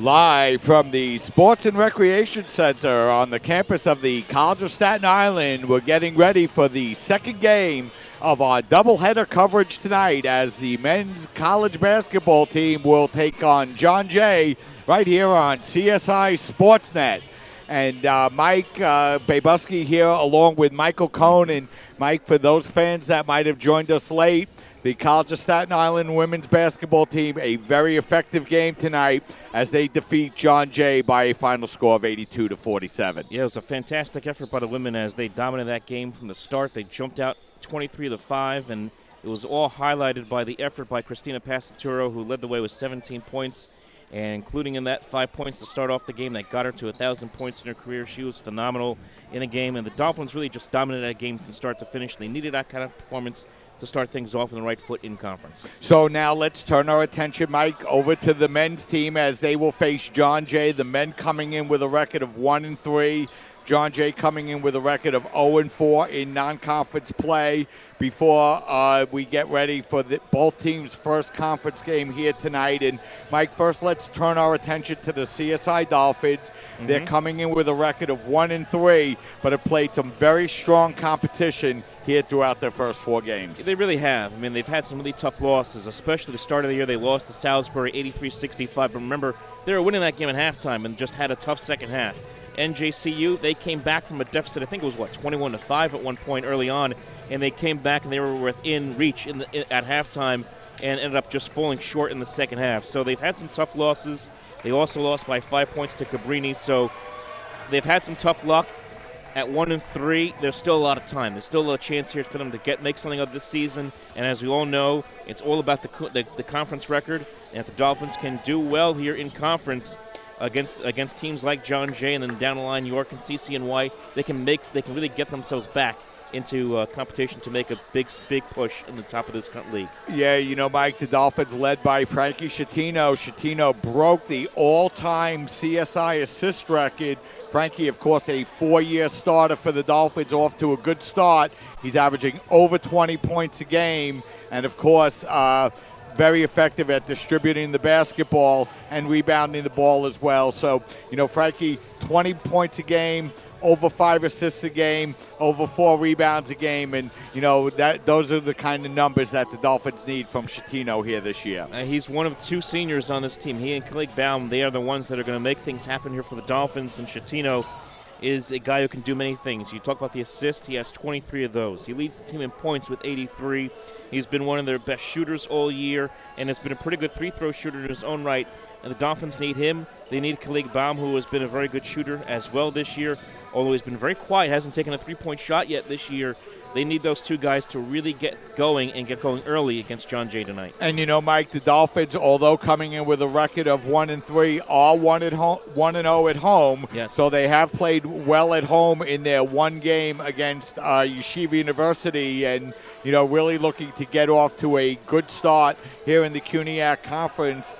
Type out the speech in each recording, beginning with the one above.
Live from the Sports and Recreation Center on the campus of the College of Staten Island, we're getting ready for the second game of our doubleheader coverage tonight as the men's college basketball team will take on John Jay right here on CSI Sportsnet. And Mike Babuski here along with Michael Cohn. And Mike, for those fans that might have joined us late, the College of Staten Island women's basketball team, a very effective game tonight as they defeat John Jay by a final score of 82-47. Yeah, it was a fantastic effort by the women as they dominated that game from the start. They jumped out 23-5, and it was all highlighted by the effort by Christina Passaturo, who led the way with 17 points, and including in that 5 points to start off the game that got her to 1,000 points in her career. She was phenomenal in a game, and the Dolphins really just dominated that game from start to finish. They needed that kind of performance to start things off on the right foot in conference. So now let's turn our attention, Mike, over to the men's team as they will face John Jay. The men coming in with a record of 1-3. John Jay coming in with a record of 0-4 in non-conference play before we get ready for both teams' first conference game here tonight. And, Mike, first let's turn our attention to the CSI Dolphins. Mm-hmm. They're coming in with a record of 1-3, but have played some very strong competition here throughout their first 4 games. They really have. I mean, they've had some really tough losses, especially the start of the year. They lost to Salisbury 83-65. But remember, they were winning that game at halftime and just had a tough second half. NJCU, they came back from a deficit, I think it was, 21-5 at one point early on, and they came back and they were within reach at halftime and ended up just falling short in the second half. So they've had some tough losses. They also lost by 5 points to Cabrini, so they've had some tough luck. At 1-3, there's still a lot of time. There's still a chance here for them to make something of this season. And as we all know, it's all about the conference record. And if the Dolphins can do well here in conference against teams like John Jay and then down the line York and CCNY, they can really get themselves back into competition to make a big push in the top of this league. Yeah, you know, Mike, the Dolphins led by Frankie Schettino. Schettino broke the all-time CSI assist record. Frankie, of course, a 4-year starter for the Dolphins, off to a good start. He's averaging over 20 points a game, and, of course, very effective at distributing the basketball and rebounding the ball as well. So, you know, Frankie, 20 points a game, over 5 assists a game, over 4 rebounds a game, and those are the kind of numbers that the Dolphins need from Schettino here this year. He's one of 2 seniors on this team. He and Khalid Baum, they are the ones that are going to make things happen here for the Dolphins, and Schettino is a guy who can do many things. You talk about the assist, he has 23 of those. He leads the team in points with 83. He's been one of their best shooters all year and has been a pretty good free-throw shooter in his own right. And the Dolphins need him. They need Khalid Baum, who has been a very good shooter as well this year, although he's been very quiet, hasn't taken a 3-point shot yet this year. They need those 2 guys to really get going and get going early against John Jay tonight. And, you know, Mike, the Dolphins, although coming in with a record of 1-3, are 1-0 at home. Yes. So they have played well at home in their one game against Yeshiva University, and, you know, really looking to get off to a good start here in the CUNYAC Conference,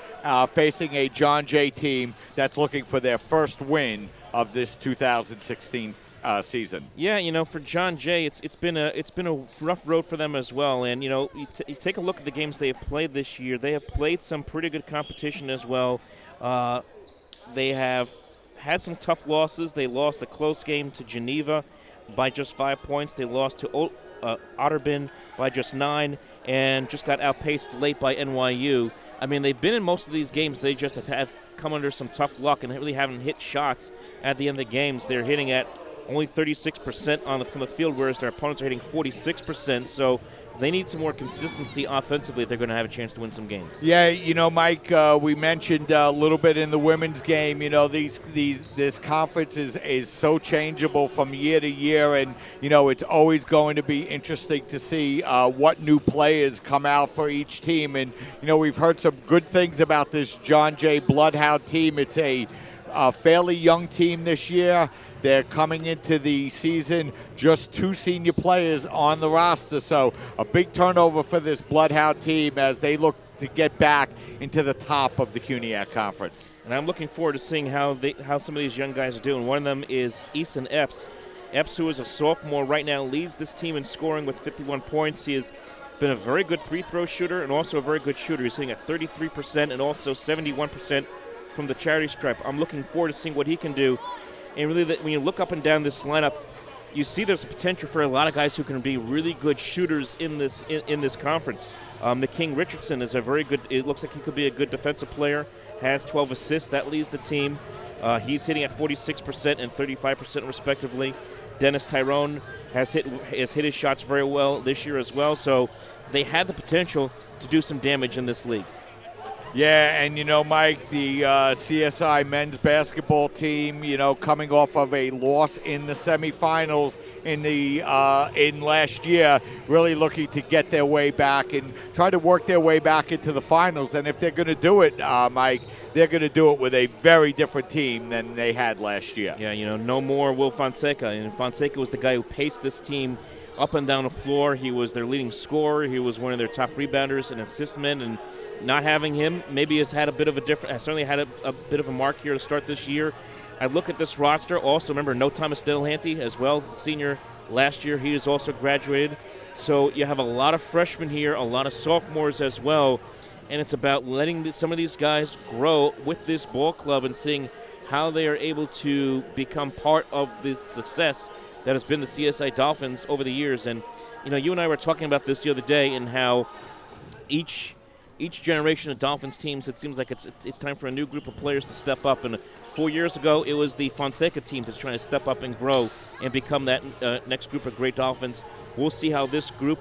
facing a John Jay team that's looking for their first win of this 2016 season. Yeah, you know, for John Jay, it's been a rough road for them as well. And you know, you take a look at the games they have played this year. They have played some pretty good competition as well. They have had some tough losses. They lost a close game to Geneva by just 5 points. They lost to Otterbein by just 9, and just got outpaced late by NYU. I mean, they've been in most of these games. They just have come under some tough luck and really haven't hit shots at the end of the games. They're hitting at only 36% from the field, whereas their opponents are hitting 46%. So they need some more consistency offensively if they're going to have a chance to win some games. Yeah, you know, Mike, we mentioned a little bit in the women's game, you know, this conference is so changeable from year to year, and, you know, it's always going to be interesting to see what new players come out for each team. And, you know, we've heard some good things about this John Jay Bloodhound team. It's a fairly young team this year. They're coming into the season just 2 senior players on the roster, so a big turnover for this Bloodhound team as they look to get back into the top of the CUNYAC Conference. And I'm looking forward to seeing how some of these young guys are doing. One of them is Eason Epps. Epps, who is a sophomore right now, leads this team in scoring with 51 points. He has been a very good free throw shooter and also a very good shooter. He's hitting at 33% and also 71% from the charity stripe. I'm looking forward to seeing what he can do. And really, when you look up and down this lineup, you see there's a potential for a lot of guys who can be really good shooters in this conference. McKing Richardson is a very good. It looks like he could be a good defensive player. Has 12 assists. That leads the team. He's hitting at 46% and 35% respectively. Dennis Tyrone has hit his shots very well this year as well. So they had the potential to do some damage in this league. Yeah, and Mike, the CSI men's basketball team, coming off of a loss in the semifinals in last year, really looking to get their way back and try to work their way back into the finals. And if they're going to do it, Mike, they're going to do it with a very different team than they had last year. Yeah, no more Will Fonseca. And Fonseca was the guy who paced this team up and down the floor. He was their leading scorer. He was one of their top rebounders and assist men. And not having him maybe has had a bit of a different. Has certainly had a bit of a mark here to start this year. I look at this roster. Also, remember, no Thomas Delahanty as well, senior last year. He is also graduated. So you have a lot of freshmen here, a lot of sophomores as well. And it's about letting some of these guys grow with this ball club and seeing how they are able to become part of this success that has been the CSI Dolphins over the years. And, you and I were talking about this the other day and how each generation of Dolphins teams, it seems like it's time for a new group of players to step up. And 4 years ago, it was the Fonseca team that's trying to step up and grow and become that next group of great Dolphins. We'll see how this group,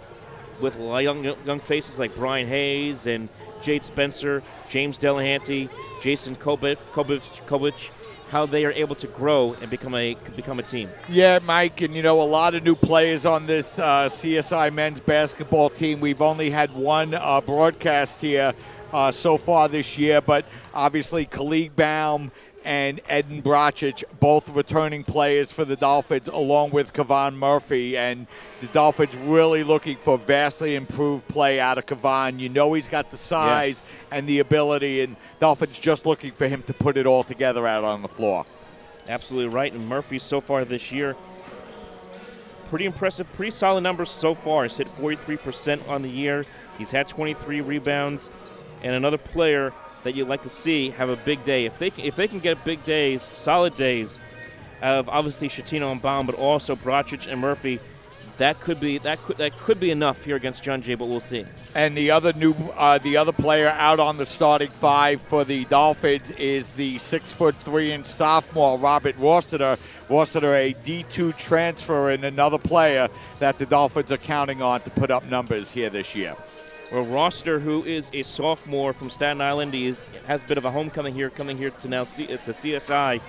with young faces like Brian Hayes and Jade Spencer, James Delahanty, Jason Kovich, how they are able to grow and become a team. Yeah, Mike, and a lot of new players on this CSI men's basketball team. We've only had one broadcast here so far this year, but obviously Khalid Baum and Eden Bracic, both returning players for the Dolphins, along with Kevon Murphy. And the Dolphins really looking for vastly improved play out of Kevon. He's got the size and the ability, and Dolphins just looking for him to put it all together out on the floor. Absolutely right. And Murphy so far this year, pretty impressive, pretty solid numbers so far. He's hit 43% on the year. He's had 23 rebounds. And another player that you'd like to see have a big day. If they can get big days, solid days, out of obviously Shatino and Baum, but also Bracic and Murphy, that could be enough here against John Jay, but we'll see. And the other player out on the starting five for the Dolphins is the 6'3" sophomore Robert Rossiter. Rossiter, a D2 transfer, and another player that the Dolphins are counting on to put up numbers here this year. Well, Rossiter, who is a sophomore from Staten Island, has a bit of a homecoming here, coming here to CSI.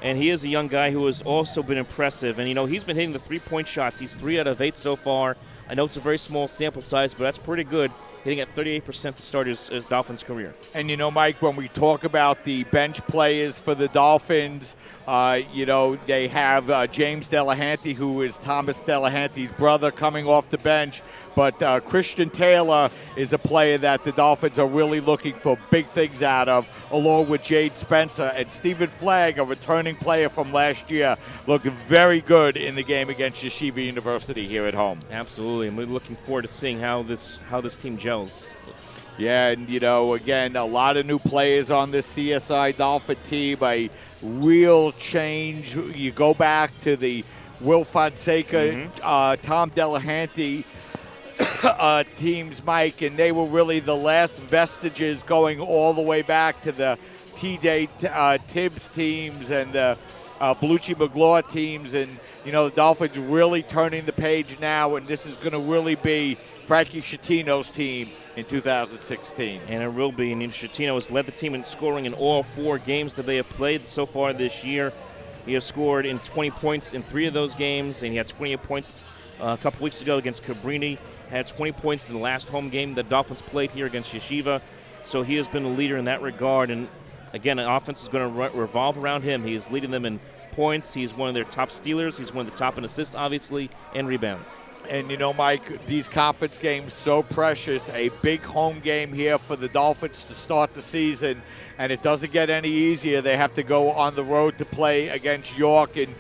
And he is a young guy who has also been impressive. And, he's been hitting the three-point shots. He's 3 out of 8 so far. I know it's a very small sample size, but that's pretty good, hitting at 38% to start his Dolphins career. And, Mike, when we talk about the bench players for the Dolphins, they have James Delahanty, who is Thomas Delahanty's brother, coming off the bench. But Christian Taylor is a player that the Dolphins are really looking for big things out of, along with Jade Spencer. And Stephen Flagg, a returning player from last year, looked very good in the game against Yeshiva University here at home. Absolutely, and we're looking forward to seeing how this team gels. Yeah, and, again, a lot of new players on this CSI Dolphin team, a real change. You go back to the Will Fonseca, Tom Delahanty teams, Mike, and they were really the last vestiges going all the way back to the T-Day Tibbs teams and the Belucci McGlaw teams. And, the Dolphins really turning the page now, and this is going to really be Frankie Shatino's team in 2016. And it will be. And Shatino has led the team in scoring in all 4 games that they have played so far this year. He has scored in 20 points in 3 of those games, and he had 28 points a couple weeks ago against Cabrini. Had 20 points in the last home game the Dolphins played here against Yeshiva. So he has been a leader in that regard. And, again, the offense is going to revolve around him. He is leading them in points. He's one of their top stealers. He's one of the top in assists, obviously, and rebounds. And, Mike, these conference games so precious. A big home game here for the Dolphins to start the season, and it doesn't get any easier. They have to go on the road to play against York. And,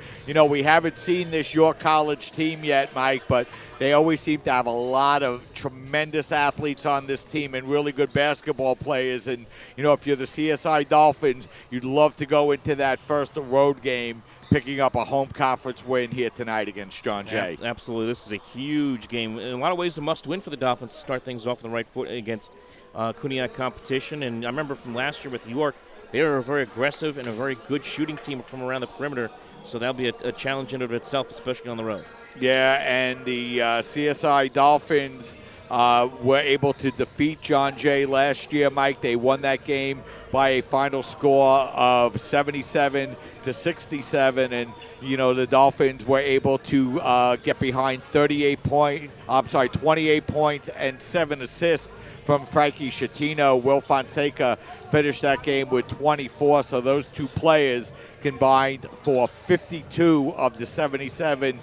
we haven't seen this York College team yet, Mike, but they always seem to have a lot of tremendous athletes on this team and really good basketball players. And, if you're the CSI Dolphins, you'd love to go into that first road game picking up a home conference win here tonight against John Jay. Absolutely. This is a huge game. In a lot of ways, a must-win for the Dolphins to start things off on the right foot against Kuniak competition. And I remember from last year with York, they were a very aggressive and a very good shooting team from around the perimeter. So that'll be a challenge in and of itself, especially on the road. Yeah, and the CSI Dolphins were able to defeat John Jay last year, Mike. They won that game by a final score of 77-67, and the Dolphins were able to get behind 28 points and 7 assists from Frankie Schettino. Will Fonseca finished that game with 24, so those two players combined for 52 of the 77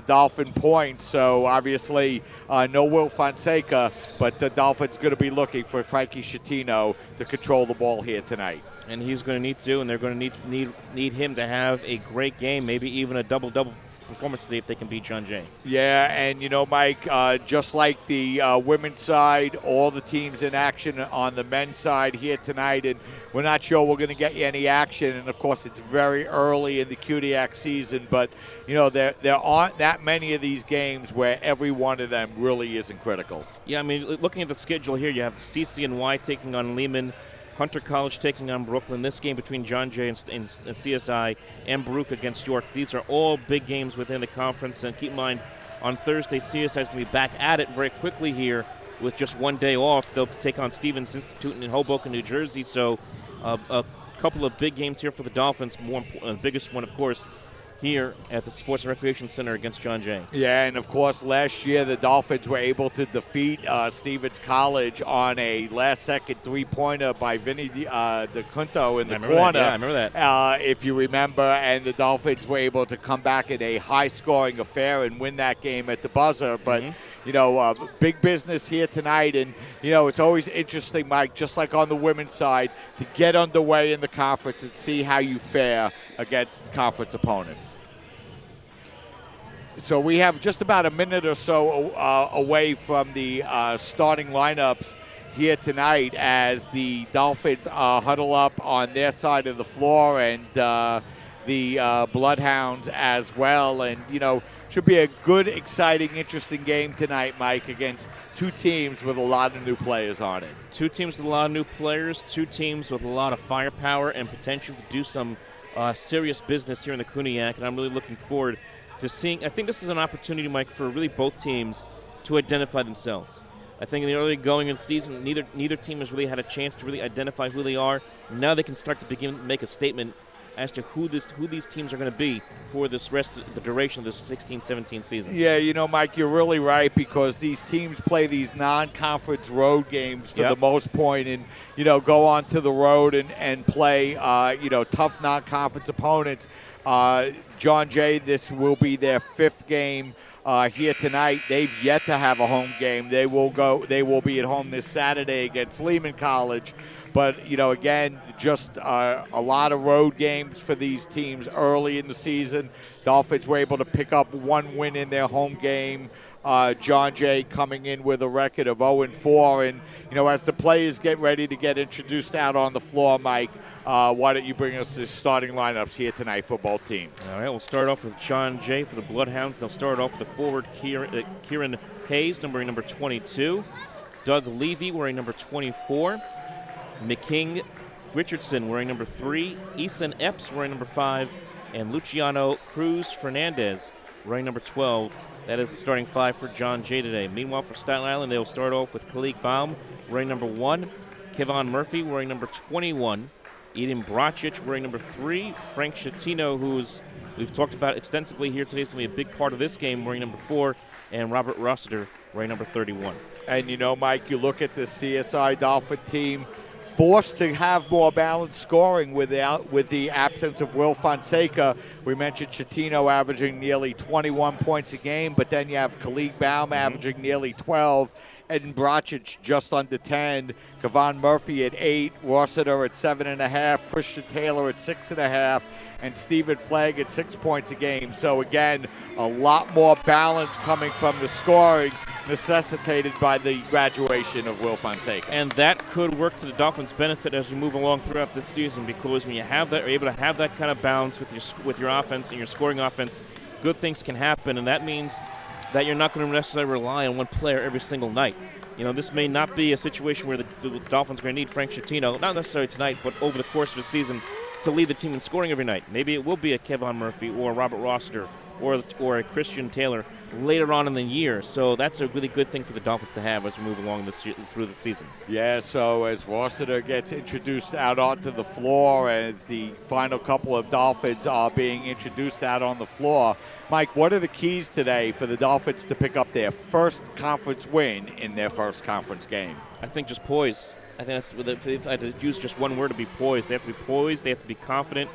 Dolphin points. So obviously no Will Fonseca, but the Dolphins going to be looking for Frankie Schettino to control the ball here tonight. And he's going to need to, and they're going to need him to have a great game, maybe even a double-double performance today if they can beat John Jay. Yeah, and Mike, just like the women's side, all the teams in action on the men's side here tonight, and we're not sure we're going to get you any action. And of course, it's very early in the Kodiak season, but there aren't that many of these games where every one of them really isn't critical. Yeah, I mean, looking at the schedule here, you have CCNY taking on Lehman, Hunter College taking on Brooklyn. This game between John Jay and CSI, and Baruch against York. These are all big games within the conference. And keep in mind, on Thursday, CSI is going to be back at it very quickly here with just one day off. They'll take on Stevens Institute in Hoboken, New Jersey. So a couple of big games here for the Dolphins. The biggest one, of course, here at the Sports and Recreation Center against John Jay. Yeah, and of course, last year the Dolphins were able to defeat Stevens College on a last-second three-pointer by Vinny DeCunto in the corner. I remember that. If you remember, and the Dolphins were able to come back in a high-scoring affair and win that game at the buzzer. But big business here tonight, and it's always interesting, Mike, just like on the women's side, to get underway in the conference and see how you fare against conference opponents. So we have just about a minute or so away from the starting lineups here tonight as the Dolphins huddle up on their side of the floor, and the Bloodhounds as well. And, should be a good, exciting, interesting game tonight, Mike, against two teams with a lot of new players on it. Two teams with a lot of new players, two teams with a lot of firepower and potential to do some serious business here in the Kuniak, and I'm really looking forward to seeing. I think this is an opportunity, Mike, for really both teams to identify themselves. I think in the early going in the season, neither team has really had a chance to really identify who they are. Now they can start to begin to make a statement as to who these teams are going to be for the duration of this 16-17 season. Yeah, Mike, you're really right, because these teams play these non-conference road games for the most point, and go on to the road and play tough non-conference opponents. John Jay, this will be their fifth game here tonight. They've yet to have a home game. They will be at home this Saturday against Lehman College. But, again, just a lot of road games for these teams early in the season. Dolphins were able to pick up one win in their home game. John Jay coming in with a record of 0-4. And, as the players get ready to get introduced out on the floor, Mike, why don't you bring us the starting lineups here tonight for both teams? All right, we'll start off with John Jay for the Bloodhounds. They'll start off with the forward Kieran Hayes, number 22. Doug Levy, wearing number 24. McKing Richardson, wearing number 3. Eason Epps, wearing number 5. And Luciano Cruz Fernandez, wearing number 12. That is the starting 5 for John Jay today. Meanwhile, for Staten Island, they will start off with Khalid Baum, wearing number 1. Kevon Murphy, wearing number 21. Eden Brocic, wearing number 3. Frank Schettino, who's we've talked about extensively here today, is going to be a big part of this game, wearing number 4. And Robert Rossiter, wearing number 31. And, Mike, you look at the CSI Dolphin team, forced to have more balanced scoring with the absence of Will Fonseca. We mentioned Chatino averaging nearly 21 points a game, but then you have Khalid Baum averaging nearly 12, Eden Bracic just under 10, Kevon Murphy at 8, Rossiter at 7.5, Christian Taylor at 6.5, and Stephen Flagg at 6 points a game. So again, a lot more balance coming from the scoring, necessitated by the graduation of Will Fonseca. And that could work to the Dolphins' benefit as we move along throughout this season, because when you have that, are able to have that kind of balance with your offense and your scoring offense, good things can happen, and that means that you're not going to necessarily rely on one player every single night. You know, this may not be a situation where the Dolphins are going to need Frank Chatino, not necessarily tonight, but over the course of the season, to lead the team in scoring every night. Maybe it will be a Kevon Murphy or Robert Rossiter or a Christian Taylor later on in the year. So that's a really good thing for the Dolphins to have as we move along through the season. Yeah, so as Rossiter gets introduced out onto the floor, as the final couple of Dolphins are being introduced out on the floor, Mike, what are the keys today for the Dolphins to pick up their first conference win in their first conference game? I think just poise. I think that's, if I had to use just one word, to be poised. They have to be poised, they have to be confident,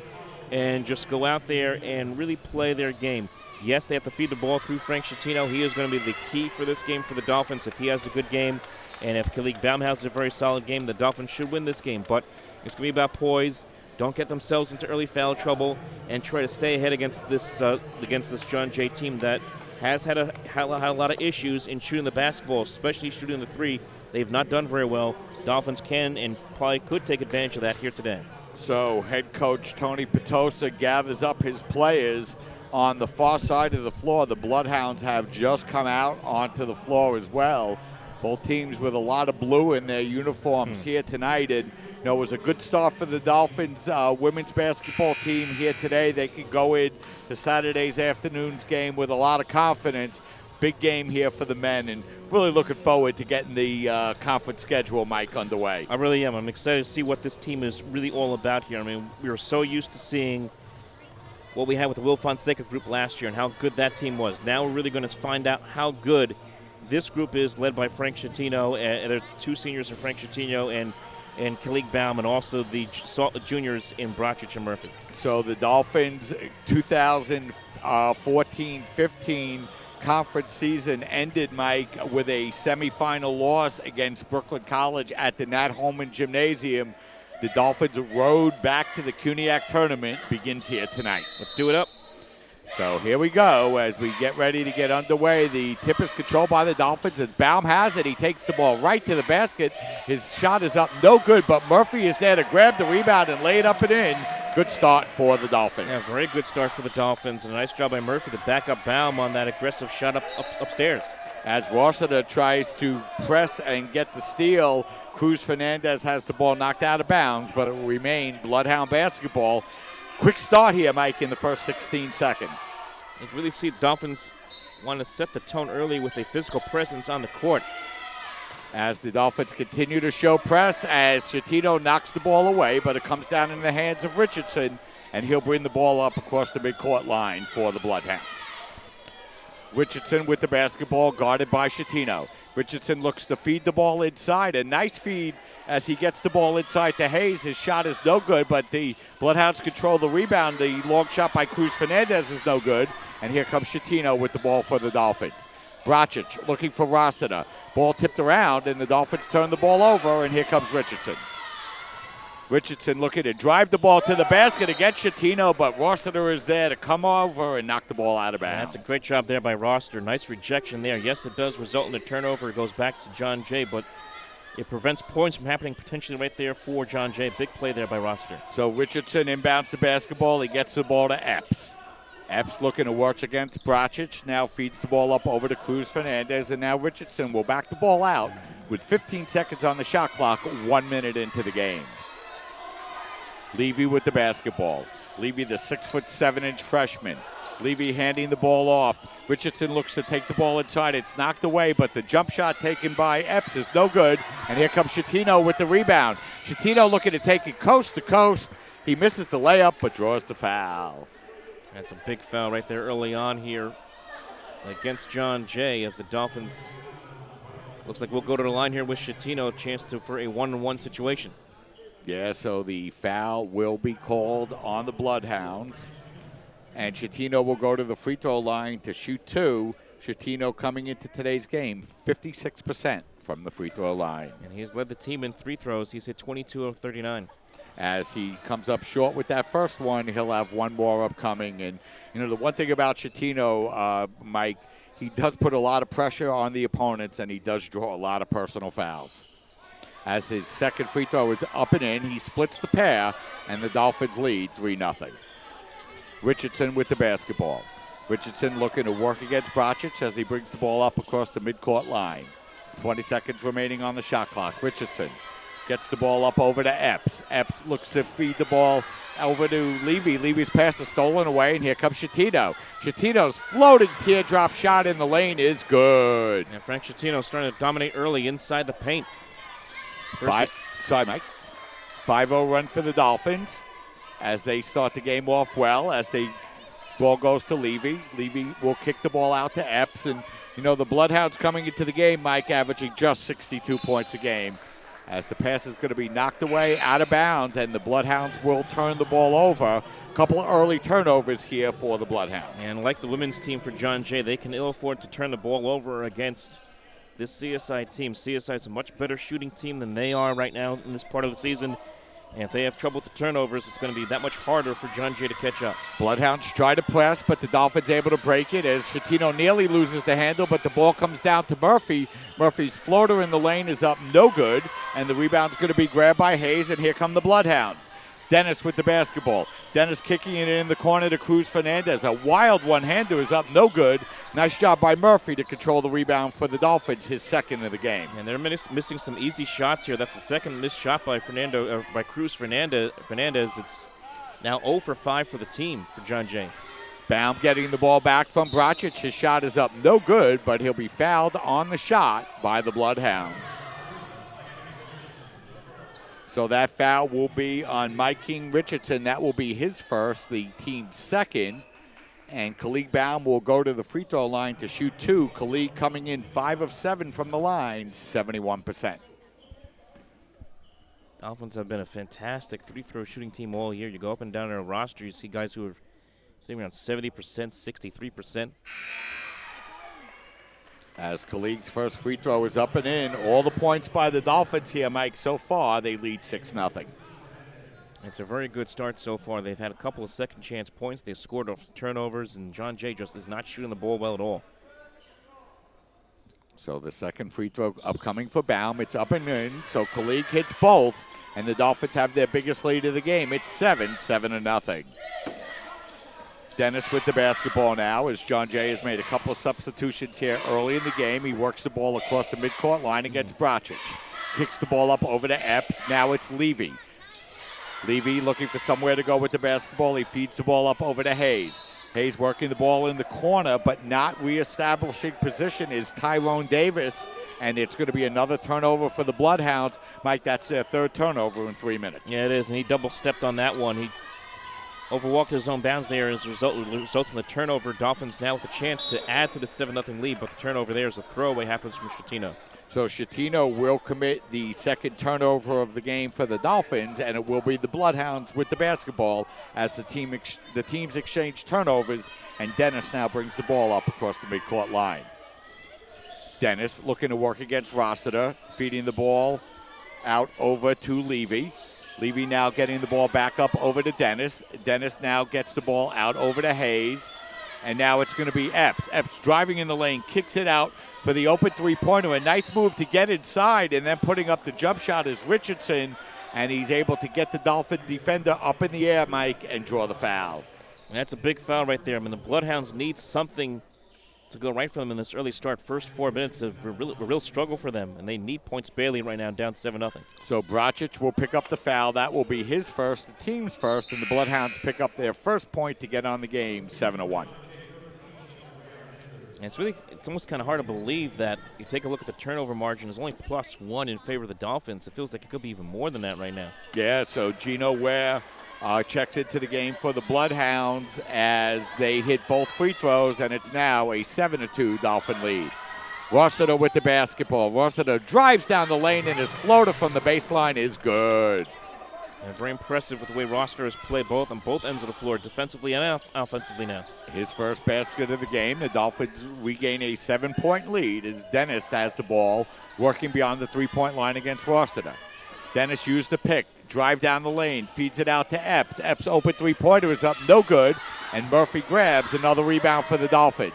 and just go out there and really play their game. Yes, they have to feed the ball through Frank Chatino. He is going to be the key for this game for the Dolphins. If he has a good game, and if Khalid Baum has a very solid game, the Dolphins should win this game. But it's going to be about poise. Don't get themselves into early foul trouble, and try to stay ahead against this John Jay team that has had a lot of issues in shooting the basketball, especially shooting the three. They've not done very well. Dolphins can and probably could take advantage of that here today. So head coach Tony Petosa gathers up his players on the far side of the floor. The Bloodhounds have just come out onto the floor as well. Both teams with a lot of blue in their uniforms here tonight. And you know, it was a good start for the Dolphins women's basketball team here today. They can go in to Saturday's afternoon's game with a lot of confidence. Big game here for the men, and really looking forward to getting the conference schedule, Mike, underway. I really am. I'm excited to see what this team is really all about here. I mean, we were so used to seeing what we had with the Will Fonseca group last year and how good that team was. Now we're really going to find out how good this group is, led by Frank Chatino, and there are two seniors in Frank Chatino and Khalid Baum, and also the juniors in Bracic and Murphy. So the Dolphins 2014-15 conference season ended, Mike, with a semifinal loss against Brooklyn College at the Nat Holman Gymnasium. The Dolphins' road back to the CUNYAC tournament begins here tonight. Let's do it up. So here we go as we get ready to get underway. The tip is controlled by the Dolphins as Baum has it. He takes the ball right to the basket. His shot is up, no good, but Murphy is there to grab the rebound and lay it up and in. Good start for the Dolphins. Yeah, very good start for the Dolphins, and a nice job by Murphy to back up Baum on that aggressive shot upstairs. As Rossiter tries to press and get the steal, Cruz Fernandez has the ball knocked out of bounds, but it will remain Bloodhound basketball. Quick start here, Mike, in the first 16 seconds. You can really see the Dolphins want to set the tone early with a physical presence on the court. As the Dolphins continue to show press, as Chatino knocks the ball away, but it comes down in the hands of Richardson, and he'll bring the ball up across the midcourt line for the Bloodhounds. Richardson with the basketball, guarded by Chatino. Richardson looks to feed the ball inside. A nice feed as he gets the ball inside to Hayes. His shot is no good, but the Bloodhounds control the rebound. The long shot by Cruz Fernandez is no good. And here comes Chatino with the ball for the Dolphins. Bracic looking for Rossiter. Ball tipped around, and the Dolphins turn the ball over, and here comes Richardson. Richardson looking to drive the ball to the basket against Chatino, but Rossiter is there to come over and knock the ball out of bounds. That's a great job there by Rossiter. Nice rejection there. Yes, it does result in a turnover. It goes back to John Jay, but it prevents points from happening potentially right there for John Jay. Big play there by Rossiter. So Richardson inbounds the basketball. He gets the ball to Epps. Epps looking to work against Bracic. Now feeds the ball up over to Cruz Fernandez, and now Richardson will back the ball out with 15 seconds on the shot clock, 1 minute into the game. Levy with the basketball. Levy, the 6'7" freshman. Levy handing the ball off. Richardson looks to take the ball inside. It's knocked away, but the jump shot taken by Epps is no good. And here comes Chatino with the rebound. Chatino looking to take it coast to coast. He misses the layup, but draws the foul. That's a big foul right there early on here against John Jay, as the Dolphins looks like we'll go to the line here with Chatino, a chance for a 1-on-1 situation. Yeah, so the foul will be called on the Bloodhounds. And Schettino will go to the free throw line to shoot 2. Schettino coming into today's game, 56% from the free throw line. And he's led the team in free throws. He's hit 22 of 39. As he comes up short with that first one, he'll have one more upcoming. And, the one thing about Schettino, Mike, he does put a lot of pressure on the opponents, and he does draw a lot of personal fouls. As his second free throw is up and in, he splits the pair, and the Dolphins lead 3-0. Richardson with the basketball. Richardson looking to work against Brocic as he brings the ball up across the midcourt line. 20 seconds remaining on the shot clock. Richardson gets the ball up over to Epps. Epps looks to feed the ball over to Levy. Levy's pass is stolen away, and here comes Schettino. Schettino's floating teardrop shot in the lane is good. And Frank Schettino starting to dominate early inside the paint. Sorry, Mike. 5-0 run for the Dolphins as they start the game off well. As the ball goes to Levy. Levy will kick the ball out to Epps. And, the Bloodhounds coming into the game, Mike, averaging just 62 points a game. As the pass is going to be knocked away out of bounds, and the Bloodhounds will turn the ball over. A couple of early turnovers here for the Bloodhounds. And like the women's team for John Jay, they can ill afford to turn the ball over against this CSI team. CSI is a much better shooting team than they are right now in this part of the season. And if they have trouble with the turnovers, it's going to be that much harder for John Jay to catch up. Bloodhounds try to press, but the Dolphins able to break it as Schettino nearly loses the handle, but the ball comes down to Murphy. Murphy's floater in the lane is up no good, and the rebound's going to be grabbed by Hayes, and here come the Bloodhounds. Dennis with the basketball. Dennis kicking it in the corner to Cruz Fernandez. A wild one-hander is up no good. Nice job by Murphy to control the rebound for the Dolphins, his second of the game. And they're missing some easy shots here. That's the second missed shot by by Cruz Fernandez. It's now 0 for 5 for the team for John Jay. Baum getting the ball back from Brocic. His shot is up no good, but he'll be fouled on the shot by the Bloodhounds. So that foul will be on Mike King Richardson. That will be his first, the team's second. And Khalid Baum will go to the free throw line to shoot 2. Khalid coming in 5 of 7 from the line, 71%. Dolphins have been a fantastic free-throw shooting team all year. You go up and down their roster, you see guys who are hitting around 70%, 63%. As Khalig's first free throw is up and in. All the points by the Dolphins here, Mike. So far, they lead 6-0. It's a very good start so far. They've had a couple of second-chance points. They've scored off turnovers, and John Jay just is not shooting the ball well at all. So the second free throw upcoming for Baum. It's up and in. So Khalig hits both, and the Dolphins have their biggest lead of the game. It's 7-0. Dennis with the basketball now as John Jay has made a couple of substitutions here early in the game. He works the ball across the midcourt line against Brocic. Kicks the ball up over to Epps. Now it's Levy. Levy looking for somewhere to go with the basketball. He feeds the ball up over to Hayes. Hayes working the ball in the corner, but not reestablishing position is Tyrone Davis. And it's going to be another turnover for the Bloodhounds. Mike, that's their third turnover in 3 minutes. Yeah, it is, and he double-stepped on that one. He overwalked his own bounds there as a result. Results in the turnover. Dolphins now with a chance to add to the 7-0 lead, but the turnover there is a throwaway happens from Schettino. So Schettino will commit the second turnover of the game for the Dolphins, and it will be the Bloodhounds with the basketball as the teams exchange turnovers, and Dennis now brings the ball up across the midcourt line. Dennis looking to work against Rossiter, feeding the ball out over to Levy. Levy now getting the ball back up over to Dennis. Dennis now gets the ball out over to Hayes. And now it's going to be Epps. Epps driving in the lane, kicks it out for the open three-pointer. A nice move to get inside, and then putting up the jump shot is Richardson. And he's able to get the Dolphin defender up in the air, Mike, and draw the foul. And that's a big foul right there. I mean, the Bloodhounds need something to go right for them in this early start. First 4 minutes of a real struggle for them, and they need points barely right now, down 7-0. So Brocic will pick up the foul. That will be his first, the team's first, and the Bloodhounds pick up their first point to get on the game, 7-1. And it's almost kind of hard to believe that you take a look at the turnover margin. It's only +1 in favor of the Dolphins. It feels like it could be even more than that right now. Yeah, so Gino Ware checks into the game for the Bloodhounds as they hit both free throws, and it's now a 7-2 Dolphin lead. Rossiter with the basketball. Rossiter drives down the lane, and his floater from the baseline is good. And very impressive with the way Roster has played both on both ends of the floor, defensively and offensively now. His first basket of the game. The Dolphins regain a 7-point lead as Dennis has the ball working beyond the three-point line against Rossiter. Dennis used the pick, drive down the lane, feeds it out to Epps. Epps' open three-pointer is up, no good, and Murphy grabs another rebound for the Dolphins.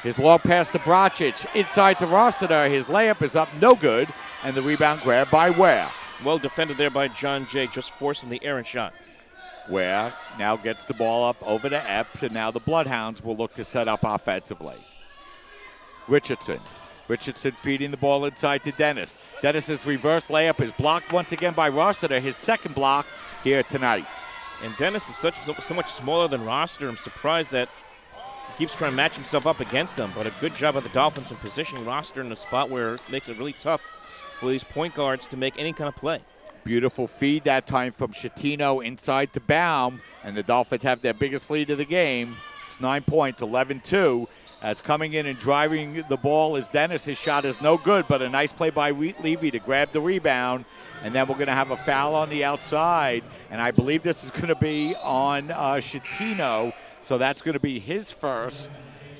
His long pass to Brocic, inside to Rossiter. His layup is up, no good, and the rebound grabbed by Ware. Well defended there by John Jay, just forcing the errant shot. Ware now gets the ball up over to Epps, and now the Bloodhounds will look to set up offensively. Richardson feeding the ball inside to Dennis. Dennis's reverse layup is blocked once again by Rossiter, his second block here tonight. And Dennis is so much smaller than Rossiter. I'm surprised that he keeps trying to match himself up against them, but a good job of the Dolphins in positioning Rossiter in a spot where it makes it really tough for these point guards to make any kind of play. Beautiful feed that time from Schettino inside to Baum, and the Dolphins have their biggest lead of the game. It's 9 points, 11-2. As coming in and driving the ball is Dennis. His shot is no good, but a nice play by Levy to grab the rebound. And then we're going to have a foul on the outside, and I believe this is going to be on Schettino, so that's going to be his first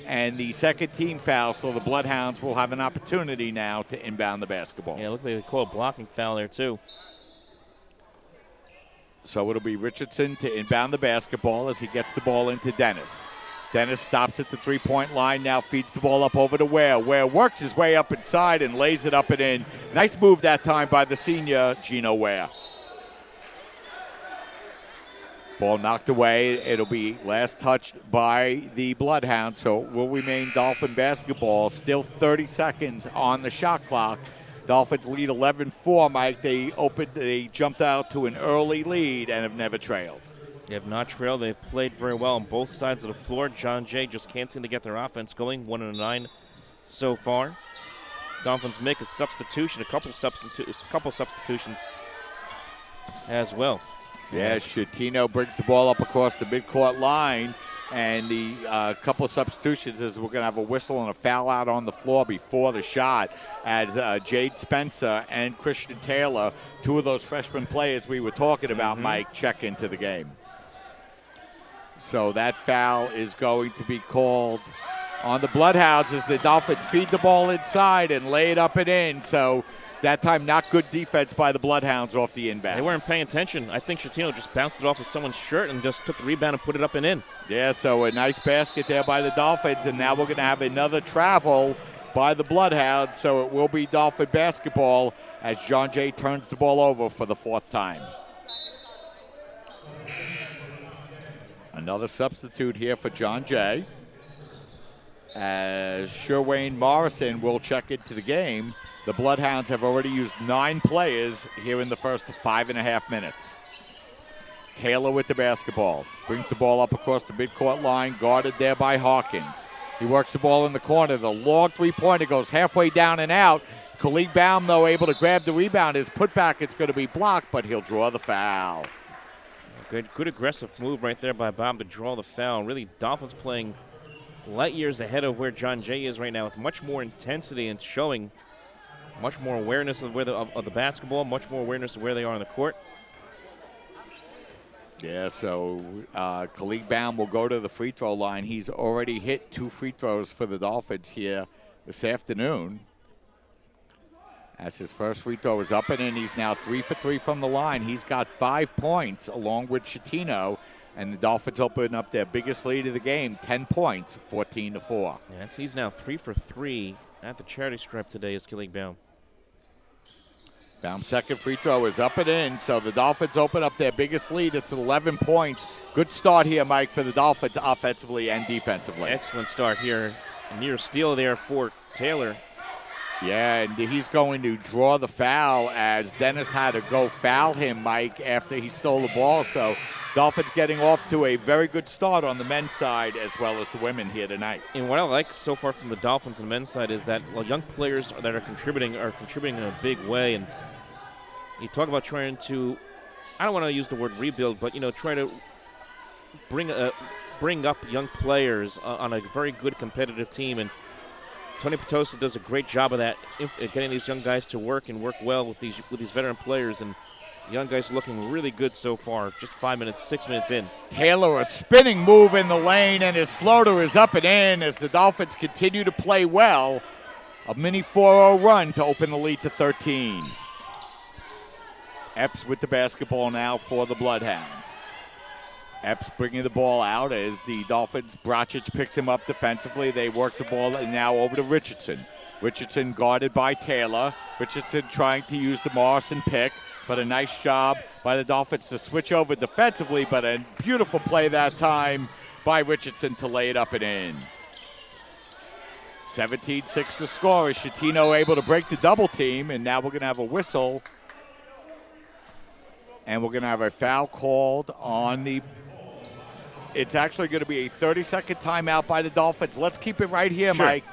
and the second team foul, so the Bloodhounds will have an opportunity now to inbound the basketball. Yeah, it looks like they call a blocking foul there too. So it'll be Richardson to inbound the basketball as he gets the ball into Dennis. Dennis stops at the three-point line, now feeds the ball up over to Ware. Ware works his way up inside and lays it up and in. Nice move that time by the senior, Gino Ware. Ball knocked away. It'll be last touched by the Bloodhounds, so it will remain Dolphin basketball. Still 30 seconds on the shot clock. Dolphins lead 11-4, Mike. They jumped out to an early lead and have never trailed. They have not trailed. They've played very well on both sides of the floor. John Jay just can't seem to get their offense going. 1-9 so far. Dolphins make a substitution, a couple substitutions as well. Yeah, Schettino brings the ball up across the midcourt line, and the couple of substitutions is we're going to have a whistle and a foul out on the floor before the shot as Jade Spencer and Christian Taylor, two of those freshman players we were talking about, Mike, check into the game. So that foul is going to be called on the Bloodhounds as the Dolphins feed the ball inside and lay it up and in. So that time, not good defense by the Bloodhounds off the inbound. They weren't paying attention. I think Schettino just bounced it off of someone's shirt and just took the rebound and put it up and in. Yeah, so a nice basket there by the Dolphins, and now we're going to have another travel by the Bloodhounds, so it will be Dolphin basketball as John Jay turns the ball over for the fourth time. Another substitute here for John Jay as Sherwayne Morrison will check into the game. The Bloodhounds have already used 9 players here in the first 5.5 minutes. Taylor with the basketball. Brings the ball up across the midcourt line, guarded there by Hawkins. He works the ball in the corner. The long three-pointer goes halfway down and out. Khalid Baum, though, able to grab the rebound. His putback is going to be blocked, but he'll draw the foul. Good aggressive move right there by Baum to draw the foul. Really, Dolphins playing light years ahead of where John Jay is right now with much more intensity and showing much more awareness of the basketball, much more awareness of where they are on the court. Yeah, so Khalid Baum will go to the free throw line. He's already hit 2 free throws for the Dolphins here this afternoon. As his first free throw is up and in, he's now 3 for 3 from the line. He's got 5 points along with Schettino, and the Dolphins open up their biggest lead of the game, 10 points, 14-4. Yeah, he's now 3 for 3 at the charity stripe today is Khalid Baum. Baum's second free throw is up and in, so the Dolphins open up their biggest lead. It's 11 points. Good start here, Mike, for the Dolphins offensively and defensively. Excellent start here. A near steal there for Taylor. Yeah, and he's going to draw the foul as Dennis had to go foul him, Mike, after he stole the ball. So Dolphins getting off to a very good start on the men's side as well as the women here tonight. And what I like so far from the Dolphins on the men's side is that young players that are contributing in a big way. And you talk about trying to, I don't want to use the word rebuild, but, try to bring up young players on a very good competitive team. And Tony Petosa does a great job of that, getting these young guys to work well with these veteran players. And Young guys looking really good so far. Just 6 minutes in. Taylor, a spinning move in the lane, and his floater is up and in as the Dolphins continue to play well. A mini 4-0 run to open the lead to 13. Epps with the basketball now for the Bloodhounds. Epps bringing the ball out as the Dolphins, Bracic picks him up defensively. They work the ball now over to Richardson. Richardson guarded by Taylor. Richardson trying to use the Morrison pick, but a nice job by the Dolphins to switch over defensively, but a beautiful play that time by Richardson to lay it up and in. 17-6 the score. Is Schettino able to break the double team, and now we're going to have a whistle. And we're going to have a foul called on the... It's actually going to be a 30-second timeout by the Dolphins. Let's keep it right here, sure. Mike.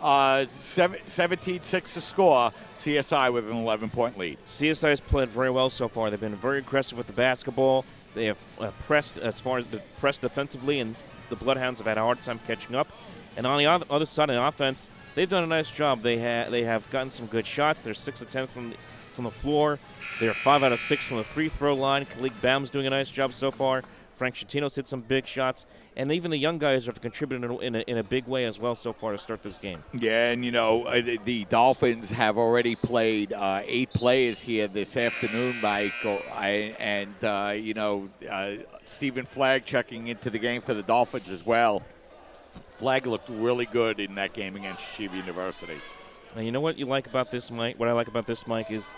17-6 the score. CSI with an 11-point lead. CSI has played very well so far. They've been very aggressive with the basketball. They have pressed as far as the press defensively, and the Bloodhounds have had a hard time catching up. And on the other side of the offense, they've done a nice job. They have gotten some good shots. They're 6 of 10 from the floor. They're 5 out of 6 from the free throw line. Khalid Bam's doing a nice job so far. Frank Schettino's hit some big shots, and even the young guys have contributed in a big way as well so far to start this game. Yeah, and the Dolphins have already played 8 players here this afternoon, Mike, and Stephen Flagg checking into the game for the Dolphins as well. Flagg looked really good in that game against Yeshiva University. And you know what you like about this, Mike? What I like about this, Mike, is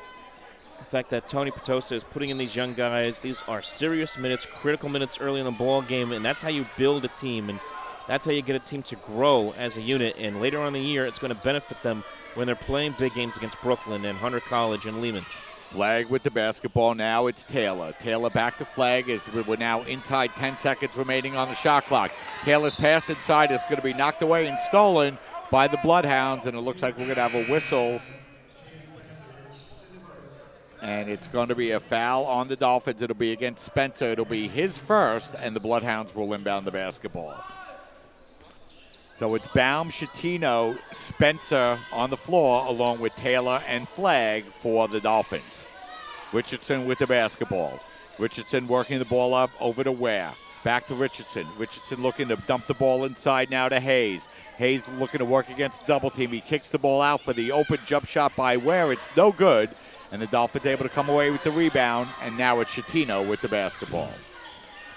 the fact that Tony Petosa is putting in these young guys. These are serious minutes, critical minutes early in the ball game, and that's how you build a team, and that's how you get a team to grow as a unit. And later on in the year, it's going to benefit them when they're playing big games against Brooklyn and Hunter College and Lehman. Flagg with the basketball. Now it's Taylor. Taylor back to Flagg as we're now inside 10 seconds remaining on the shot clock. Taylor's pass inside is going to be knocked away and stolen by the Bloodhounds, and it looks like we're going to have a whistle. And it's going to be a foul on the Dolphins. It'll be against Spencer. It'll be his first, and the Bloodhounds will inbound the basketball. So it's Baum, Schettino, Spencer on the floor, along with Taylor and Flagg for the Dolphins. Richardson with the basketball. Richardson working the ball up over to Ware. Back to Richardson. Richardson looking to dump the ball inside now to Hayes. Hayes looking to work against the double team. He kicks the ball out for the open jump shot by Ware. It's no good. And the Dolphins able to come away with the rebound, and now it's Schettino with the basketball.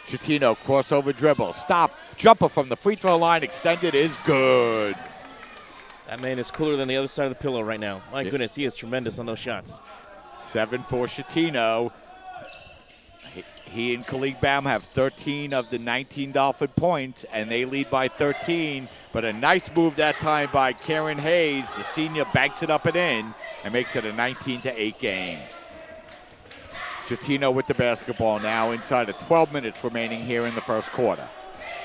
Schettino, crossover dribble, stop, jumper from the free throw line, extended is good. That man is cooler than the other side of the pillow right now. My goodness, he is tremendous on those shots. 7 for Schettino. He and Khalid Baum have 13 of the 19 Dolphin points, and they lead by 13. But a nice move that time by Karen Hayes. The senior banks it up and in and makes it a 19-8 game. Schettino with the basketball now inside of 12 minutes remaining here in the first quarter.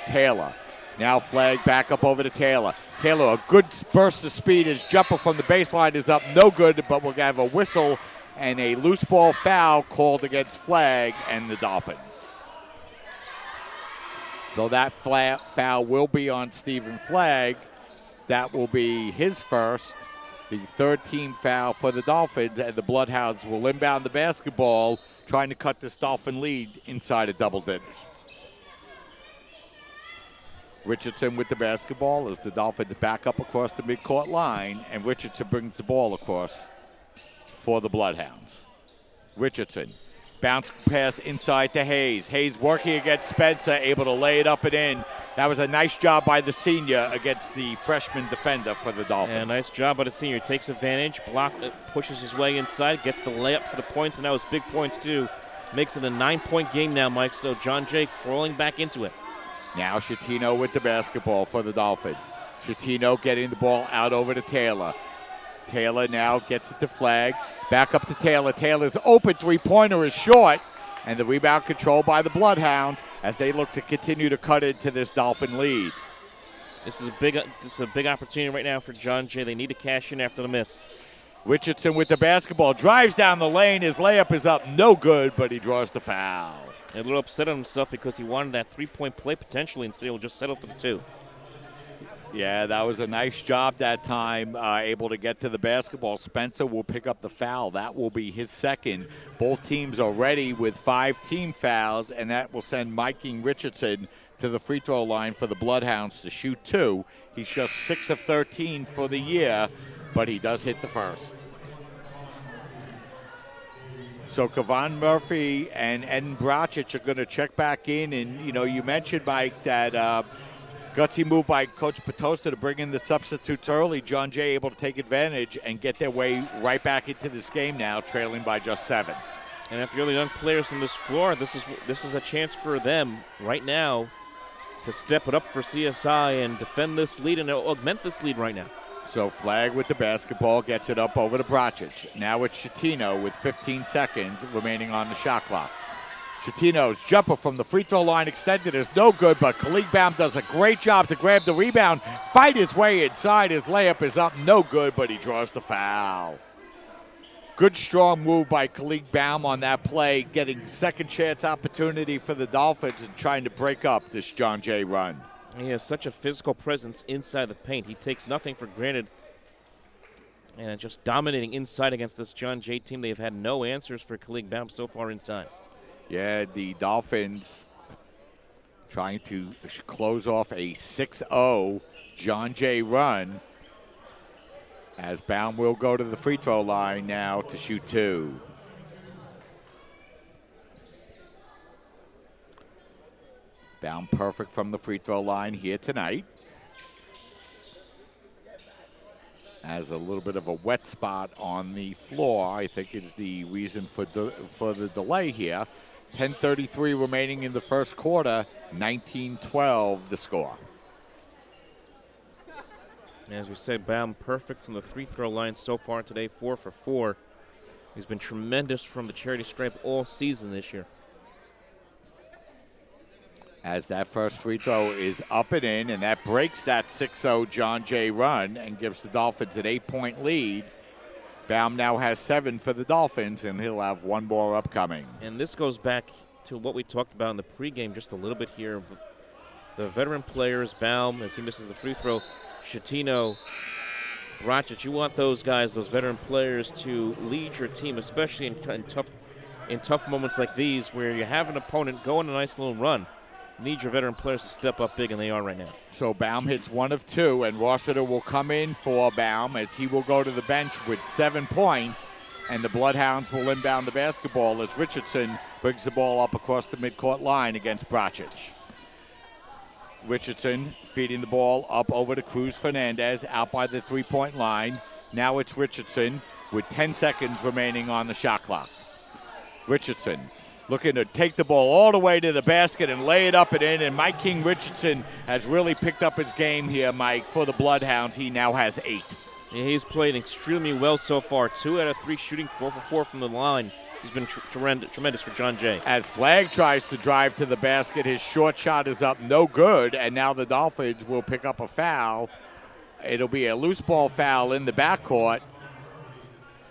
Taylor. Now Flagg back up over to Taylor. Taylor, a good burst of speed. His jumper from the baseline is up, no good, but we're going to have a whistle and a loose ball foul called against Flagg and the Dolphins. So that foul will be on Stephen Flagg. That will be his first, the third team foul for the Dolphins, and the Bloodhounds will inbound the basketball, trying to cut this Dolphin lead inside of double digits. Richardson with the basketball as the Dolphins back up across the midcourt line, and Richardson brings the ball across for the Bloodhounds. Richardson, bounce pass inside to Hayes. Hayes working against Spencer, able to lay it up and in. That was a nice job by the senior against the freshman defender for the Dolphins. Yeah, nice job by the senior. Takes advantage, pushes his way inside, gets the layup for the points, and that was big points too. Makes it a 9-point game now, Mike, so John Jay crawling back into it. Now Schettino with the basketball for the Dolphins. Schettino getting the ball out over to Taylor. Taylor now gets it to Flagg. Back up to Taylor. Taylor's open three-pointer is short. And the rebound controlled by the Bloodhounds as they look to continue to cut into this Dolphin lead. This is a big opportunity right now for John Jay. They need to cash in after the miss. Richardson with the basketball. Drives down the lane. His layup is up. No good, but he draws the foul. A little upset on himself because he wanted that three-point play potentially. Instead, he'll just settle for the two. Yeah, that was a nice job that time, able to get to the basketball. Spencer will pick up the foul. That will be his second. Both teams are ready with 5 team fouls, and that will send Mike King Richardson to the free throw line for the Bloodhounds to shoot 2. He's just 6 of 13 for the year, but he does hit the first. So Kavan Murphy and Eden Bracic are going to check back in. And, you mentioned, Mike, that gutsy move by Coach Petosta to bring in the substitutes early. John Jay able to take advantage and get their way right back into this game now, trailing by just 7. And if you're the young players on this floor, this is a chance for them right now to step it up for CSI and defend this lead and augment this lead right now. So Flag with the basketball gets it up over to Bracic. Now it's Schettino with 15 seconds remaining on the shot clock. Schettino's jumper from the free throw line extended is no good, but Khalid Baum does a great job to grab the rebound, fight his way inside. His layup is up, no good, but he draws the foul. Good strong move by Khalid Baum on that play, getting second chance opportunity for the Dolphins and trying to break up this John Jay run. He has such a physical presence inside the paint. He takes nothing for granted. And just dominating inside against this John Jay team. They've had no answers for Khalid Baum so far inside. Yeah, the Dolphins trying to close off a 6-0 John Jay run, as Baum will go to the free throw line now to shoot 2. Baum perfect from the free throw line here tonight. Has a little bit of a wet spot on the floor, I think is the reason for the delay here. 10:33 remaining in the first quarter, 19-12 the score. As we said, Baum perfect from the free throw line so far today, 4 for 4. He's been tremendous from the charity stripe all season this year. As that first free throw is up and in, and that breaks that 6-0 John Jay run and gives the Dolphins an 8-point lead. Baum now has 7 for the Dolphins, and he'll have 1 more upcoming. And this goes back to what we talked about in the pregame just a little bit here. The veteran players, Baum, as he misses the free throw, Schettino, Bracic, you want those guys, those veteran players, to lead your team, especially in tough moments like these where you have an opponent go on a nice little run. Need your veteran players to step up big, and they are right now. So Baum hits 1 of 2, and Rossiter will come in for Baum as he will go to the bench with 7 points, and the Bloodhounds will inbound the basketball as Richardson brings the ball up across the midcourt line against Bracic. Richardson feeding the ball up over to Cruz Fernandez out by the three-point line. Now it's Richardson with 10 seconds remaining on the shot clock. Richardson looking to take the ball all the way to the basket and lay it up and in. And Mike King Richardson has really picked up his game here, Mike, for the Bloodhounds. He now has 8. Yeah, he's played extremely well so far. 2 out of 3 shooting, 4 for 4 from the line. He's been tremendous for John Jay. As Flag tries to drive to the basket, his short shot is up, no good. And now the Dolphins will pick up a foul. It'll be a loose ball foul in the backcourt.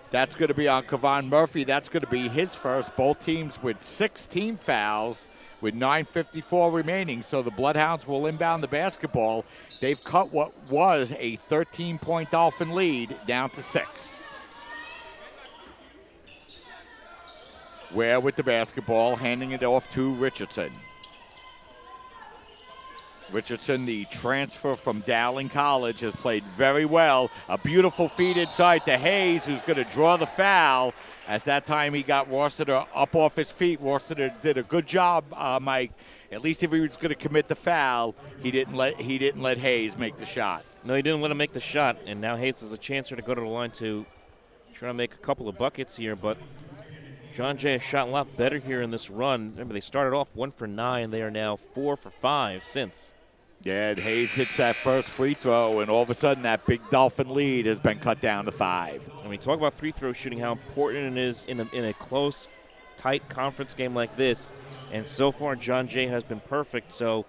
That's going to be on Kavan Murphy. That's going to be his first. Both teams with 6 team fouls with 9:54 remaining. So the Bloodhounds will inbound the basketball. They've cut what was a 13-point Dolphin lead down to 6. Ware with the basketball, handing it off to Richardson. Richardson, the transfer from Dowling College, has played very well. A beautiful feed inside to Hayes, who's going to draw the foul. As that time he got Rossiter up off his feet. Rossiter did a good job, Mike. At least if he was going to commit the foul, he didn't let Hayes make the shot. No, he didn't let him make the shot, and now Hayes has a chance here to go to the line to try to make a couple of buckets here, but John Jay has shot a lot better here in this run. Remember, they started off 1 for 9. They are now 4 for 5 since. Yeah, and Hayes hits that first free throw, and all of a sudden that big Dolphin lead has been cut down to 5. And we talk about free throw shooting, how important it is in a close, tight conference game like this. And so far, John Jay has been perfect. So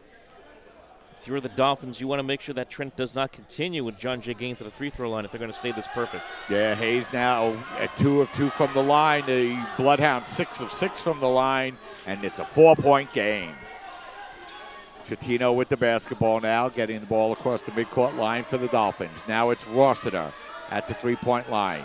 if you're the Dolphins, you want to make sure that trend does not continue with John Jay getting to the free throw line if they're going to stay this perfect. Yeah, Hayes now at 2 of 2 from the line. The Bloodhounds 6 of 6 from the line, and it's a 4-point game. Chatino with the basketball now, getting the ball across the midcourt line for the Dolphins. Now it's Rossiter at the three-point line.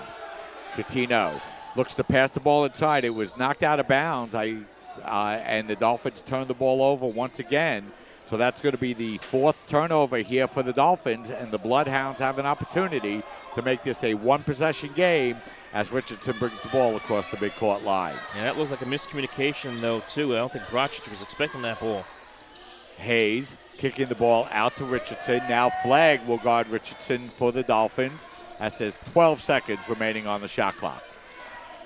Chatino looks to pass the ball inside. It was knocked out of bounds, and the Dolphins turned the ball over once again. So that's going to be the fourth turnover here for the Dolphins, and the Bloodhounds have an opportunity to make this a one-possession game as Richardson brings the ball across the midcourt line. Yeah, that looked like a miscommunication, though, too. I don't think Brocic was expecting that ball. Hayes kicking the ball out to Richardson. Now Flagg will guard Richardson for the Dolphins. That says 12 seconds remaining on the shot clock.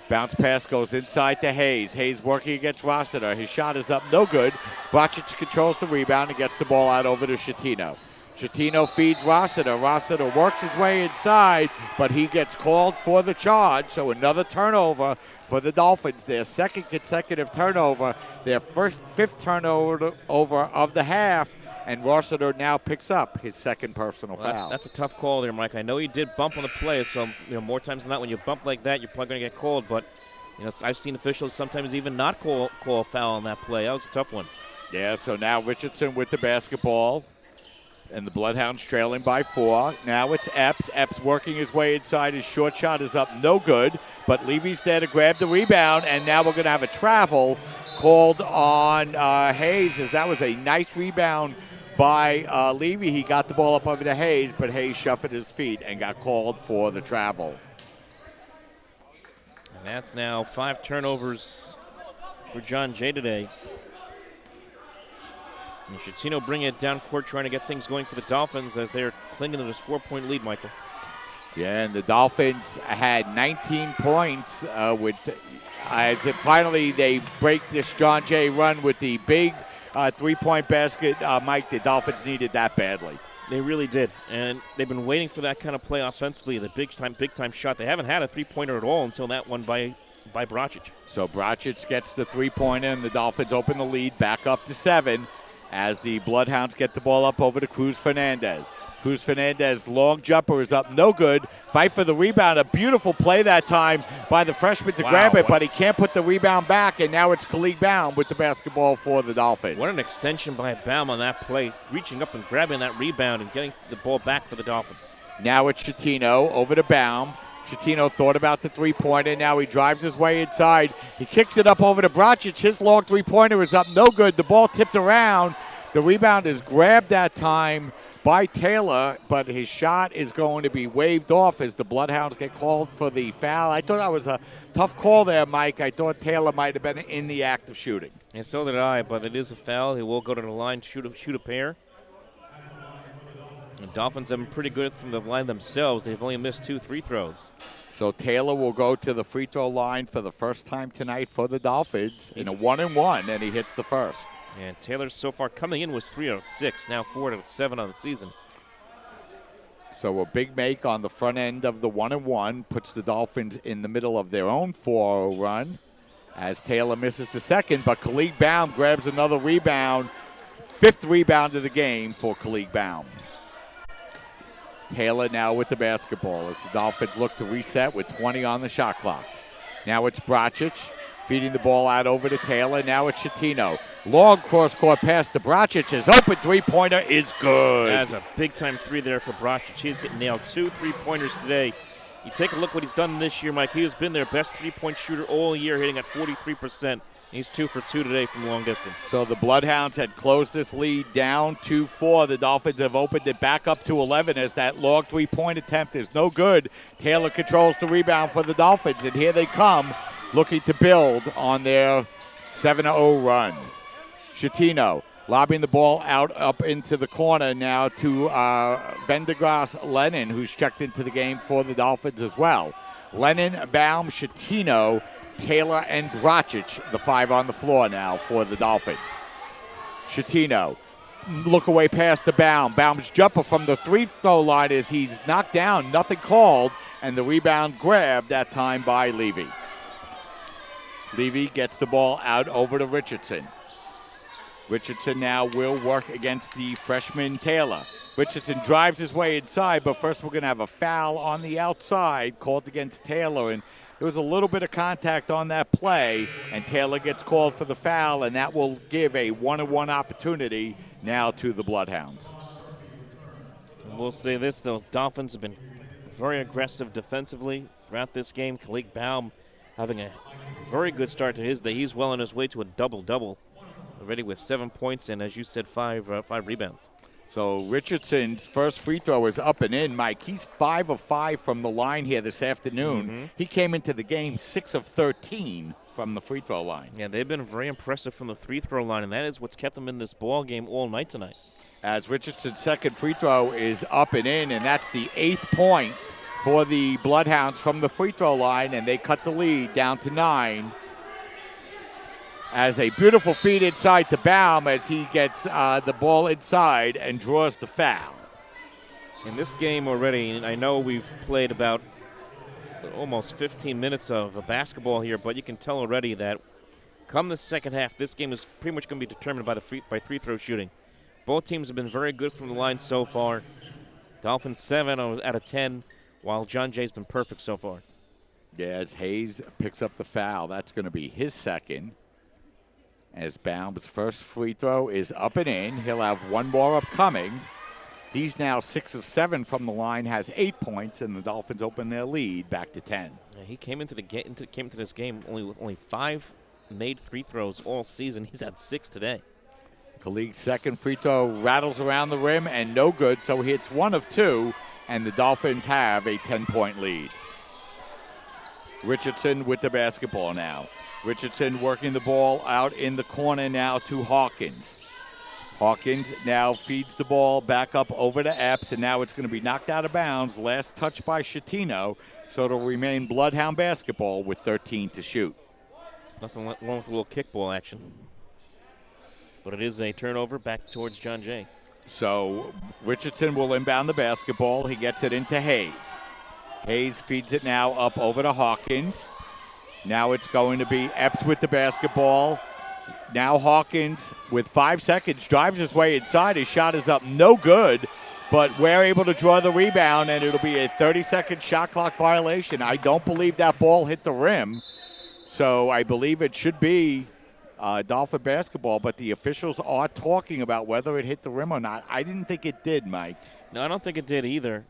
Bounce pass goes inside to Hayes. Hayes working against Rossiter. His shot is up, no good. Brocic controls the rebound and gets the ball out over to Chatino. Chatino feeds Rossiter. Rossiter works his way inside, but he gets called for the charge. So another turnover for the Dolphins. Their second consecutive turnover. Their fifth turnover of the half. And Rossiter now picks up his second personal foul. That's a tough call there, Mike. I know he did bump on the play, so more times than not, when you bump like that, you're probably going to get called. But I've seen officials sometimes even not call a foul on that play. That was a tough one. Yeah. So now Richardson with the basketball, and the Bloodhounds trailing by 4. Now it's Epps. Epps working his way inside. His short shot is up, no good. But Levy's there to grab the rebound, and now we're going to have a travel called on Hayes, as that was a nice rebound by Levy. He got the ball up over to Hayes, but Hayes shuffled his feet and got called for the travel. And that's now 5 turnovers for John Jay today. And Chatino bringing it down court, trying to get things going for the Dolphins as they're clinging to this 4-point lead, Michael. Yeah, and the Dolphins had 19 points as finally they break this John Jay run with the big three-point basket. Mike, the Dolphins needed that badly. They really did, and they've been waiting for that kind of play offensively, the big-time shot. They haven't had a three-pointer at all until that one by Brocic. So Brocic gets the three-pointer, and the Dolphins open the lead back up to 7 as the Bloodhounds get the ball up over to Cruz Fernandez. Cruz Fernandez, long jumper is up, no good. Fight for the rebound. A beautiful play that time by the freshman to grab it, but he can't put the rebound back, and now it's Khalid Baum with the basketball for the Dolphins. What an extension by Baum on that play, reaching up and grabbing that rebound and getting the ball back for the Dolphins. Now it's Chatino over to Baum. Chatino thought about the three-pointer. Now he drives his way inside. He kicks it up over to Brocic. His long three-pointer is up, no good. The ball tipped around. The rebound is grabbed that time by Taylor, but his shot is going to be waved off as the Bloodhounds get called for the foul. I thought that was a tough call there, Mike. I thought Taylor might have been in the act of shooting. And so did I, but it is a foul. He will go to the line, shoot a pair. The Dolphins have been pretty good from the line themselves. They've only missed 2 free throws. So Taylor will go to the free throw line for the first time tonight for the Dolphins in a 1-and-1, and he hits the first. And Taylor so far coming in was 3 out of 6, now 4 out of 7 on the season. So a big make on the front end of the 1-and-1 puts the Dolphins in the middle of their own 4-0 run as Taylor misses the second, but Khalid Baum grabs another rebound. 5th rebound of the game for Khalid Baum. Taylor now with the basketball as the Dolphins look to reset with 20 on the shot clock. Now it's Brocic feeding the ball out over to Taylor. Now it's Chatino. Long cross-court pass to Brocic. His open three-pointer is good. That's a big-time 3 there for Brocic. He's nailed 2 3-pointers today. You take a look what he's done this year, Mike. He has been their best 3-point shooter all year, hitting at 43%. He's 2 for 2 today from long distance. So the Bloodhounds had closed this lead down to 4. The Dolphins have opened it back up to 11 as that long 3-point attempt is no good. Taylor controls the rebound for the Dolphins, and here they come looking to build on their 7-0 run. Chatino lobbing the ball out up into the corner now to Vendergrass Lennon, who's checked into the game for the Dolphins as well. Lennon, Baum, Chatino, Taylor, and Brocic, the 5 on the floor now for the Dolphins. Chatino, look away pass to Baum. Baum's jumper from the free-throw line is he's knocked down, nothing called, and the rebound grabbed that time by Levy. Levy gets the ball out over to Richardson. Richardson now will work against the freshman Taylor. Richardson drives his way inside, but first we're going to have a foul on the outside called against Taylor, and there was a little bit of contact on that play, and Taylor gets called for the foul, and that will give a 1-on-1 opportunity now to the Bloodhounds. We'll say this, though. Dolphins have been very aggressive defensively throughout this game. Khalid Baum having a very good start to his day. He's well on his way to a double-double, already with 7 points and, as you said, five rebounds. So Richardson's first free throw is up and in, Mike. He's 5 of 5 from the line here this afternoon. He came into the game 6 of 13 from the free throw line. Yeah, they've been very impressive from the free throw line, and that is what's kept them in this ball game all night tonight. As Richardson's second free throw is up and in, and that's the 8th point for the Bloodhounds from the free throw line, and they cut the lead down to 9. As a beautiful feed inside to Baum as he gets the ball inside and draws the foul. In this game already, I know we've played about almost 15 minutes of basketball here, but you can tell already that come the second half, this game is pretty much going to be determined by free throw shooting. Both teams have been very good from the line so far. Dolphins 7 out of 10, while John Jay's been perfect so far. Yeah, as Hayes picks up the foul, that's going to be his second. As Baum's first free throw is up and in. He'll have one more upcoming. He's now 6 of 7 from the line, has 8 points, and the Dolphins open their lead back to 10. Yeah, he came into this game with only 5 made free throws all season. He's had 6 today. Khalig's second free throw rattles around the rim and no good, so he hits 1 of 2, and the Dolphins have a 10-point lead. Richardson with the basketball now. Richardson working the ball out in the corner now to Hawkins. Hawkins now feeds the ball back up over to Epps, and now it's going to be knocked out of bounds. Last touch by Schettino, so it'll remain Bloodhound basketball with 13 to shoot. Nothing wrong with a little kickball action. But it is a turnover back towards John Jay. So Richardson will inbound the basketball. He gets it into Hayes. Hayes feeds it now up over to Hawkins. Now it's going to be Epps with the basketball. Now Hawkins, with 5 seconds, drives his way inside. His shot is up, no good, but we're able to draw the rebound, and it'll be a 30-second shot clock violation. I don't believe that ball hit the rim, so I believe it should be Dolphin basketball, but the officials are talking about whether it hit the rim or not. I didn't think it did, Mike. No, I don't think it did either.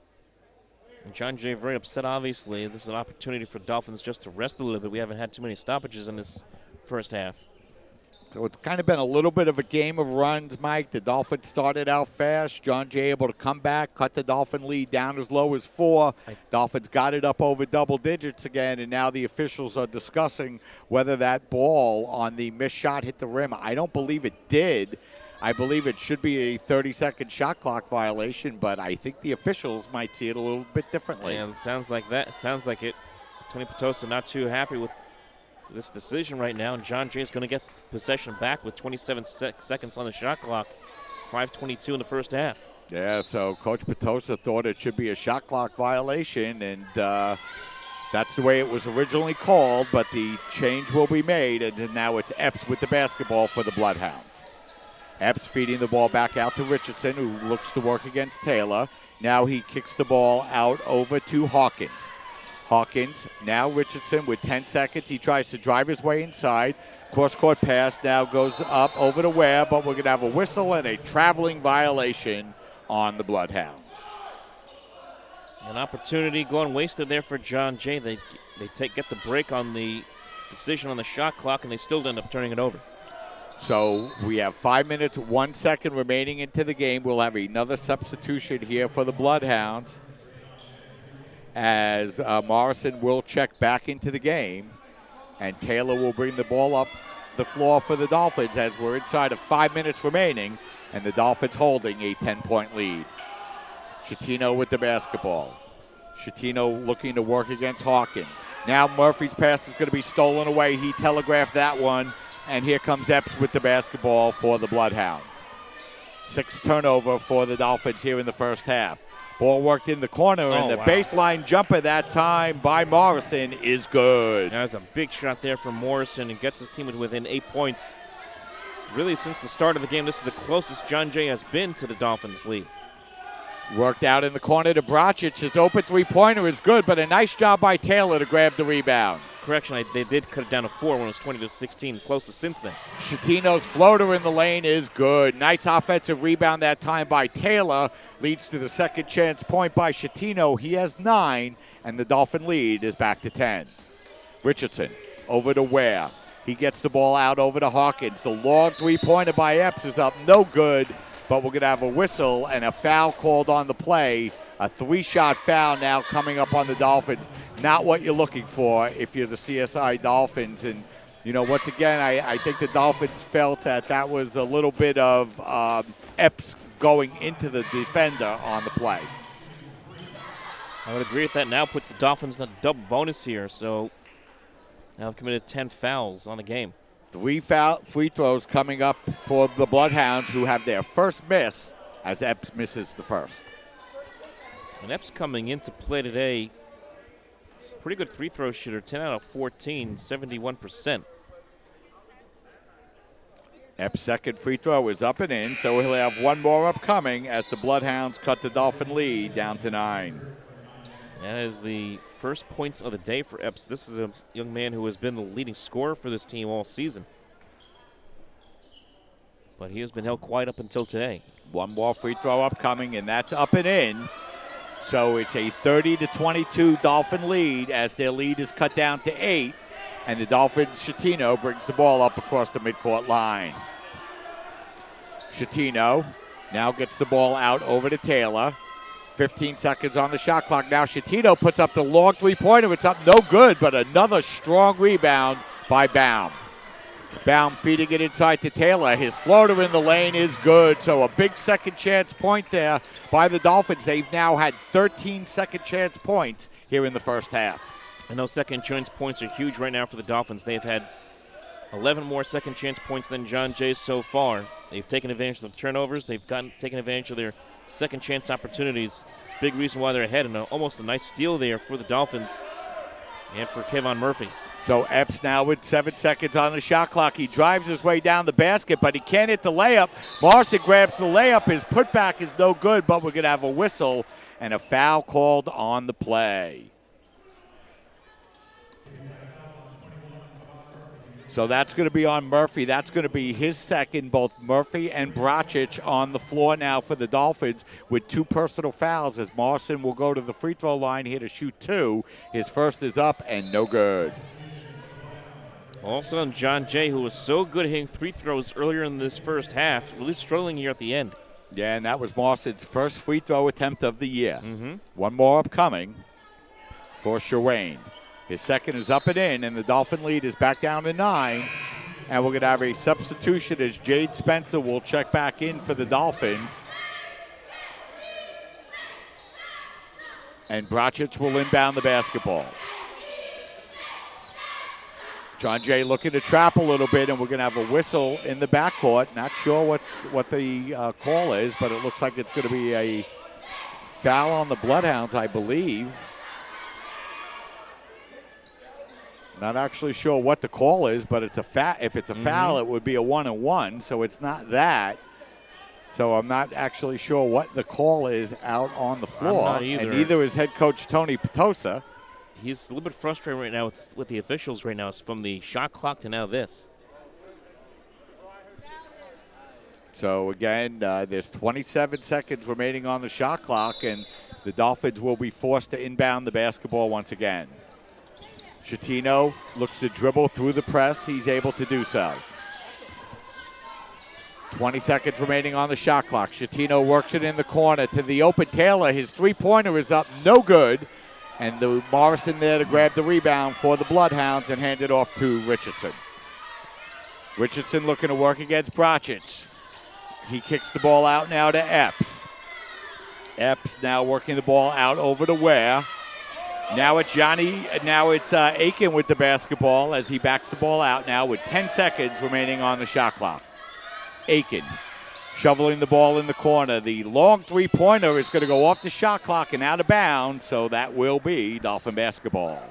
And John Jay very upset, obviously. This is an opportunity for Dolphins just to rest a little bit. We haven't had too many stoppages in this first half. So it's kind of been a little bit of a game of runs, Mike. The Dolphins started out fast. John Jay able to come back, cut the Dolphin lead down as low as 4. Dolphins got it up over double digits again, and now the officials are discussing whether that ball on the missed shot hit the rim. I don't believe it did. I believe it should be a 30-second shot clock violation, but I think the officials might see it a little bit differently. And it sounds like that. It sounds like it. Tony Petosa not too happy with this decision right now, and John Jay is going to get possession back with 27 seconds on the shot clock. 5:22 in the first half. Yeah, so Coach Petosa thought it should be a shot clock violation, and that's the way it was originally called, but the change will be made, and now it's Epps with the basketball for the Bloodhounds. Epps feeding the ball back out to Richardson, who looks to work against Taylor. Now he kicks the ball out over to Hawkins. Hawkins, now Richardson with 10 seconds. He tries to drive his way inside. Cross-court pass now goes up over to Ware, but we're going to have a whistle and a traveling violation on the Bloodhounds. An opportunity going wasted there for John Jay. They get the break on the decision on the shot clock, and they still end up turning it over. So we have 5 minutes, 1 second remaining into the game. We'll have another substitution here for the Bloodhounds, as Morrison will check back into the game, and Taylor will bring the ball up the floor for the Dolphins as we're inside of 5 minutes remaining, and the Dolphins holding a 10-point lead. Schettino with the basketball. Schettino looking to work against Hawkins. Now Murphy's pass is going to be stolen away. He telegraphed that one, and here comes Epps with the basketball for the Bloodhounds. 6 turnover for the Dolphins here in the first half. Ball worked in the corner, and the baseline jumper that time by Morrison is good. That's a big shot there from Morrison and gets his team within 8 points. Really, since the start of the game, this is the closest John Jay has been to the Dolphins' lead. Worked out in the corner to Bracic. His open three-pointer is good, but a nice job by Taylor to grab the rebound. correction. They did cut it down to 4 when it was 20-16, closest since then. Shatino's floater in the lane is good. Nice offensive rebound that time by Taylor. Leads to the second chance point by Shatino. He has 9, and the Dolphin lead is back to 10. Richardson over to Ware. He gets the ball out over to Hawkins. The long three-pointer by Epps is up, no good, but we're going to have a whistle and a foul called on the play. A 3-shot foul now coming up on the Dolphins. Not what you're looking for if you're the CSI Dolphins. And, once again, I think the Dolphins felt that was a little bit of Epps going into the defender on the play. I would agree with that. Now puts the Dolphins in a double bonus here, so now they've committed 10 fouls on the game. 3 free throws coming up for the Bloodhounds, who have their first miss as Epps misses the first. And Epps coming into play today, pretty good free throw shooter, 10 out of 14, 71%. Epps' second free throw is up and in, so he'll have one more upcoming as the Bloodhounds cut the Dolphin lead down to 9. That is the first points of the day for Epps. This is a young man who has been the leading scorer for this team all season. But he has been held quiet up until today. One more free throw upcoming, and that's up and in. So it's a 30-22 Dolphin lead as their lead is cut down to 8. And the Dolphins, Shatino, brings the ball up across the midcourt line. Shatino now gets the ball out over to Taylor. 15 seconds on the shot clock. Now Shatino puts up the long three-pointer. It's up no good, but another strong rebound by Baum. Baum feeding it inside to Taylor. His floater in the lane is good, so a big second chance point there by the Dolphins. They've now had 13 second chance points here in the first half. And those second chance points are huge right now for the Dolphins. They've had 11 more second chance points than John Jay so far. They've taken advantage of the turnovers. They've taken advantage of their second chance opportunities. Big reason why they're ahead, and almost a nice steal there for the Dolphins and for Kevon Murphy. So Epps now with 7 seconds on the shot clock. He drives his way down the basket, but he can't hit the layup. Morrison grabs the layup. His putback is no good, but we're going to have a whistle and a foul called on the play. So that's going to be on Murphy. That's going to be his second. Both Murphy and Bracic on the floor now for the Dolphins with 2 personal fouls as Morrison will go to the free throw line here to shoot 2. His first is up and no good. Also on John Jay, who was so good at hitting free throws earlier in this first half, really struggling here at the end. Yeah, and that was Morrison's first free throw attempt of the year. One more upcoming for Sherwane. His second is up and in, and the Dolphin lead is back down to 9. And we're going to have a substitution as Jade Spencer will check back in for the Dolphins. And Bracic will inbound the basketball. John Jay looking to trap a little bit, and we're going to have a whistle in the backcourt. Not sure what the call is, but it looks like it's going to be a foul on the Bloodhounds, I believe. Not actually sure what the call is, but it's if it's a foul, it would be a 1-on-1, so it's not that. So I'm not actually sure what the call is out on the floor. I'm not either. And neither is head coach Tony Petosa. He's a little bit frustrated right now with the officials right now. It's from the shot clock to now this. So, again, there's 27 seconds remaining on the shot clock, and the Dolphins will be forced to inbound the basketball once again. Shatino looks to dribble through the press. He's able to do so. 20 seconds remaining on the shot clock. Shatino works it in the corner to the open Taylor. His three-pointer is up, no good. And the Morrison there to grab the rebound for the Bloodhounds and hand it off to Richardson. Richardson looking to work against Bracic. He kicks the ball out now to Epps. Epps now working the ball out over to Ware. Now it's Aiken with the basketball as he backs the ball out now with 10 seconds remaining on the shot clock. Aiken shoveling the ball in the corner. The long three-pointer is going to go off the shot clock and out of bounds, so that will be Dolphin basketball.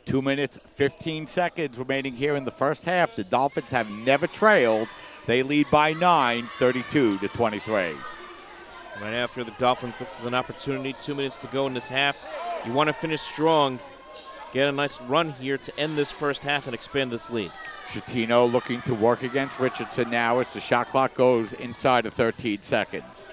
2 minutes, 15 seconds remaining here in the first half. The Dolphins have never trailed. They lead by 9, 32-23. Right after the Dolphins, this is an opportunity. 2 minutes to go in this half. You want to finish strong. get a nice run here to end this first half and expand this lead. Schettino looking to work against Richardson now as the shot clock goes inside of 13 seconds.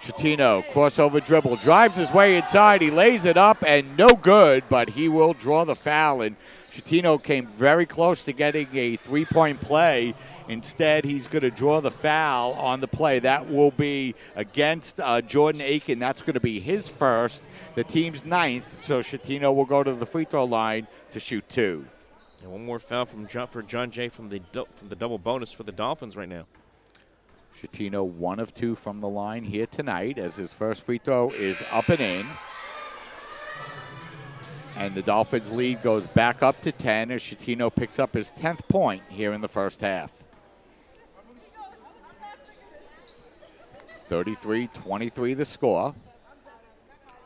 Schettino, crossover dribble, drives his way inside. He lays it up and no good, but he will draw the foul. And Schettino came very close to getting a three-point play. Instead, he's going to draw the foul on the play. That will be against Jordan Aiken. That's going to be his first, the team's 9th. So Schettino will go to the free throw line to shoot 2. And one more foul for John Jay from the double bonus for the Dolphins right now. Schettino 1 of 2 from the line here tonight as his first free throw is up and in. And the Dolphins lead goes back up to 10 as Schettino picks up his 10th point here in the first half. 33-23 the score.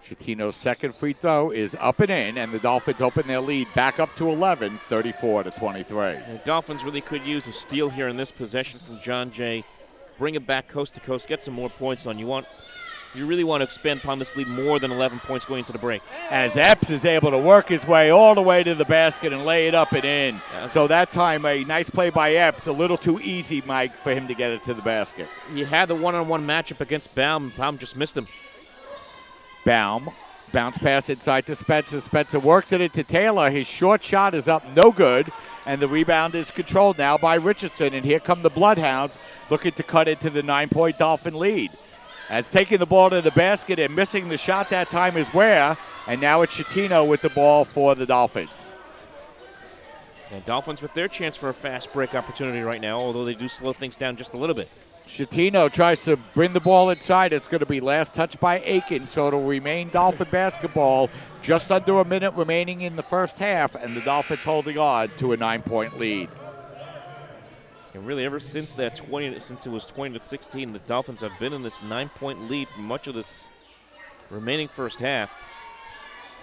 Schettino's second free throw is up and in, and the Dolphins open their lead back up to 11, 34-23. The Dolphins really could use a steal here in this possession from John Jay. Bring it back coast to coast, get some more points on. You really want to expand upon this lead more than 11 points going into the break. As Epps is able to work his way all the way to the basket and lay it up and in. Yes. So that time, a nice play by Epps. A little too easy, Mike, for him to get it to the basket. He had the one-on-one matchup against Baum. Baum just missed him. Baum, bounce pass inside to Spencer. Spencer works it into Taylor. His short shot is up, no good. And the rebound is controlled now by Richardson. And here come the Bloodhounds looking to cut into the 9-point Dolphin lead. As taking the ball to the basket and missing the shot that time is Ware. And now it's Schettino with the ball for the Dolphins. And Dolphins with their chance for a fast break opportunity right now, although they do slow things down just a little bit. Schettino tries to bring the ball inside. It's going to be last touch by Aiken, so it'll remain Dolphin basketball. Just under a minute remaining in the first half, and the Dolphins holding on to a 9-point lead. And really, ever since it was 20-16, the Dolphins have been in this 9-point lead for much of this remaining first half.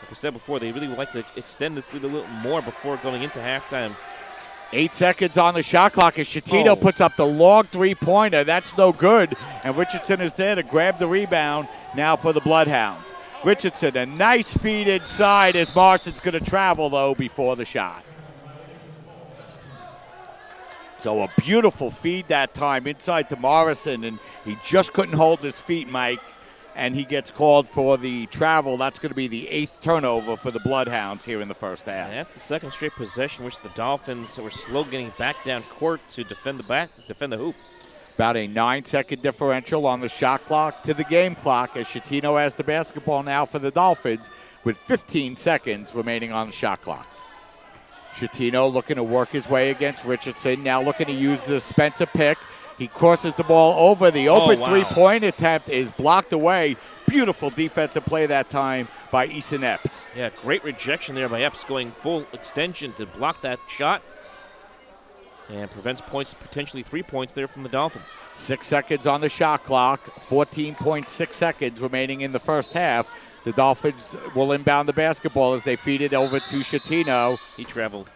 Like I said before, they really would like to extend this lead a little more before going into halftime. 8 seconds on the shot clock as Schettino puts up the long three-pointer. That's no good. And Richardson is there to grab the rebound now for the Bloodhounds. Richardson, a nice feed inside as Marston's going to travel, though, before the shot. So a beautiful feed that time inside to Morrison, and he just couldn't hold his feet, Mike. And he gets called for the travel. That's going to be the 8th turnover for the Bloodhounds here in the first half. And that's the second straight possession which the Dolphins were slow getting back down court to defend the hoop. About a 9-second differential on the shot clock to the game clock as Schettino has the basketball now for the Dolphins with 15 seconds remaining on the shot clock. Schettino looking to work his way against Richardson, now looking to use the Spencer pick. He crosses the ball over. The open three-point attempt is blocked away. Beautiful defensive play that time by Eason Epps. Yeah, great rejection there by Epps, going full extension to block that shot. And prevents points, potentially 3 points there from the Dolphins. 6 seconds on the shot clock. 14.6 seconds remaining in the first half. The Dolphins will inbound the basketball as they feed it over to Schettino. He traveled.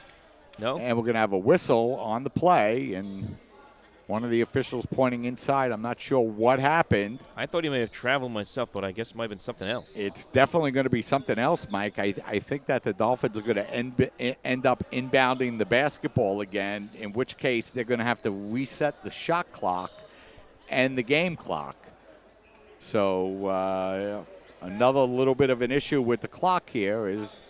No. And we're going to have a whistle on the play. And one of the officials pointing inside. I'm not sure what happened. I thought he may have traveled myself, but I guess it might have been something else. It's definitely going to be something else, Mike. I think that the Dolphins are going to end up inbounding the basketball again, in which case they're going to have to reset the shot clock and the game clock. So another little bit of an issue with the clock here is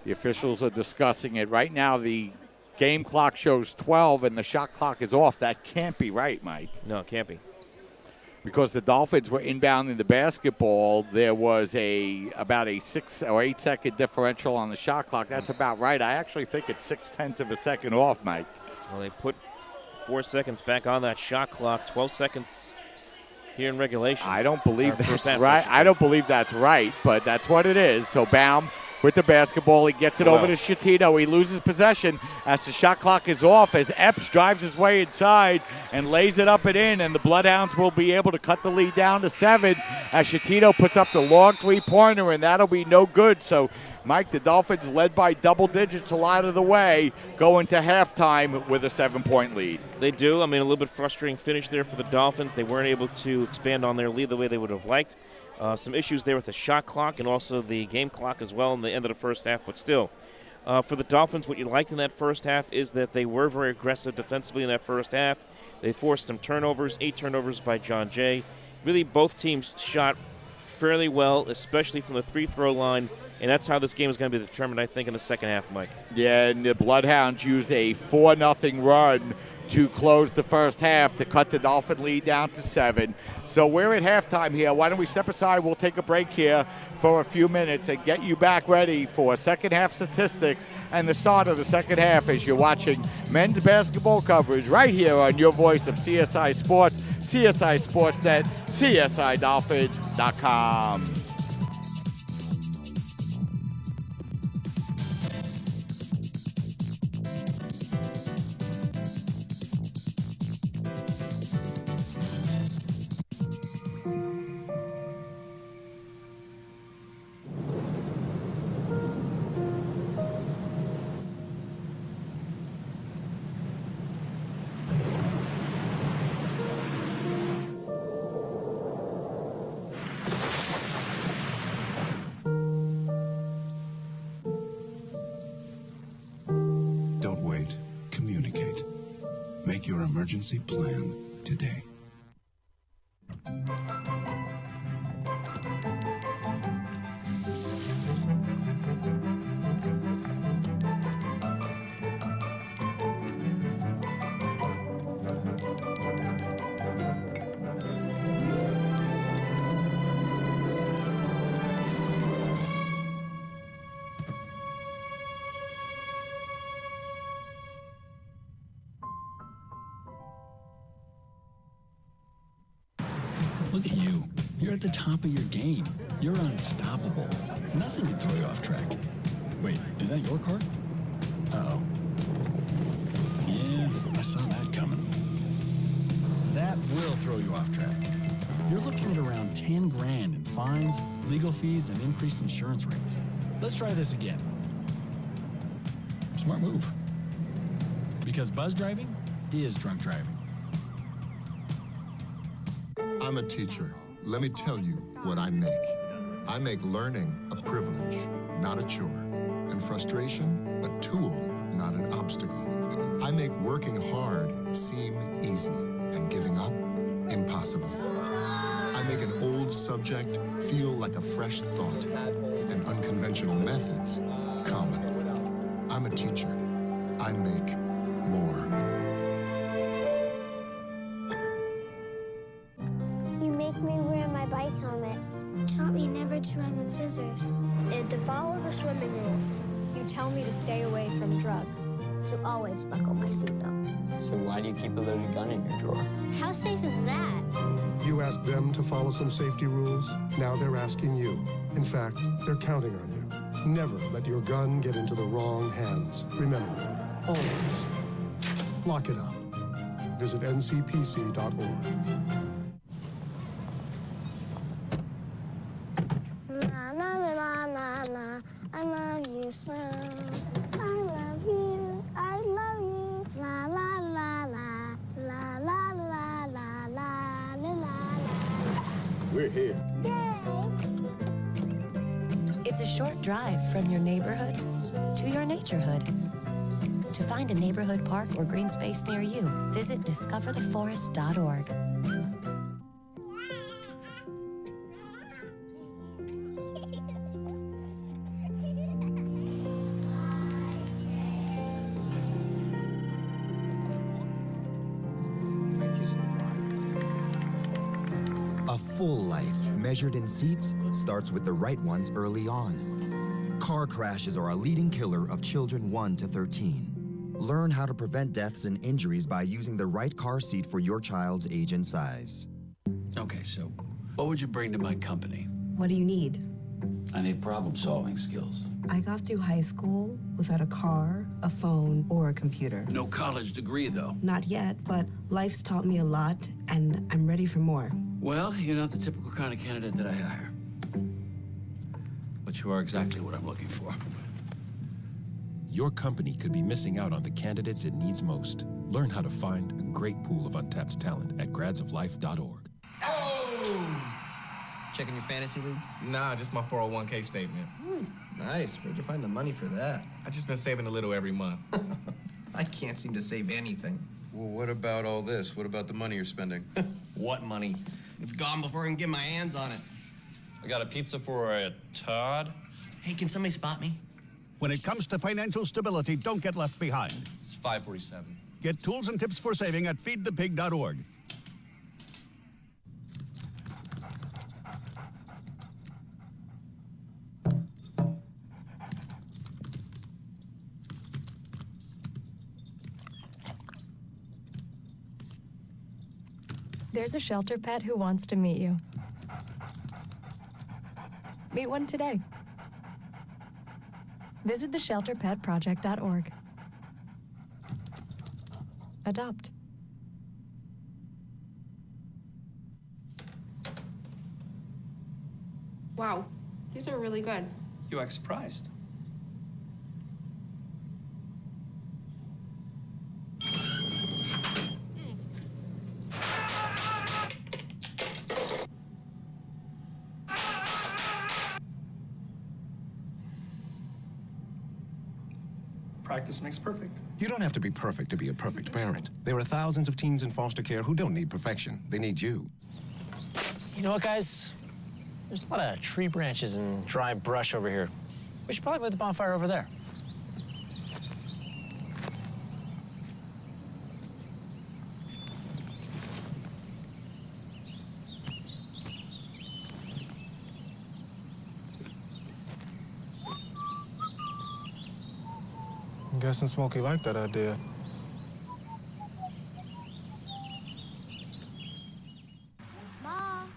the officials are discussing it. Right now the game clock shows 12 and the shot clock is off. That can't be right, Mike. No, it can't be. Because the Dolphins were inbounding the basketball, there was about a 6 or 8 second differential on the shot clock. That's about right. I actually think it's 0.6 of a second off, Mike. Well, they put 4 seconds back on that shot clock, 12 seconds here in regulation. I don't believe that's right. I don't believe that's right, but that's what it is. So Baum with the basketball, he gets it over to Schettino. He loses possession as the shot clock is off as Epps drives his way inside and lays it up and in, and the Bloodhounds will be able to cut the lead down to 7 as Schettino puts up the long three-pointer, and that'll be no good. So, Mike, the Dolphins led by double digits a lot of the way, go into halftime with a 7-point lead. They do. I mean, a little bit frustrating finish there for the Dolphins. They weren't able to expand on their lead the way they would have liked. Some issues there with the shot clock and also the game clock as well in the end of the first half, but still. For the Dolphins, what you liked in that first half is that they were very aggressive defensively in that first half. They forced some turnovers, 8 turnovers by John Jay. Really, both teams shot fairly well, especially from the free-throw line, and that's how this game is going to be determined, I think, in the second half, Mike. Yeah, and the Bloodhounds use a 4-0 run to close the first half to cut the Dolphin lead down to 7. So we're at halftime here. Why don't we step aside? We'll take a break here for a few minutes and get you back ready for second half statistics and the start of the second half as you're watching men's basketball coverage right here on your voice of CSI Sports, CSI Sportsnet, CSIDolphins.com. Your emergency plan today. Look at you. You're at the top of your game. You're unstoppable. Nothing can throw you off track. Wait, is that your car? Uh-oh. Yeah, I saw that coming. That will throw you off track. You're looking at around 10 grand in fines, legal fees, and increased insurance rates. Let's try this again. Smart move. Because buzz driving is drunk driving. I'm a teacher. Let me tell you what I make. I make learning a privilege, not a chore, and frustration a tool, not an obstacle. I make working hard seem easy and giving up impossible. I make an old subject feel like a fresh thought and unconventional methods common. I'm a teacher. I make more. Me wear my bike helmet. Taught me never to run with scissors. And to follow the swimming rules. You tell me to stay away from drugs. To always buckle my seatbelt. So why do you keep a loaded gun in your drawer? How safe is that? You asked them to follow some safety rules. Now they're asking you. In fact, they're counting on you. Never let your gun get into the wrong hands. Remember, always lock it up. Visit ncpc.org. I love you so. I love you. I love you. La la la la. La la la la la la la. We're here. Yay! It's a short drive from your neighborhood to your naturehood. To find a neighborhood park or green space near you, visit discovertheforest.org. A full life measured in seats starts with the right ones early on. Car crashes are a leading killer of children 1 to 13. Learn how to prevent deaths and injuries by using the right car seat for your child's age and size. Okay, so what would you bring to my company? What do you need? I need problem-solving skills. I got through high school without a car, a phone, or a computer. No college degree, though. Not yet, but life's taught me a lot, and I'm ready for more. Well, you're not the typical kind of candidate that I hire. But you are exactly what I'm looking for. Your company could be missing out on the candidates it needs most. Learn how to find a great pool of untapped talent at gradsoflife.org. Oh! Checking your fantasy league? Nah, just my 401k statement. Nice. Where'd you find the money for that? I just been saving a little every month. I can't seem to save anything. Well, what about all this? What about the money you're spending? What money? It's gone before I can get my hands on it. I got a pizza for a Todd. Hey, can somebody spot me? When it comes to financial stability, don't get left behind. It's 547. Get tools and tips for saving at feedthepig.org. There's a shelter pet who wants to meet you. Meet one today. Visit theshelterpetproject.org. Adopt. Wow, these are really good. You act surprised. Practice makes perfect. You don't have to be perfect to be a perfect parent. There are thousands of teens in foster care who don't need perfection. They need you. You know what, guys? There's a lot of tree branches and dry brush over here. We should probably put the bonfire over there. I'm guessing Smokey liked that idea. Mom.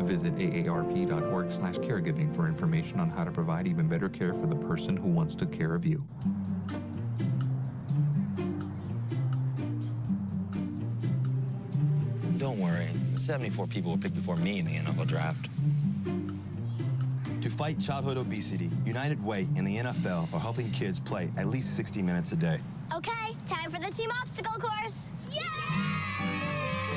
Visit aarp.org/caregiving for information on how to provide even better care for the person who wants to care of you. Don't worry, 74 people were picked before me in the NFL draft. To fight childhood obesity, United Way and the NFL are helping kids play at least 60 minutes a day. Okay, time for the team obstacle course.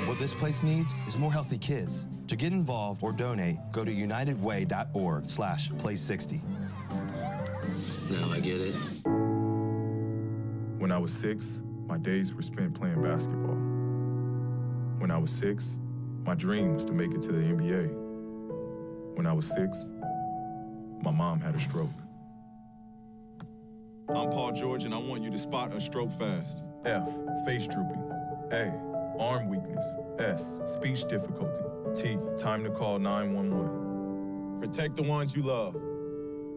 What this place needs is more healthy kids. To get involved or donate, go to unitedway.org/play60. Now I get it. When I was 6, my days were spent playing basketball. When I was 6, my dream was to make it to the NBA. When I was 6, my mom had a stroke. I'm Paul George, and I want you to spot a stroke fast. F, face drooping. A, arm weakness. S, speech difficulty. T, time to call 911. Protect the ones you love.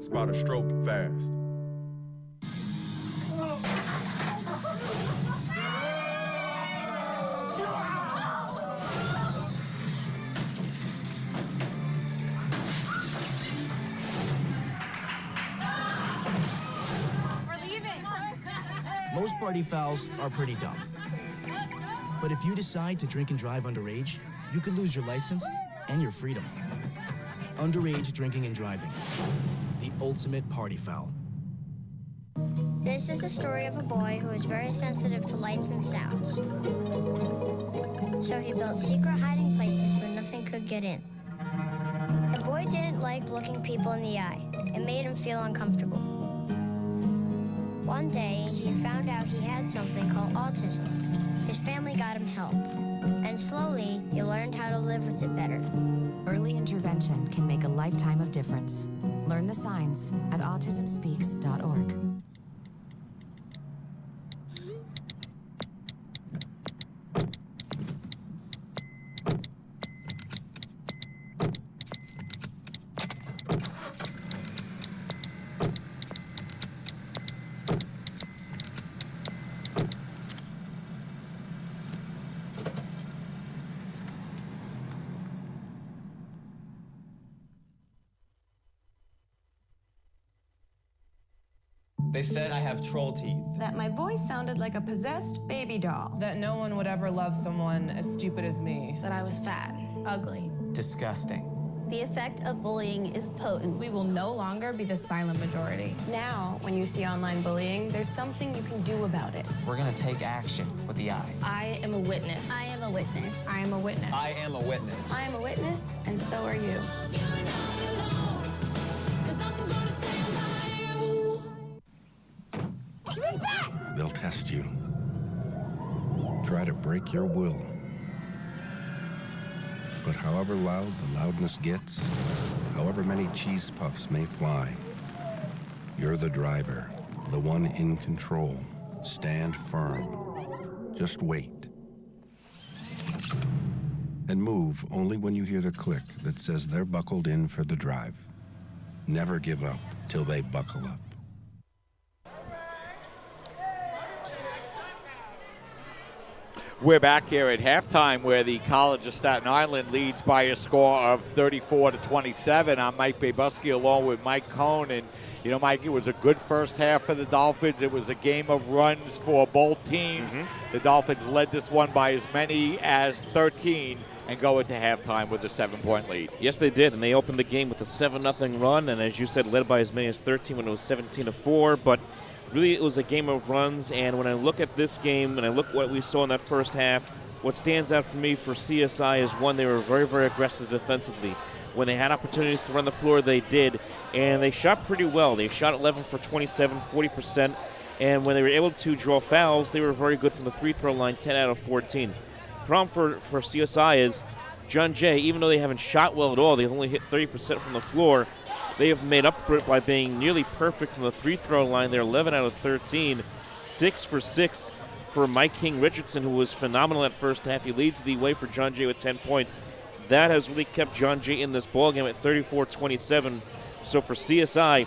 Spot a stroke fast. We're leaving. Most party fouls are pretty dumb. But if you decide to drink and drive underage, you could lose your license and your freedom. Underage drinking and driving. The ultimate party foul. This is the story of a boy who is very sensitive to lights and sounds. So he built secret hiding places where nothing could get in. The boy didn't like looking people in the eye. It made him feel uncomfortable. One day, he found out he had something called autism. His family got him help, and slowly, he learned how to live with it better. Early intervention can make a lifetime of difference. Learn the signs at autismspeaks.org. They said I have troll teeth. That my voice sounded like a possessed baby doll. That no one would ever love someone as stupid as me. That I was fat, ugly. Disgusting. The effect of bullying is potent. We will no longer be the silent majority. Now, when you see online bullying, there's something you can do about it. We're gonna take action with the I. I am a witness. I am a witness. I am a witness. I am a witness. I am a witness, and so are you. They'll test you. Try to break your will. But however loud the loudness gets, however many cheese puffs may fly, you're the driver, the one in control. Stand firm. Just wait. And move only when you hear the click that says they're buckled in for the drive. Never give up till they buckle up. We're back here at halftime where the College of Staten Island leads by a score of 34-27. I'm Mike Babuski along with Mike Cohn. And, you know, Mike, it was a good first half for the Dolphins. It was a game of runs for both teams. The Dolphins led this one by as many as 13 and go into halftime with a 7-point lead. Yes, they did, and they opened the game with a 7-0 run, and as you said, led by as many as 13 when it was 17-4. But really, it was a game of runs, and when I look at this game and I look what we saw in that first half, what stands out for me for CSI is, one, they were very, very aggressive defensively. When they had opportunities to run the floor, they did, and they shot pretty well. They shot 11 for 27, 40%, and when they were able to draw fouls, they were very good from the free-throw line, 10 out of 14. The problem for CSI is John Jay, even though they haven't shot well at all, they've only hit 30% from the floor. They have made up for it by being nearly perfect from the free-throw line. They're 11 out of 13, 6 for 6 for Mike King Richardson, who was phenomenal that first half. He leads the way for John Jay with 10 points. That has really kept John Jay in this ballgame at 34-27. So for CSI,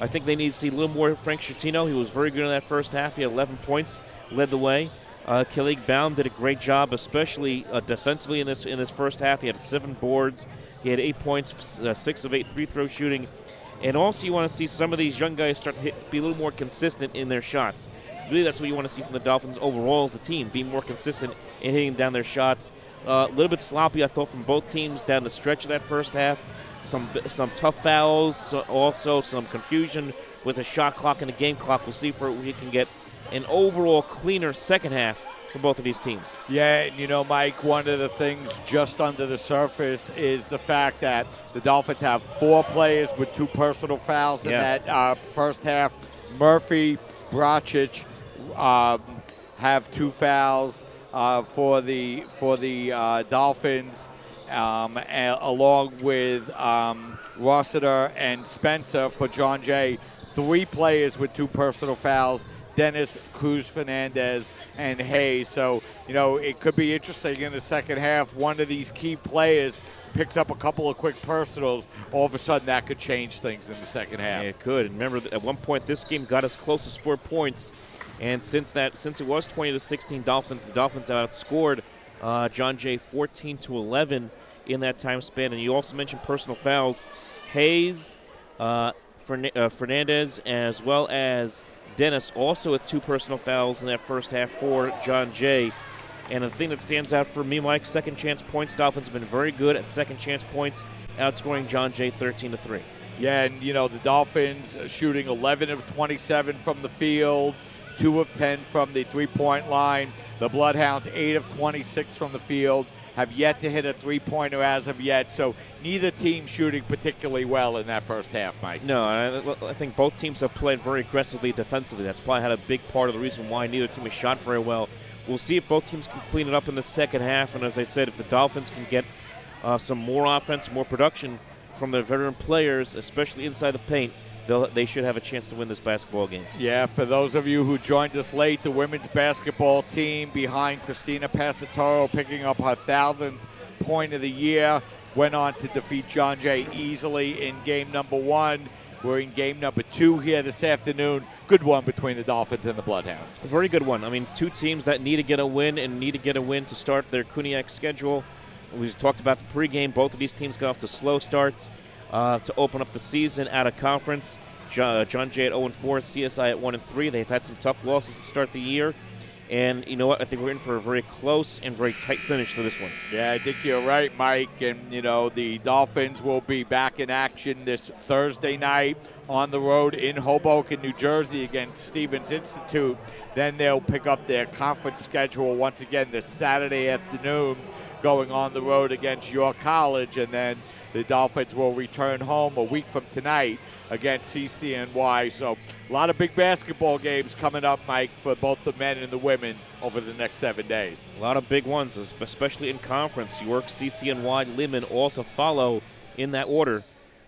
I think they need to see a little more Frank Schettino. He was very good in that first half. He had 11 points, led the way. Khalid Baum did a great job, especially defensively in this first half. He had 7 boards. He had 8 points, 6 of 8 free-throw shooting. And also you want to see some of these young guys start to be a little more consistent in their shots. Really, that's what you want to see from the Dolphins overall as a team, being more consistent in hitting down their shots. A little bit sloppy, I thought, from both teams down the stretch of that first half. Some tough fouls, also some confusion with the shot clock and the game clock. We'll see if we can get an overall cleaner second half for both of these teams. Yeah, and you know, Mike, one of the things just under the surface is the fact that the Dolphins have 4 players with 2 personal fouls in that first half. Murphy, Bracic have 2 fouls for the Dolphins, along with Rossiter and Spencer for John Jay. 3 players with 2 personal fouls. Dennis, Cruz Fernandez, and Hayes. So, you know, it could be interesting in the second half. One of these key players picks up a couple of quick personals. All of a sudden, that could change things in the second half. Yeah, it could. And remember, at one point, this game got as close as 4 points. And since it was 20-16 Dolphins, the Dolphins have outscored John Jay 14-11 in that time span. And you also mentioned personal fouls. Hayes, Fernandez, as well as Dennis also with 2 personal fouls in that first half for John Jay. And the thing that stands out for me, Mike, second chance points. Dolphins have been very good at second chance points, outscoring John Jay 13-3. Yeah, and you know, the Dolphins shooting 11 of 27 from the field, 2 of 10 from the three-point line. The Bloodhounds 8 of 26 from the field, have yet to hit a three-pointer as of yet. So neither team shooting particularly well in that first half, Mike. No, I think both teams have played very aggressively defensively. That's probably had a big part of the reason why neither team has shot very well. We'll see if both teams can clean it up in the second half. And as I said, if the Dolphins can get some more offense, more production from their veteran players, especially inside the paint, they should have a chance to win this basketball game. Yeah, for those of you who joined us late, the women's basketball team behind Christina Passatoro picking up her 1,000th point of the year went on to defeat John Jay easily in game number 1. We're in game number 2 here this afternoon. Good one between the Dolphins and the Bloodhounds. A very good one. I mean, 2 teams that need to get a win and need to get a win to start their Kuniak schedule. We just talked about the pregame. Both of these teams got off to slow starts to open up the season out of conference. John Jay at 0-4, CSI at 1-3. They've had some tough losses to start the year. And you know what? I think we're in for a very close and very tight finish for this one. Yeah, I think you're right, Mike. And, the Dolphins will be back in action this Thursday night on the road in Hoboken, New Jersey against Stevens Institute. Then they'll pick up their conference schedule once again this Saturday afternoon, going on the road against York College. And then the Dolphins will return home a week from tonight against CCNY. So a lot of big basketball games coming up, Mike, for both the men and the women over the next 7 days. A lot of big ones, especially in conference. York, CCNY, Lehman, all to follow in that order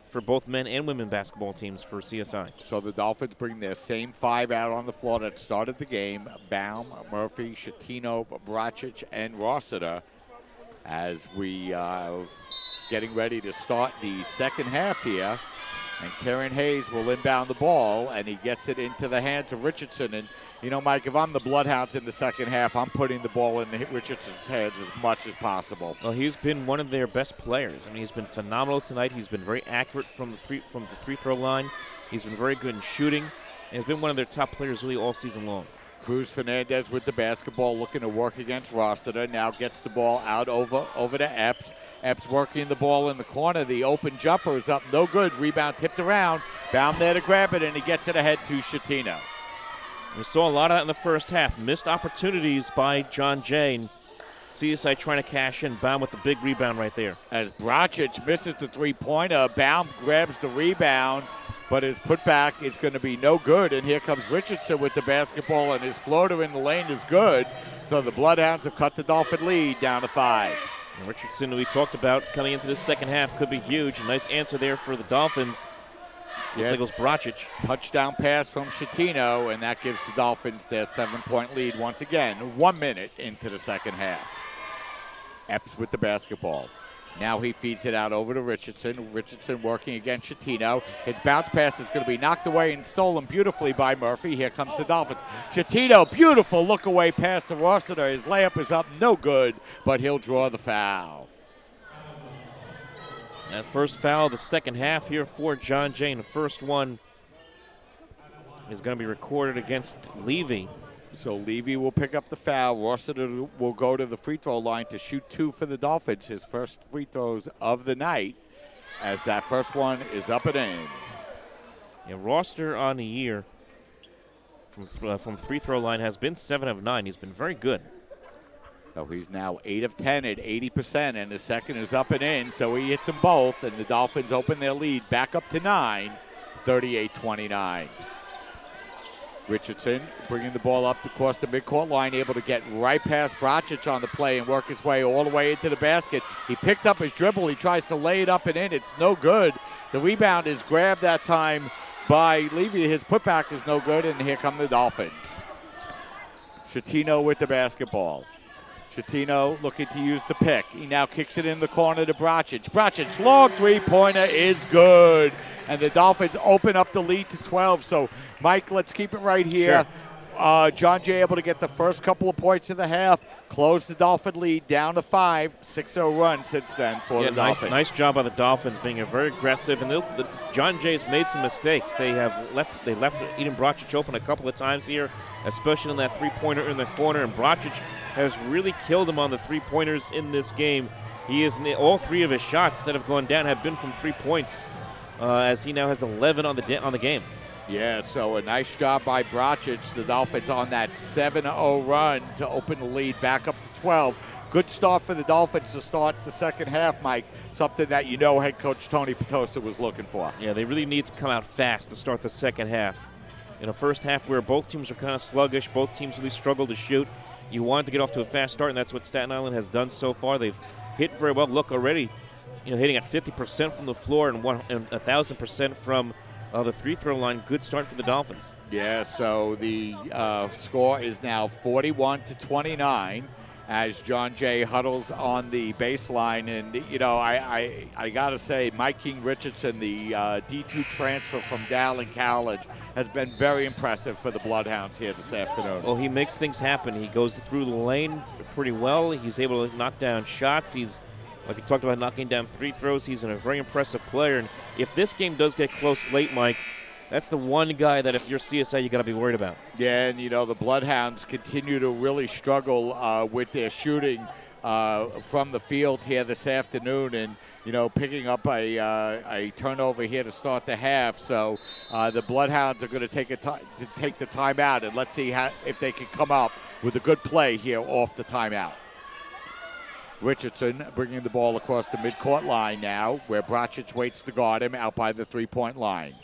for both men and women basketball teams for CSI. So the Dolphins bring their same 5 out on the floor that started the game: Baum, Murphy, Shatino, Bracic, and Rossiter, as we getting ready to start the second half here. And Karen Hayes will inbound the ball, and he gets it into the hands of Richardson. And, Mike, if I'm the Bloodhounds in the second half, I'm putting the ball in Richardson's hands as much as possible. Well, he's been one of their best players. I mean, he's been phenomenal tonight. He's been very accurate from the free throw line. He's been very good in shooting. And he's been one of their top players really all season long. Cruz Fernandez with the basketball, looking to work against Rossiter. Now gets the ball out over to Epps. Epps working the ball in the corner. The open jumper is up, no good. Rebound tipped around. Baum there to grab it, and he gets it ahead to Shatino. We saw a lot of that in the first half. Missed opportunities by John Jay. CSI trying to cash in. Baum with the big rebound right there. As Bracic misses the three-pointer, Baum grabs the rebound, but his putback is going to be no good. And here comes Richardson with the basketball, and his floater in the lane is good. So the Bloodhounds have cut the Dolphin lead down to 5. And Richardson, we talked about coming into the second half, could be huge. A nice answer there for the Dolphins. Looks like it was Bracic. Touchdown pass from Shatino, and that gives the Dolphins their 7-point lead once again, 1 minute into the second half. Epps with the basketball. Now he feeds it out over to Richardson. Richardson working against Shatino. His bounce pass is going to be knocked away and stolen beautifully by Murphy. Here comes the Dolphins. Shatino, beautiful look away pass to Rossiter. His layup is up, no good, but he'll draw the foul. That first foul of the second half here for John Jay. The first one is going to be recorded against Levy. So Levy will pick up the foul. Rossiter will go to the free throw line to shoot 2 for the Dolphins, his first free throws of the night, as that first one is up and in. Yeah, Rossiter on the year from free throw line has been 7 of 9. He's been very good. So he's now 8 of 10 at 80%, and the second is up and in, so he hits them both, and the Dolphins open their lead back up to 9, 38-29. Richardson bringing the ball up across the midcourt line, able to get right past Bracic on the play and work his way all the way into the basket. He picks up his dribble. He tries to lay it up and in. It's no good. The rebound is grabbed that time by Levy. His putback is no good, and here come the Dolphins. Shatino with the basketball. Shatino looking to use the pick. He now kicks it in the corner to Bracic. Bracic, long three-pointer is good. And the Dolphins open up the lead to 12. So, Mike, let's keep it right here. Sure. John Jay able to get the first couple of points of the half, close the Dolphin lead down to 5. 6-0 run since then for the Dolphins. Nice job by the Dolphins being very aggressive. And John Jay's made some mistakes. They left Eden Bracic open a couple of times here, especially in that three-pointer in the corner. And Bracic has really killed him on the three-pointers in this game. He is all 3 of his shots that have gone down have been from 3 points, as he now has 11 on the game. Yeah, so a nice job by Bracic. The Dolphins on that 7-0 run to open the lead back up to 12. Good start for the Dolphins to start the second half, Mike. Something that head coach Tony Petosa was looking for. Yeah, they really need to come out fast to start the second half. In the first half where both teams were kind of sluggish, both teams really struggled to shoot. You wanted to get off to a fast start, and that's what Staten Island has done so far. They've hit very well. Look, already, hitting at 50% from the floor and 1,000% from the free throw line. Good start for the Dolphins. Yeah, so the score is now 41-29 as John Jay huddles on the baseline. And, I got to say, Mike King Richardson, the D2 transfer from Dowling College, has been very impressive for the Bloodhounds here this afternoon. Well, he makes things happen. He goes through the lane pretty well. He's able to knock down shots. He's, like we talked about, knocking down free throws. He's a very impressive player. And if this game does get close late, Mike, That's the one guy that if you're CSI, you got to be worried about. Yeah, and the Bloodhounds continue to really struggle with their shooting from the field here this afternoon, and picking up a turnover here to start the half. So the Bloodhounds are going to take the timeout, and let's see if they can come up with a good play here off the timeout. Richardson bringing the ball across the midcourt line now, where Bracic waits to guard him out by the three-point line.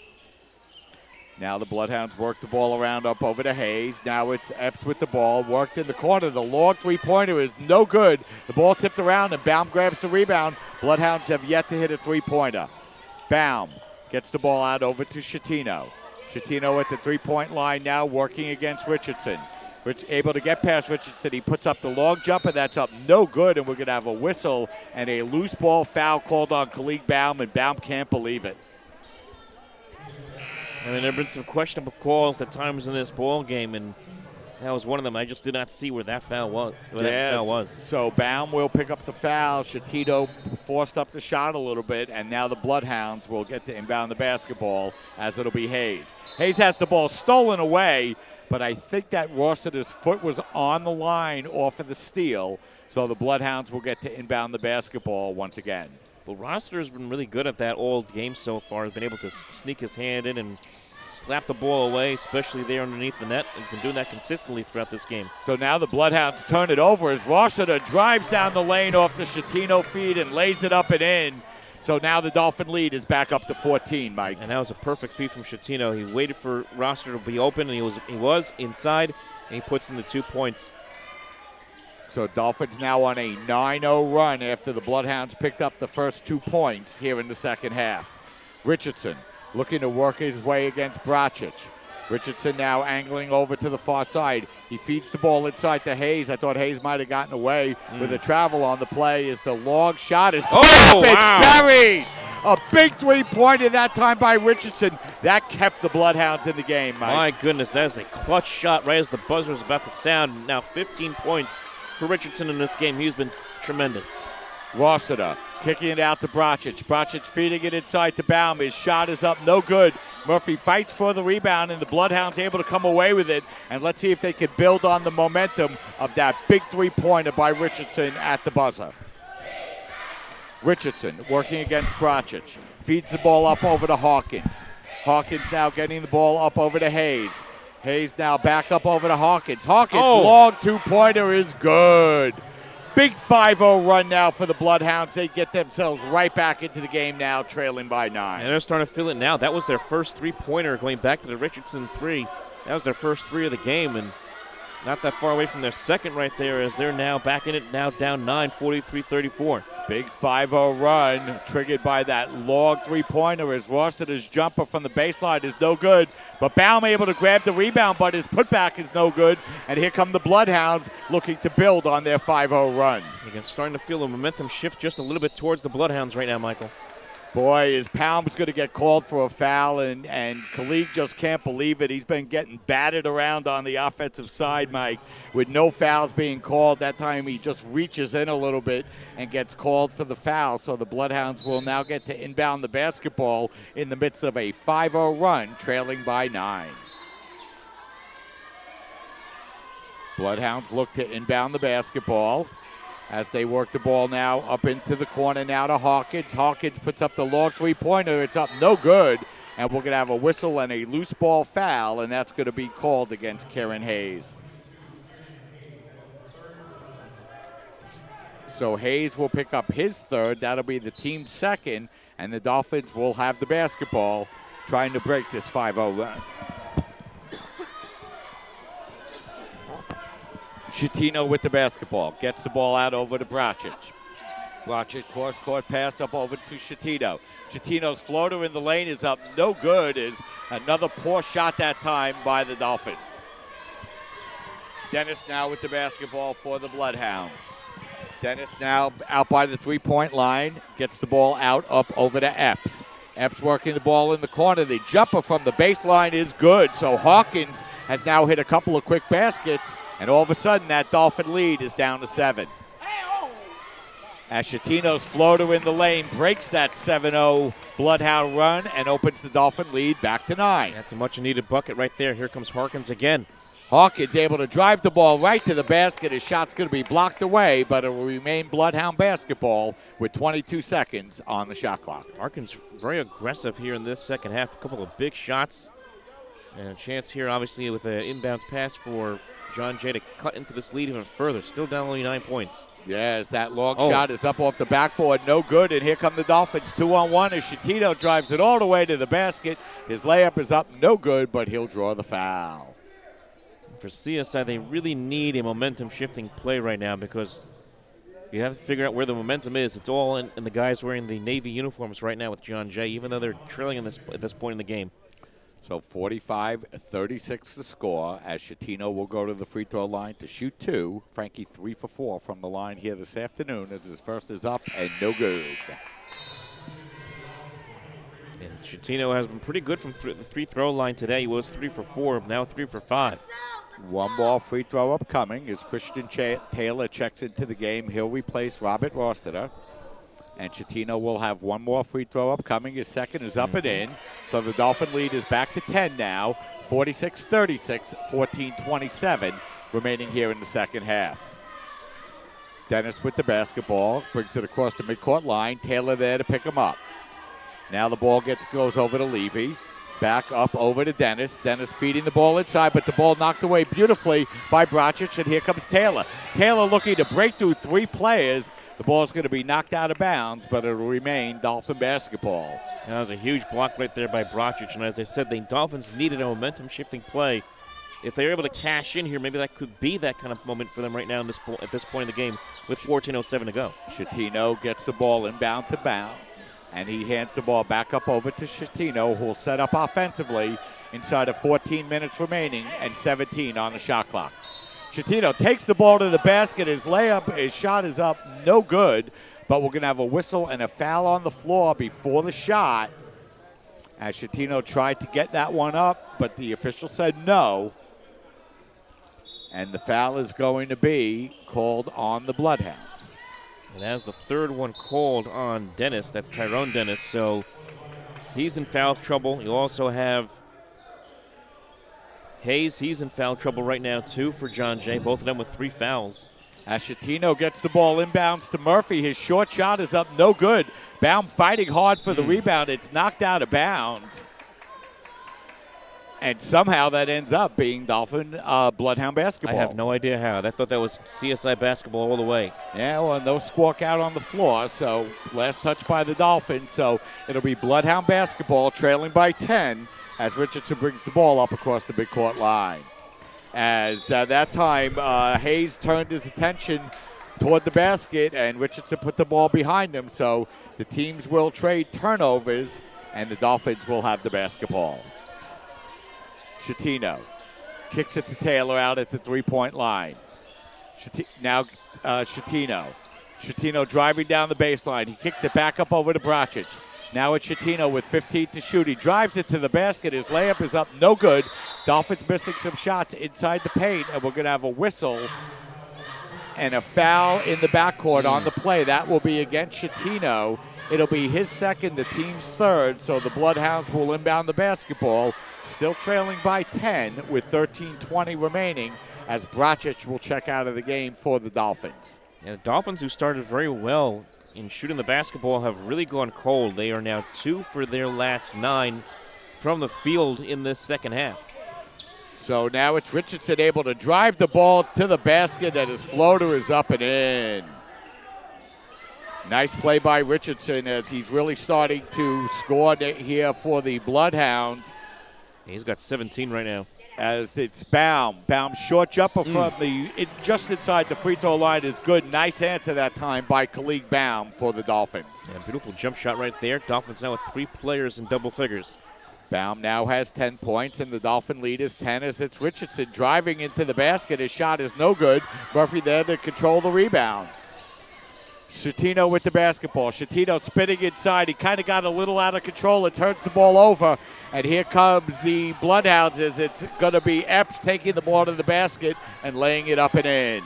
Now the Bloodhounds work the ball around up over to Hayes. Now it's Epps with the ball, worked in the corner. The long three-pointer is no good. The ball tipped around, and Baum grabs the rebound. Bloodhounds have yet to hit a three-pointer. Baum gets the ball out over to Schettino. Schettino at the three-point line now, working against Richardson. Able to get past Richardson. He puts up the long jumper. That's up no good, and we're going to have a whistle and a loose ball foul called on Khalid Baum, and Baum can't believe it. I mean, there have been some questionable calls at times in this ball game, and that was one of them. I just did not see where that foul was. So Baum will pick up the foul. Schettino forced up the shot a little bit, and now the Bloodhounds will get to inbound the basketball, as it'll be Hayes. Hayes has the ball stolen away, but I think that Rossiter's foot was on the line off of the steal, so the Bloodhounds will get to inbound the basketball once again. Well, Rossiter's been really good at that all game so far. He's been able to sneak his hand in and slap the ball away, especially there underneath the net. He's been doing that consistently throughout this game. So now the Bloodhounds turn it over as Rossiter drives down the lane off the Schettino feed and lays it up and in. So now the Dolphin lead is back up to 14, Mike. And that was a perfect feed from Schettino. He waited for Rossiter to be open, and he was inside, and he puts in the 2 points. So Dolphins now on a 9-0 run after the Bloodhounds picked up the first 2 points here in the second half. Richardson looking to work his way against Bracic. Richardson now angling over to the far side. He feeds the ball inside to Hayes. I thought Hayes might have gotten away with a travel on the play as the long shot is buried. A big three-pointer that time by Richardson. That kept the Bloodhounds in the game, Mike. My goodness, that is a clutch shot right as the buzzer is about to sound. Now 15 points for Richardson in this game. He's been tremendous. Rossiter kicking it out to Bracic. Bracic feeding it inside to Baum. His shot is up, no good. Murphy fights for the rebound, and the Bloodhounds able to come away with it. And let's see if they can build on the momentum of that big three-pointer by Richardson at the buzzer. Richardson working against Bracic. Feeds the ball up over to Hawkins. Hawkins now getting the ball up over to Hayes. Hayes now back up over to Hawkins. Long two-pointer is good. Big 5-0 run now for the Bloodhounds. They get themselves right back into the game now, trailing by 9. And they're starting to feel it now. That was their first three-pointer going back to the Richardson three. That was their first three of the game, and not that far away from their second right there as they're now back in it, now down 9, 43-34. Big 5-0 run triggered by that long three-pointer as Rossiter's jumper from the baseline is no good. But Baum able to grab the rebound, but his putback is no good. And here come the Bloodhounds looking to build on their 5-0 run. You're starting to feel the momentum shift just a little bit towards the Bloodhounds right now, Michael. Boy, is Baum's going to get called for a foul, and Khalid just can't believe it. He's been getting batted around on the offensive side, Mike, with no fouls being called. That time he just reaches in a little bit and gets called for the foul. So the Bloodhounds will now get to inbound the basketball in the midst of a 5-0 run, trailing by 9. Bloodhounds look to inbound the basketball as they work the ball now up into the corner now to Hawkins. Hawkins puts up the long three-pointer. It's up no good. And we're going to have a whistle and a loose ball foul, and that's going to be called against Karen Hayes. So Hayes will pick up his third. That'll be the team's second, and the Dolphins will have the basketball trying to break this 5-0 run. Schettino with the basketball. Gets the ball out over to Bracic. Bracic cross-court pass up over to Schettino. Schettino's floater in the lane is up no good. Is another poor shot that time by the Dolphins. Dennis now with the basketball for the Bloodhounds. Dennis now out by the three-point line. Gets the ball out up over to Epps. Epps working the ball in the corner. The jumper from the baseline is good. So Hawkins has now hit a couple of quick baskets. And all of a sudden, that Dolphin lead is down to 7. As Schettino's floater in the lane breaks that 7-0 Bloodhound run and opens the Dolphin lead back to 9. That's a much-needed bucket right there. Here comes Harkins again. Hawkins able to drive the ball right to the basket. His shot's going to be blocked away, but it will remain Bloodhound basketball with 22 seconds on the shot clock. Harkins very aggressive here in this second half. A couple of big shots. And a chance here, obviously, with an inbounds pass for John Jay to cut into this lead even further. Still down only 9 points. Yes, that long shot is up off the backboard. No good, and here come the Dolphins 2-on-1 as Schettino drives it all the way to the basket. His layup is up, no good, but he'll draw the foul. For CSI, they really need a momentum-shifting play right now because you have to figure out where the momentum is. It's all in the guys wearing the Navy uniforms right now with John Jay, even though they're trailing at this point in the game. So 45-36 the score as Schettino will go to the free throw line to shoot 2. Frankie 3 for 4 from the line here this afternoon as his first is up and no good. And Schettino has been pretty good from the free throw line today. He was 3 for 4, now 3 for 5. One more free throw upcoming as Christian Taylor checks into the game. He'll replace Robert Rossiter. And Schettino will have one more free throw upcoming. His second is up and in. So the Dolphin lead is back to 10 now. 46-36, 14-27 remaining here in the second half. Dennis with the basketball. Brings it across the midcourt line. Taylor there to pick him up. Now the ball goes over to Levy. Back up over to Dennis. Dennis feeding the ball inside, but the ball knocked away beautifully by Bracic, and here comes Taylor. Taylor looking to break through 3 players. The ball's going to be knocked out of bounds, but it'll remain Dolphin basketball. That was a huge block right there by Bracic, and as I said, the Dolphins needed a momentum-shifting play. If they're able to cash in here, maybe that could be that kind of moment for them right now at this point in the game with 14:07 to go. Schettino gets the ball inbound to bound, and he hands the ball back up over to Schettino, who will set up offensively inside of 14 minutes remaining and 17 on the shot clock. Schettino takes the ball to the basket. His shot is up, no good, but we're going to have a whistle and a foul on the floor before the shot. As Schettino tried to get that one up, but the official said no. And the foul is going to be called on the Bloodhounds. And that's the third one called on Dennis. That's Tyrone Dennis, so he's in foul trouble. You also have Hayes, he's in foul trouble right now, too, for John Jay. Both of them with 3 fouls. As Schettino gets the ball inbounds to Murphy, his short shot is up, no good. Baum fighting hard for the rebound. It's knocked out of bounds. And somehow that ends up being Dolphin Bloodhound basketball. I have no idea how. I thought that was CSI basketball all the way. Yeah, well, no squawk out on the floor, so last touch by the Dolphins. So it'll be Bloodhound basketball trailing by 10. As Richardson brings the ball up across the midcourt line. As that time, Hayes turned his attention toward the basket, and Richardson put the ball behind him. So the teams will trade turnovers, and the Dolphins will have the basketball. Schettino kicks it to Taylor out at the three-point line. Schettino. Schettino driving down the baseline. He kicks it back up over to Bracic. Now it's Schettino with 15 to shoot. He drives it to the basket. His layup is up, no good. Dolphins missing some shots inside the paint, and we're going to have a whistle and a foul in the backcourt on the play. That will be against Schettino. It'll be his second, the team's third, so the Bloodhounds will inbound the basketball, still trailing by 10 with 13:20 remaining, as Bracic will check out of the game for the Dolphins. Yeah, the Dolphins, who started very well in shooting the basketball, have really gone cold. They are now 2 for their last 9 from the field in this second half. So now it's Richardson able to drive the ball to the basket, and his floater is up and in. Nice play by Richardson as he's really starting to score here for the Bloodhounds. He's got 17 right now. As it's Baum. Baum's short jumper from just inside the free throw line is good. Nice answer that time by Khalid Baum for the Dolphins. Yeah, beautiful jump shot right there. Dolphins now with 3 players in double figures. Baum now has 10 points, and the Dolphin lead is 10 as it's Richardson driving into the basket. His shot is no good. Murphy there to control the rebound. Schettino with the basketball. Schettino spinning inside. He kind of got a little out of control. It turns the ball over. And here comes the Bloodhounds as it's going to be Epps taking the ball to the basket and laying it up and in.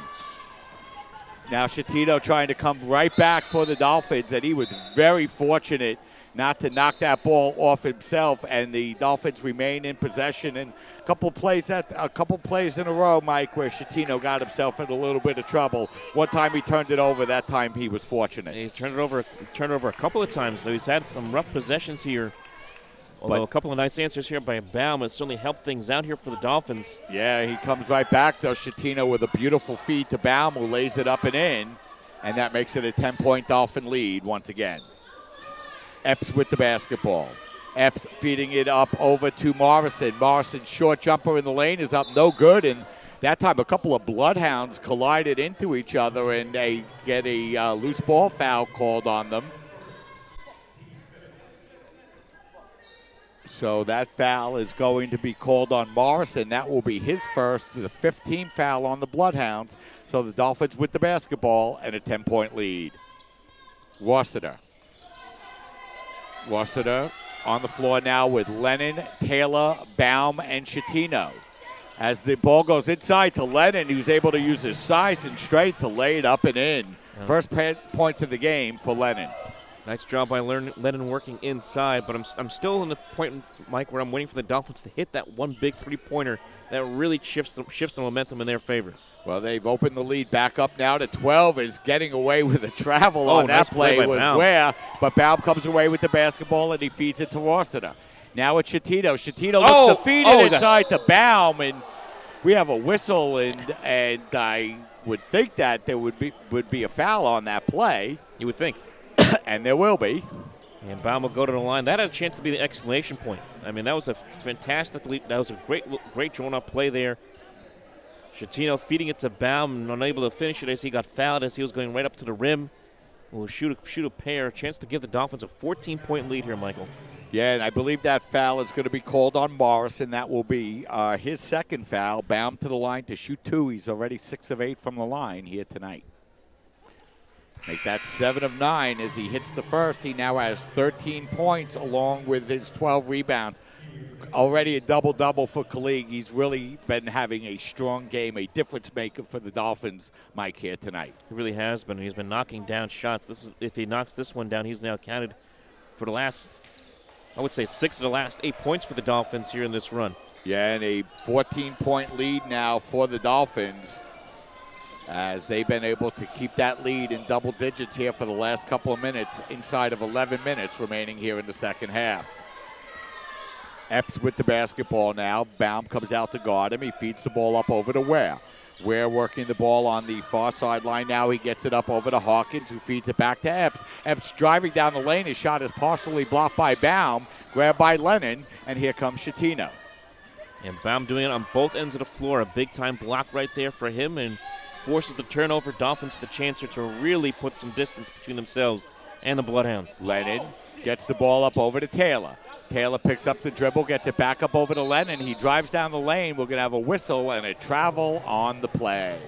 Now Schettino trying to come right back for the Dolphins, and he was very fortunate not to knock that ball off himself, and the Dolphins remain in possession. And a couple plays in a row, Mike, where Schettino got himself in a little bit of trouble. One time he turned it over. That time he was fortunate. He turned it over a couple of times. So he's had some rough possessions here. Although a couple of nice answers here by Baum has certainly helped things out here for the Dolphins. Yeah, he comes right back, though, Schettino, with a beautiful feed to Baum, who lays it up and in, and that makes it a 10-point Dolphin lead once again. Epps with the basketball. Epps feeding it up over to Morrison. Morrison's short jumper in the lane is up no good, and that time a couple of bloodhounds collided into each other, and they get a loose ball foul called on them. So that foul is going to be called on Morrison. That will be his first, the 15th foul on the Bloodhounds. So the Dolphins with the basketball and a 10-point lead. Rossiter on the floor now with Lennon, Taylor, Baum, and Schettino. As the ball goes inside to Lennon, who's able to use his size and strength to lay it up and in. Yeah. First points of the game for Lennon. Nice job by Lennon working inside, but I'm still in the point, Mike, where I'm waiting for the Dolphins to hit that one big three-pointer that really shifts the momentum in their favor. Well, they've opened the lead back up now to 12. Is getting away with a travel on nice that play was Baum. where, but Baum comes away with the basketball and he feeds it to Rossiter. Now it's Schettino. Schettino looks to feed it inside to Baum, and we have a whistle, and I would think that there would be a foul on that play. You would think. And there will be. And Baum will go to the line. That had a chance to be the exclamation point. I mean, that was a great drawn-up play there. Schettino feeding it to Baum, unable to finish it as he got fouled as he was going right up to the rim. Will shoot a pair. Chance to give the Dolphins a 14-point lead here, Michael. Yeah, and I believe that foul is going to be called on Morrison. That will be his second foul. Baum to the line to shoot 2. He's already 6 of 8 from the line here tonight. Make that 7 of 9 as he hits the first. He now has 13 points along with his 12 rebounds. Already a double-double for Khalid. He's really been having a strong game, a difference maker for the Dolphins, Mike, here tonight. He really has been. He's been knocking down shots. If he knocks this one down, he's now counted for the last, I would say, 6 of the last 8 points for the Dolphins here in this run. Yeah, and a 14-point lead now for the Dolphins, as they've been able to keep that lead in double digits here for the last couple of minutes, inside of 11 minutes remaining here in the second half. Epps with the basketball now. Baum comes out to guard him. He feeds the ball up over to Ware. Ware working the ball on the far sideline now. He gets it up over to Hawkins, who feeds it back to Epps. Epps driving down the lane. His shot is partially blocked by Baum, grabbed by Lennon, and here comes Schettino. And Baum doing it on both ends of the floor. A big-time block right there for him, and forces the turnover. Dolphins with the chance to really put some distance between themselves and the Bloodhounds. Lennon gets the ball up over to Taylor. Taylor picks up the dribble, gets it back up over to Lennon. He drives down the lane. We're going to have a whistle and a travel on the play.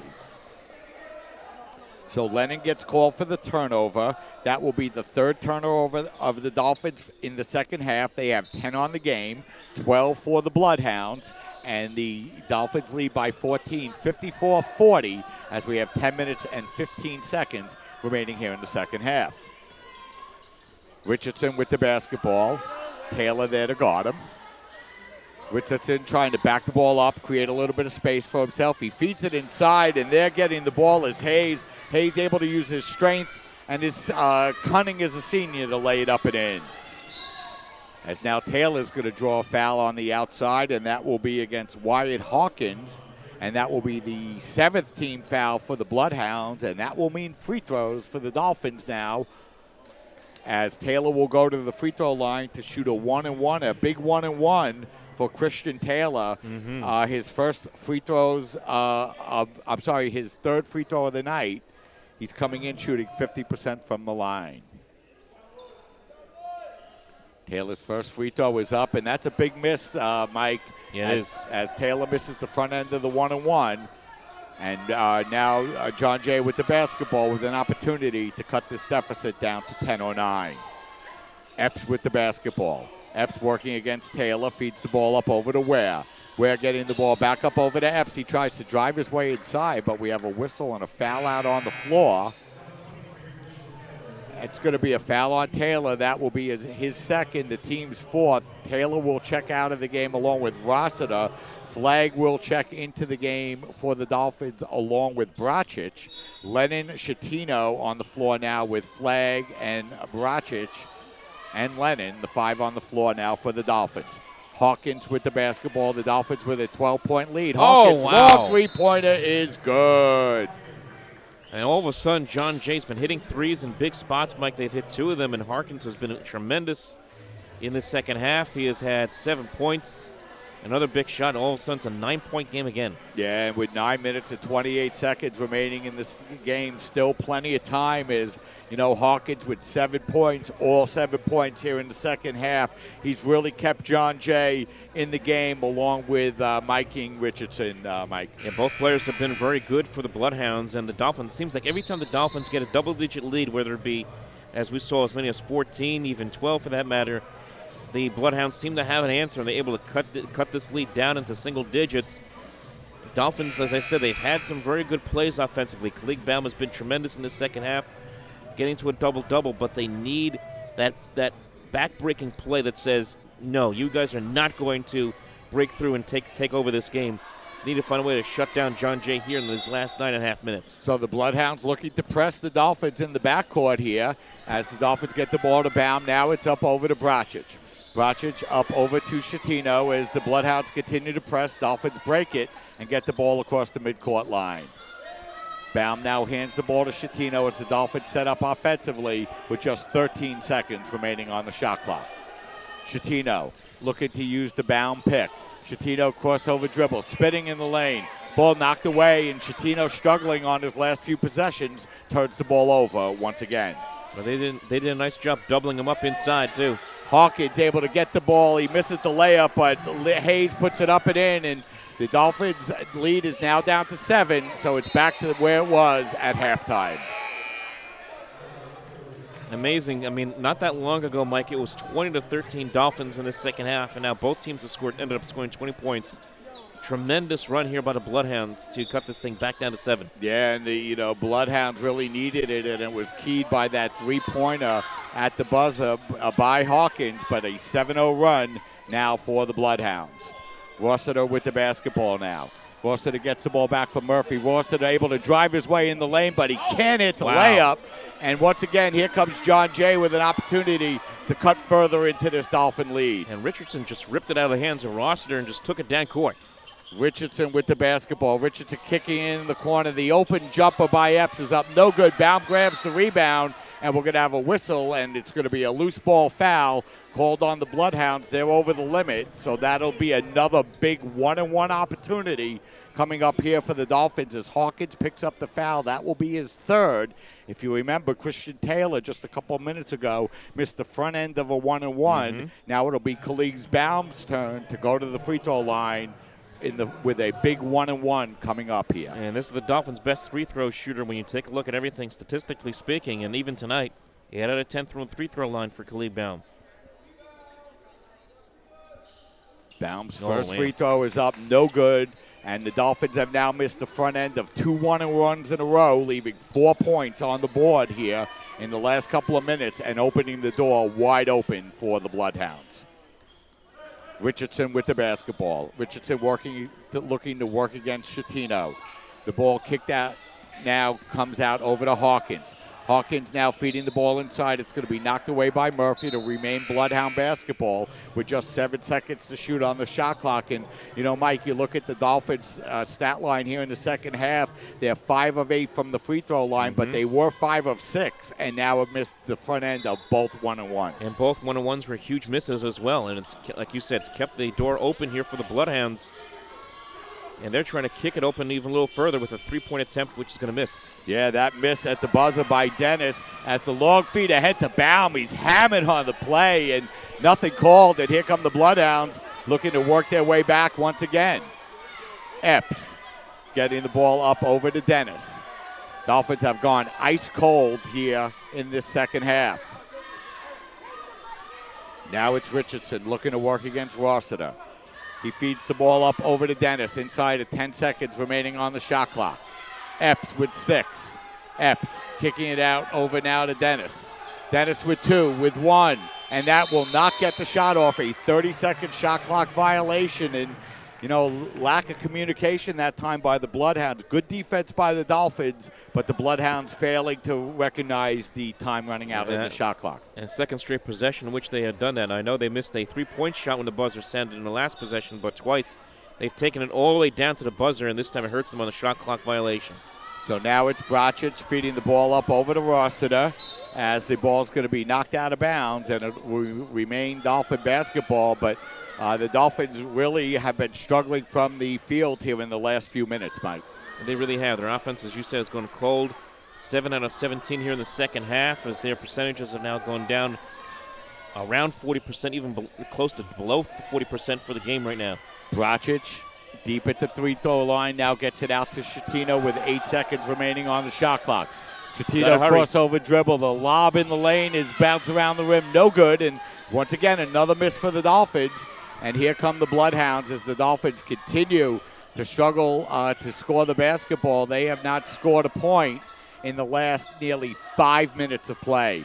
So Lennon gets called for the turnover. That will be the third turnover of the Dolphins in the second half. They have 10 on the game, 12 for the Bloodhounds, and the Dolphins lead by 14, 54-40, as we have 10 minutes and 15 seconds remaining here in the second half. Richardson with the basketball. Taylor there to guard him. Richardson trying to back the ball up, create a little bit of space for himself. He feeds it inside, and they're getting the ball as Hayes. Hayes able to use his strength and his cunning as a senior to lay it up and in. As now Taylor's going to draw a foul on the outside, and that will be against Wyatt Hawkins. And that will be the 7th team foul for the Bloodhounds, and that will mean free throws for the Dolphins now, as Taylor will go to the free throw line to shoot a 1-and-1, a big 1-and-1 for Christian Taylor. His first free throws, his third free throw of the night. He's coming in shooting 50% from the line. Taylor's first free throw is up, and that's a big miss, Mike. Yeah, it is. As Taylor misses the front end of the 1-and-1. And now John Jay with the basketball with an opportunity to cut this deficit down to 10:09. Epps with the basketball. Epps working against Taylor, feeds the ball up over to Ware. We're getting the ball back up over to Epps. He tries to drive his way inside, but we have a whistle and a foul out on the floor. It's going to be a foul on Taylor. That will be his second, the team's fourth. Taylor will check out of the game along with Rossiter. Flag will check into the game for the Dolphins along with Bracic. Lennon Schettino on the floor now with Flag and Bracic and Lennon, the 5 on the floor now for the Dolphins. Hawkins with the basketball. The Dolphins with a 12-point lead. Hawkins, long three-pointer is good. And all of a sudden, John Jay's been hitting threes in big spots, Mike. They've hit 2 of them, and Harkins has been tremendous in the second half. He has had 7 points, another big shot. All of a sudden, it's a 9-point game again. Yeah, and with 9 minutes and 28 seconds remaining in this game, still plenty of time is, Hawkins with 7 points, all 7 points here in the second half. He's really kept John Jay in the game along with Mike King Richardson, Mike. Yeah, both players have been very good for the Bloodhounds, and the Dolphins, seems like every time the Dolphins get a double-digit lead, whether it be, as we saw, as many as 14, even 12 for that matter, the Bloodhounds seem to have an answer, and they're able to cut this lead down into single digits. Dolphins, as I said, they've had some very good plays offensively. Khalid Baum has been tremendous in the second half, getting to a double-double, but they need that back-breaking play that says, no, you guys are not going to break through and take over this game. Need to find a way to shut down John Jay here in these last 9.5 minutes. So the Bloodhounds looking to press the Dolphins in the backcourt here as the Dolphins get the ball to Baum. Now it's up over to Bracic. Bracic up over to Schettino as the Bloodhounds continue to press. Dolphins break it and get the ball across the midcourt line. Baum now hands the ball to Schettino as the Dolphins set up offensively with just 13 seconds remaining on the shot clock. Schettino looking to use the Baum pick. Schettino crossover dribble, spinning in the lane. Ball knocked away, and Schettino struggling on his last few possessions turns the ball over once again. Well, they did a nice job doubling him up inside, too. Hawkins able to get the ball. He misses the layup, but Hayes puts it up and in, and the Dolphins' lead is now down to 7, so it's back to where it was at halftime. Amazing. I mean, not that long ago, Mike, it was 20-13 Dolphins in the second half, and now both teams have ended up scoring 20 points. Tremendous run here by the Bloodhounds to cut this thing back down to 7. Yeah, and the Bloodhounds really needed it, and it was keyed by that three-pointer at the buzzer by Hawkins, but a 7-0 run now for the Bloodhounds. Rossiter with the basketball now. Rossiter gets the ball back from Murphy. Rossiter able to drive his way in the lane, but he can't hit the layup. And once again, here comes John Jay with an opportunity to cut further into this Dolphin lead. And Richardson just ripped it out of the hands of Rossiter and just took it down court. Richardson with the basketball. Richardson kicking in the corner. The open jumper by Epps is up no good. Baum grabs the rebound, and we're going to have a whistle, and it's going to be a loose ball foul called on the Bloodhounds. They're over the limit, so that'll be another big 1-and-1 opportunity coming up here for the Dolphins as Hawkins picks up the foul. That will be his third. If you remember, Christian Taylor just a couple of minutes ago missed the front end of a 1-and-1. Now it'll be Khalid Baum's turn to go to the free throw line with a big 1-and-1 coming up here. And this is the Dolphins' best free throw shooter when you take a look at everything statistically speaking, and even tonight, he had a 10th from the free throw line for Khalid Baum. Baum's first free throw is up, no good, and the Dolphins have now missed the front end of 2 1-and-1s in a row, leaving 4 points on the board here in the last couple of minutes and opening the door wide open for the Bloodhounds. Richardson with the basketball. Richardson looking to work against Schettino. The ball kicked out now comes out over to Hawkins. Hawkins now feeding the ball inside. It's going to be knocked away by Murphy to remain Bloodhound basketball with just 7 seconds to shoot on the shot clock. And, Mike, you look at the Dolphins' stat line here in the second half. They're 5 of 8 from the free throw line, but they were 5 of 6 and now have missed the front end of both 1-and-1s. And both 1-and-1s were huge misses as well. And it's, like you said, it's kept the door open here for the Bloodhounds. And they're trying to kick it open even a little further with a 3-point attempt, which is going to miss. Yeah, that miss at the buzzer by Dennis as the long feed ahead to Baum. He's hammered on the play and nothing called. And here come the Bloodhounds looking to work their way back once again. Epps getting the ball up over to Dennis. Dolphins have gone ice cold here in this second half. Now it's Richardson looking to work against Rossiter. He feeds the ball up over to Dennis inside of 10 seconds remaining on the shot clock. Epps with 6. Epps kicking it out over now to Dennis. Dennis with 2, with 1, and that will not get the shot off. A 30-second shot clock violation, and lack of communication that time by the Bloodhounds. Good defense by the Dolphins, but the Bloodhounds failing to recognize the time running out of the shot clock. And second straight possession in which they had done that. I know they missed a 3-point shot when the buzzer sounded in the last possession, but twice they've taken it all the way down to the buzzer, and this time it hurts them on the shot clock violation. So now it's Brocic feeding the ball up over to Rossiter as the ball's going to be knocked out of bounds, and it will remain Dolphin basketball, but the Dolphins really have been struggling from the field here in the last few minutes, Mike. They really have. Their offense, as you said, is going cold. 7 out of 17 here in the second half, as their percentages have now gone down around 40%, even close to below 40% for the game right now. Brocic deep at the free-throw line, now gets it out to Schettino with 8 seconds remaining on the shot clock. Schettino crossover dribble. The lob in the lane is bounced around the rim. No good. And once again, another miss for the Dolphins. And here come the Bloodhounds as the Dolphins continue to struggle to score the basketball. They have not scored a point in the last nearly 5 minutes of play.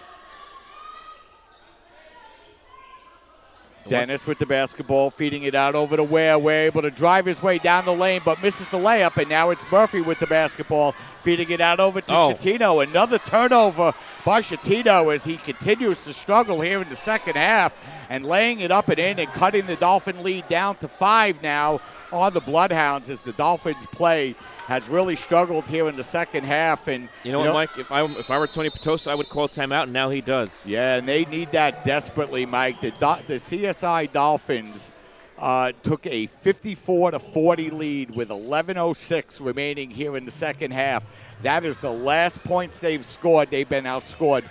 Dennis with the basketball, feeding it out over to Ware. Ware able to drive his way down the lane, but misses the layup, and now it's Murphy with the basketball, feeding it out over to Schettino. Another turnover by Schettino as he continues to struggle here in the second half, and laying it up and in and cutting the Dolphin lead down to 5 now on the Bloodhounds as the Dolphins play has really struggled here in the second half. And you know what, Mike? If I were Tony Petosa, I would call timeout, and now he does. Yeah, and they need that desperately, Mike. The CSI Dolphins took a 54-40 lead with 11:06 remaining here in the second half. That is the last points they've scored. They've been outscored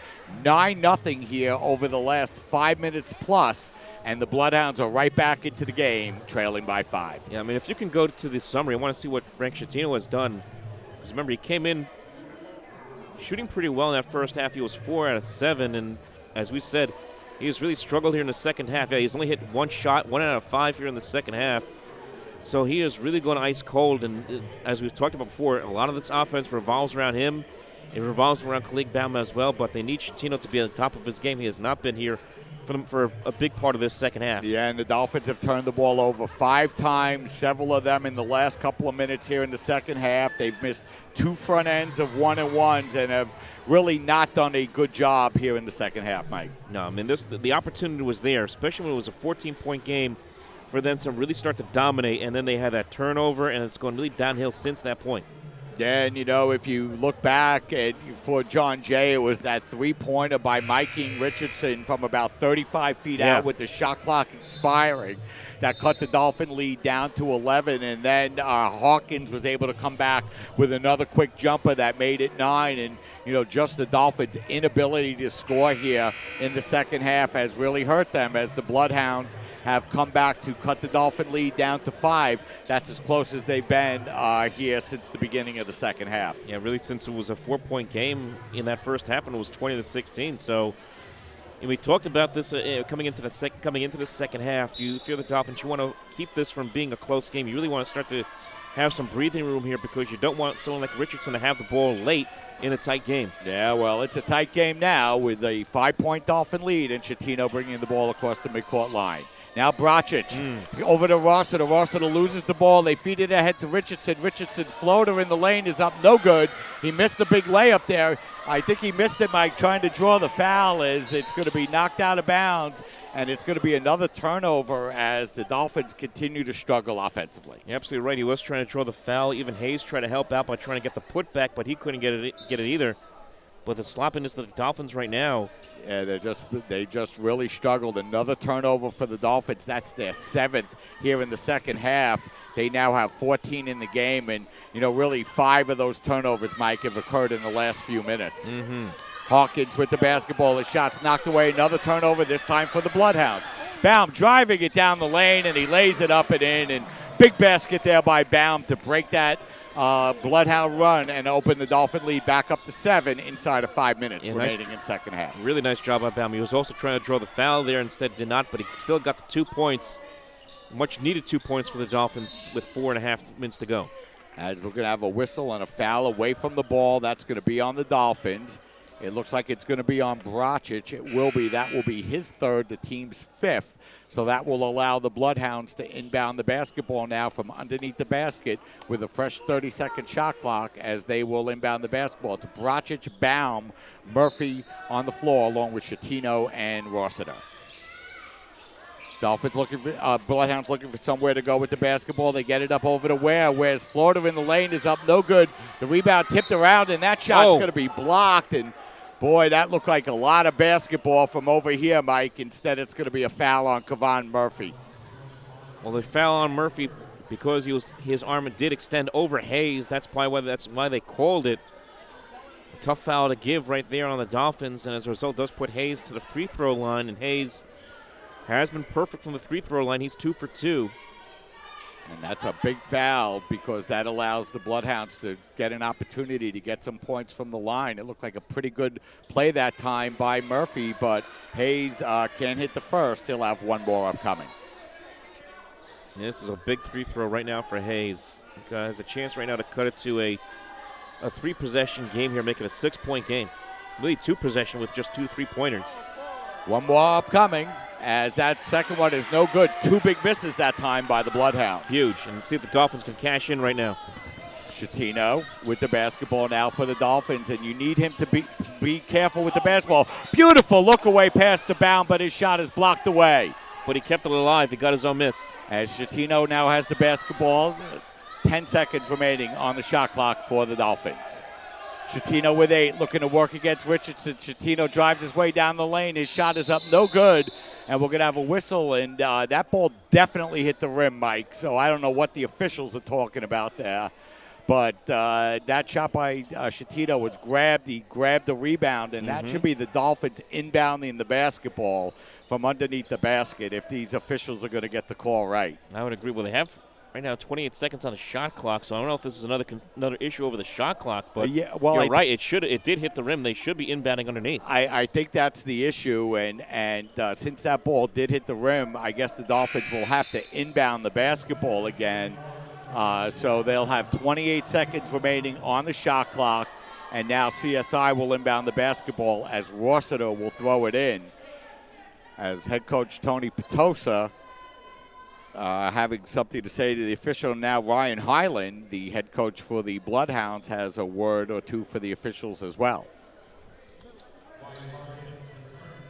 9-0 here over the last 5 minutes plus. And the Bloodhounds are right back into the game, trailing by 5. Yeah, I mean, if you can go to the summary, I want to see what Frank Schettino has done. Because remember, he came in shooting pretty well in that first half. He was 4 out of 7, and as we said, he has really struggled here in the second half. Yeah, he's only hit 1 shot, 1 out of 5 here in the second half. So he is really going ice cold, and as we've talked about before, a lot of this offense revolves around him. It revolves around Khalid Bauman as well, but they need Schettino to be on top of his game. He has not been here for a big part of this second half. Yeah, and the Dolphins have turned the ball over 5 times, several of them in the last couple of minutes here in the second half. They've missed 2 front ends of 1-and-1s and have really not done a good job here in the second half, Mike. No, I mean, the opportunity was there, especially when it was a 14-point game, for them to really start to dominate, and then they had that turnover, and it's gone really downhill since that point. Yeah, and if you look back for John Jay, it was that 3-pointer by Mikey Richardson from about 35 feet out with the shot clock expiring that cut the Dolphin lead down to 11, and then Hawkins was able to come back with another quick jumper that made it 9, and just the Dolphins' inability to score here in the second half has really hurt them as the Bloodhounds have come back to cut the Dolphin lead down to 5. That's as close as they've been here since the beginning of the second half. Yeah, really since it was a 4-point game in that first half, and it was 20-16. So, and we talked about this coming into the second half. You feel the Dolphins, you want to keep this from being a close game. You really want to start to have some breathing room here because you don't want someone like Richardson to have the ball late in a tight game. Yeah, well, it's a tight game now with a 5-point Dolphin lead and Schettino bringing the ball across the midcourt line. Now Brocic over to Rossiter. Rossiter loses the ball. They feed it ahead to Richardson. Richardson's floater in the lane is up no good. He missed a big layup there. I think he missed it, Mike, trying to draw the foul as it's going to be knocked out of bounds, and it's going to be another turnover as the Dolphins continue to struggle offensively. You're absolutely right. He was trying to draw the foul. Even Hayes tried to help out by trying to get the putback, but he couldn't get it either. But the sloppiness of the Dolphins right now. Yeah, they just really struggled. Another turnover for the Dolphins. That's their 7th here in the second half. They now have 14 in the game, and really 5 of those turnovers, Mike, have occurred in the last few minutes. Hawkins with the basketball. His shot's knocked away. Another turnover, this time for the Bloodhounds. Baum driving it down the lane, and he lays it up and in. And big basket there by Baum to break that Bloodhound run and open the Dolphin lead back up to 7 inside of 5 minutes remaining in second half. Really nice job by Baum. He was also trying to draw the foul there, instead did not, but he still got the 2 points. much needed 2 points for the Dolphins with 4.5 minutes to go. As we're going to have a whistle and a foul away from the ball. That's going to be on the Dolphins. It looks like it's going to be on Bracic. It will be. That will be his third, the team's fifth. So that will allow the Bloodhounds to inbound the basketball now from underneath the basket with a fresh 30-second shot clock as they will inbound the basketball. It's Bracic, Baum, Murphy on the floor along with Shatino and Rossiter. Dolphins looking for, Bloodhounds looking for somewhere to go with the basketball. They get it up over to Ware. Where's Florida in the lane is up, no good. The rebound tipped around, and that shot's going to be blocked. And, boy, that looked like a lot of basketball from over here, Mike. Instead, it's going to be a foul on Kevon Murphy. Well, the foul on Murphy because his arm did extend over Hayes. That's why they called it. A tough foul to give right there on the Dolphins, and as a result, does put Hayes to the free throw line, and Hayes has been perfect from the free throw line. He's 2 for 2. And that's a big foul because that allows the Bloodhounds to get an opportunity to get some points from the line. It looked like a pretty good play that time by Murphy, but Hayes can't hit the first. He'll have one more upcoming. And this is a big free throw right now for Hayes. He has a chance right now to cut it to a 3-possession game here, make it a 6-point game. Really 2-possession with just 2 3-pointers. One more upcoming, as that second one is no good. 2 big misses that time by the Bloodhounds. Huge. And see if the Dolphins can cash in right now. Shatino with the basketball now for the Dolphins, and you need him to be careful with the basketball. Beautiful look away past the bound, but his shot is blocked away. But he kept it alive. He got his own miss. As Shatino now has the basketball, 10 seconds remaining on the shot clock for the Dolphins. Shatino with 8, looking to work against Richardson. Shatino drives his way down the lane. His shot is up, no good. And we're going to have a whistle, and that ball definitely hit the rim, Mike. So I don't know what the officials are talking about there. But that shot by Shatino was grabbed. He grabbed the rebound, and that should be the Dolphins inbounding the basketball from underneath the basket if these officials are going to get the call right. I would agree. Well, they have right now 28 seconds on the shot clock, so I don't know if this is another issue over the shot clock, but yeah, well, you're right. It did hit the rim. They should be inbounding underneath. I think that's the issue, and since that ball did hit the rim, I guess the Dolphins will have to inbound the basketball again. So they'll have 28 seconds remaining on the shot clock, and now CSI will inbound the basketball as Rossiter will throw it in. As head coach Tony Petosa having something to say to the official. Now Ryan Highland, the head coach for the Bloodhounds, has a word or two for the officials as well.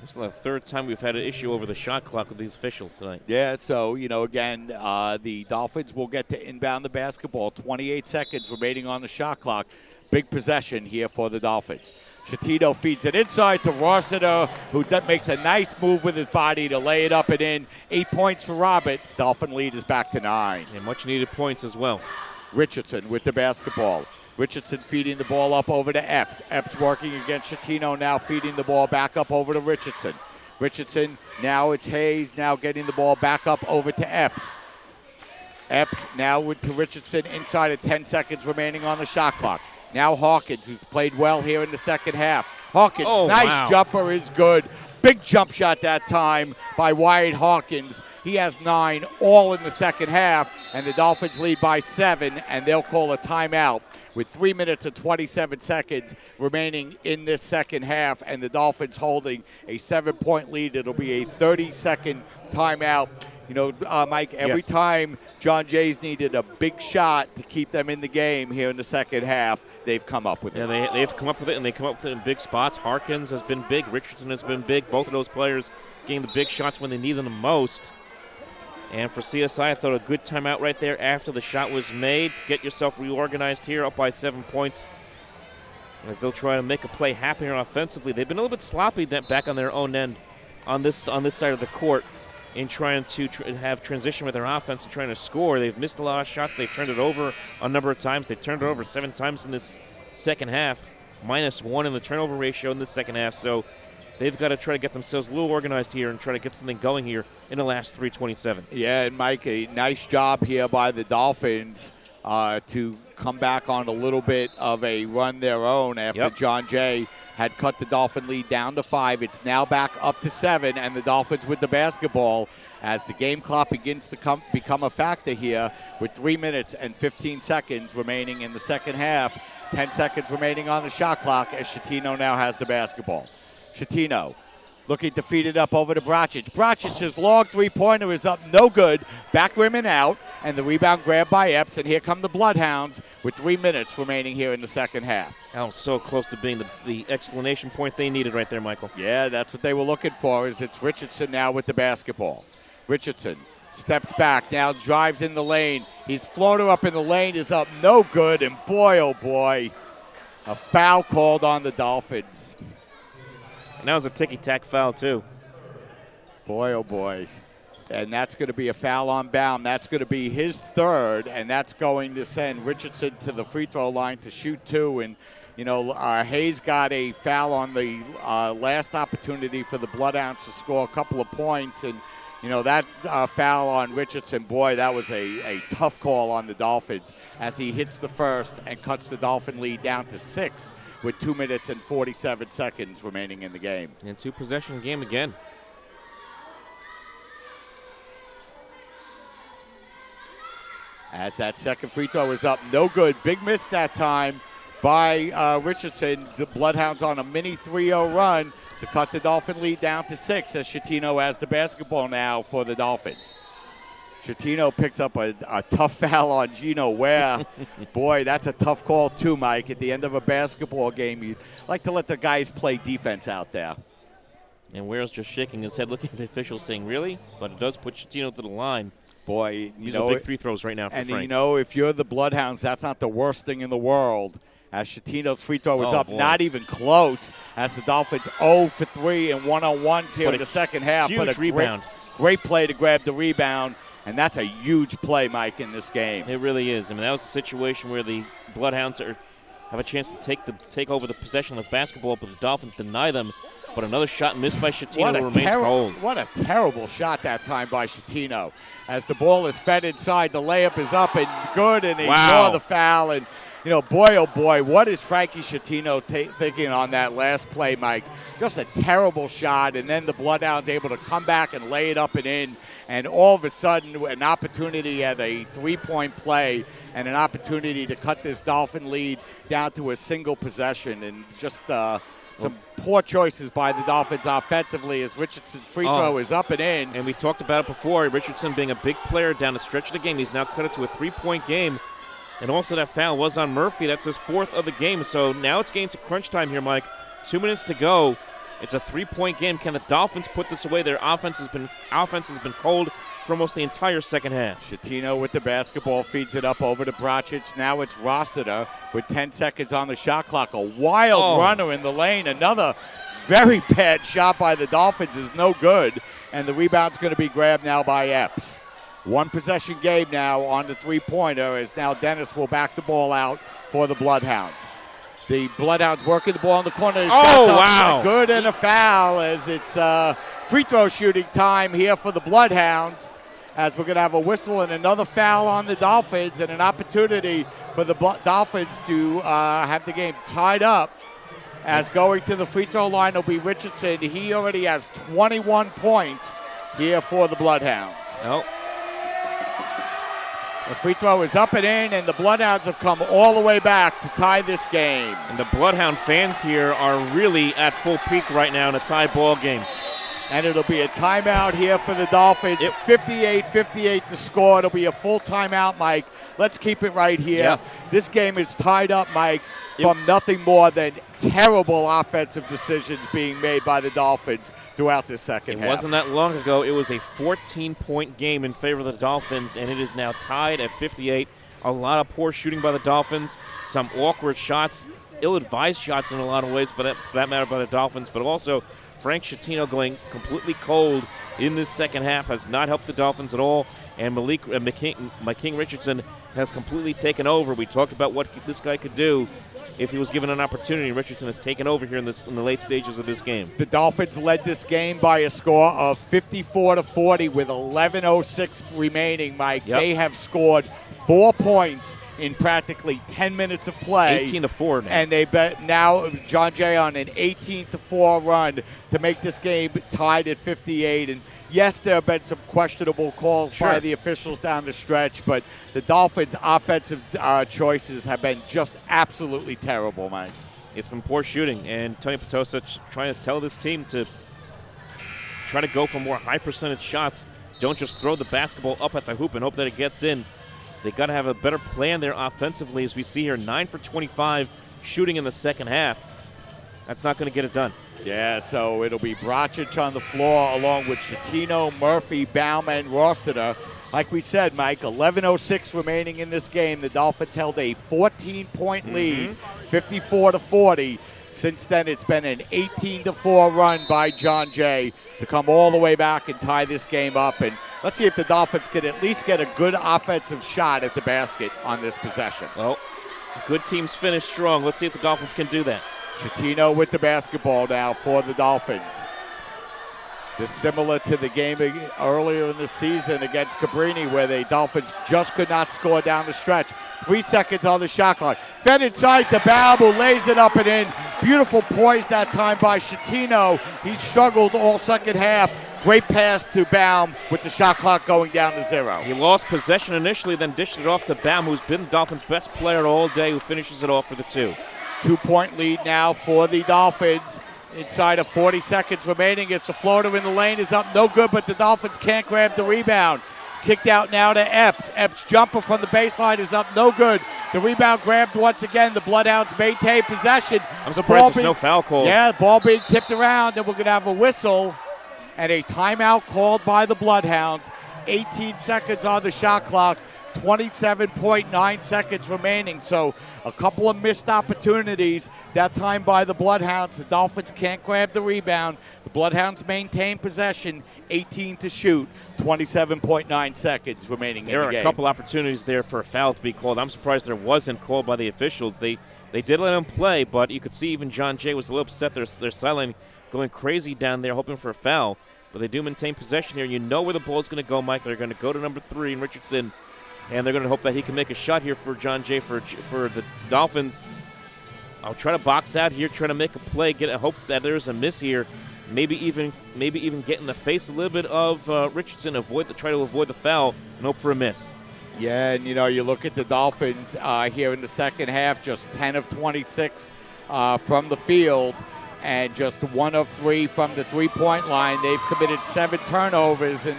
This is the third time we've had an issue over the shot clock with these officials tonight. Yeah, so, again, the Dolphins will get to inbound the basketball. 28 seconds remaining on the shot clock. Big possession here for the Dolphins. Shatino feeds it inside to Rossiter, who makes a nice move with his body to lay it up and in. 8 points for Robert. Dolphin lead is back to 9. And much needed points as well. Richardson with the basketball. Richardson feeding the ball up over to Epps. Epps working against Shatino, now feeding the ball back up over to Richardson. Richardson, now it's Hayes, now getting the ball back up over to Epps. Epps now to Richardson inside of 10 seconds remaining on the shot clock. Now Hawkins, who's played well here in the second half. Hawkins, nice jumper is good. Big jump shot that time by Wyatt Hawkins. He has 9 all in the second half, and the Dolphins lead by 7, and they'll call a timeout with 3 minutes and 27 seconds remaining in this second half, and the Dolphins holding a 7-point lead. It'll be a 30-second timeout. Mike, every time John Jay's needed a big shot to keep them in the game here in the second half, they've come up with it. Yeah, they've come up with it, and they come up with it in big spots. Harkins has been big. Richardson has been big. Both of those players getting the big shots when they need them the most. And for CSI, I thought a good timeout right there after the shot was made. Get yourself reorganized here, up by 7 points, as they'll try to make a play happen here offensively. They've been a little bit sloppy back on their own end on this side of the court in trying to have transition with their offense and trying to score. They've missed a lot of shots. They've turned it over a number of times. They've turned it over 7 times in this second half, -1 in the turnover ratio in the second half. So they've got to try to get themselves a little organized here and try to get something going here in the last 3:27. Yeah, and Mike, a nice job here by the Dolphins to come back on a little bit of a run their own after John Jay had cut the Dolphin lead down to 5. It's now back up to 7, and the Dolphins with the basketball as the game clock begins to become a factor here with 3 minutes and 15 seconds remaining in the second half. 10 seconds remaining on the shot clock as Schettino now has the basketball. Schettino looking to feed it up over to Bracic. Bracic's long three-pointer is up, no good. Back rim and out, and the rebound grabbed by Epps, and here come the Bloodhounds with 3 minutes remaining here in the second half. That was so close to being the explanation point they needed right there, Michael. Yeah, that's what they were looking for, is it's Richardson now with the basketball. Richardson steps back, now drives in the lane. His floater up in the lane is up, no good, and boy, oh boy, a foul called on the Dolphins. And that was a ticky-tack foul, too. Boy, oh boy. And that's going to be a foul on Baum. That's going to be his third, and that's going to send Richardson to the free throw line to shoot 2. And, you know, Hayes got a foul on the last opportunity for the Bloodhounds to score a couple of points. And, you know, that foul on Richardson, boy, that was a tough call on the Dolphins as he hits the first and cuts the Dolphin lead down to 6. With 2 minutes and 47 seconds remaining in the game. And 2-possession game again. As that second free throw is up, no good. Big miss that time by Richardson. The Bloodhounds on a mini 3-0 run to cut the Dolphin lead down to 6 as Schettino has the basketball now for the Dolphins. Schettino picks up a tough foul on Gino Ware. Boy, that's a tough call too, Mike. At the end of a basketball game, you'd like to let the guys play defense out there. And Ware's just shaking his head, looking at the officials, saying, really? But it does put Schettino to the line. Boy, these are big free throws right now for Frank. And, you know, if you're the Bloodhounds, that's not the worst thing in the world. As Schettino's free throw is up, not even close. As the Dolphins 0 for 3 and one-on-ones here in the second half. Huge But a rebound. Great play to grab the rebound. And that's a huge play, Mike, in this game. It really is. I mean, that was a situation where the Bloodhounds have a chance to take over the possession of the basketball, but the Dolphins deny them. But another shot missed by Schettino remains cold. What a terrible shot that time by Schettino. As the ball is fed inside, the layup is up and good, and they draw the foul. And, you know, boy, oh boy, what is Frankie Schettino thinking on that last play, Mike? Just a terrible shot, and then the Bloodhounds able to come back and lay it up and in. And all of a sudden, an opportunity at a three-point play and an opportunity to cut this Dolphin lead down to a single possession. And just some poor choices by the Dolphins offensively as Richardson's free throw is up and in. And we talked about it before, Richardson being a big player down the stretch of the game. He's now cut it to a three-point game. And also that foul was on Murphy. That's his 4th of the game. So now it's getting to crunch time here, Mike. 2 minutes to go. It's a 3-point game. Can the Dolphins put this away? Their offense has been cold for almost the entire second half. Schettino with the basketball feeds it up over to Bracic. Now it's Rossiter with 10 seconds on the shot clock. A wild runner in the lane. Another very bad shot by the Dolphins is no good. And the rebound's going to be grabbed now by Epps. 1-possession game now on the three-pointer as now Dennis will back the ball out for the Bloodhounds. The Bloodhounds working the ball in the corner. Wow. Good and a foul as it's free throw shooting time here for the Bloodhounds as we're going to have a whistle and another foul on the Dolphins and an opportunity for the Dolphins to have the game tied up as going to the free throw line will be Richardson. He already has 21 points here for the Bloodhounds. Nope. The free throw is up and in, and the Bloodhounds have come all the way back to tie this game. And the Bloodhound fans here are really at full peak right now in a tie ball game. And it'll be a timeout here for the Dolphins. 58-58 to score. It'll be a full timeout, Mike. Let's keep it right here. Yep. This game is tied up, Mike, from nothing more than terrible offensive decisions being made by the Dolphins throughout this second half. It wasn't that long ago. It was a 14-point game in favor of the Dolphins, and it is now tied at 58. A lot of poor shooting by the Dolphins, some awkward shots, ill-advised shots in a lot of ways, but for that matter by the Dolphins, but also Frank Schettino going completely cold in this second half has not helped the Dolphins at all, and McKing Richardson has completely taken over. We talked about what this guy could do if he was given an opportunity. Richardson has taken over here in the late stages of this game. The Dolphins led this game by a score of 54-40 with 11:06 remaining, Mike. Yep. They have scored 4 points in practically 10 minutes of play. 18-4 now. And they bet now John Jay on an 18-4 run to make this game tied at 58. And yes, there have been some questionable calls by the officials down the stretch, but the Dolphins' offensive choices have been just absolutely terrible, Mike. It's been poor shooting, and Tony Petosa trying to tell this team to try to go for more high percentage shots. Don't just throw the basketball up at the hoop and hope that it gets in. They got to have a better plan there offensively, as we see here, 9 for 25 shooting in the second half. That's not going to get it done. Yeah, so it'll be Bracic on the floor along with Chatino, Murphy, Baum, and Rossiter. Like we said, Mike, 11:06 remaining in this game. The Dolphins held a 14-point lead, 54-40. Since then, it's been an 18-4 run by John Jay to come all the way back and tie this game up. And let's see if the Dolphins can at least get a good offensive shot at the basket on this possession. Well, good teams finish strong. Let's see if the Dolphins can do that. Chatino with the basketball now for the Dolphins. Just similar to the game earlier in the season against Cabrini, where the Dolphins just could not score down the stretch. 3 seconds on the shot clock. Fed inside to Baum, who lays it up and in. Beautiful poise that time by Chatino. He struggled all second half. Great pass to Baum with the shot clock going down to 0. He lost possession initially, then dished it off to Baum, who's been the Dolphins' best player all day, who finishes it off for the 2. 2-point lead now for the Dolphins. Inside of 40 seconds remaining as the floater in the lane is up. No good, but the Dolphins can't grab the rebound. Kicked out now to Epps. Epps' jumper from the baseline is up. No good. The rebound grabbed once again. The Bloodhounds maintain possession. I'm surprised there's no foul call. Yeah, the ball being tipped around. Then we're going to have a whistle and a timeout called by the Bloodhounds. 18 seconds on the shot clock. 27.9 seconds remaining. So a couple of missed opportunities that time by the Bloodhounds. The Dolphins can't grab the rebound. The Bloodhounds maintain possession, 18 to shoot, 27.9 seconds remaining in the game. There are a couple opportunities there for a foul to be called. I'm surprised there wasn't called by the officials. They did let him play, but you could see even John Jay was a little upset. They're silent, going crazy down there, hoping for a foul. But they do maintain possession here. You know where the ball is going to go, Mike. They're going to go to number 3 in Richardson. And they're going to hope that he can make a shot here for John Jay for the Dolphins. I'll try to box out here, try to make a play, hope that there's a miss here. Maybe even get in the face a little bit of Richardson, try to avoid the foul, and hope for a miss. Yeah, and you look at the Dolphins here in the second half, just 10 of 26 from the field, and just 1 of 3 from the three-point line. They've committed 7 turnovers, and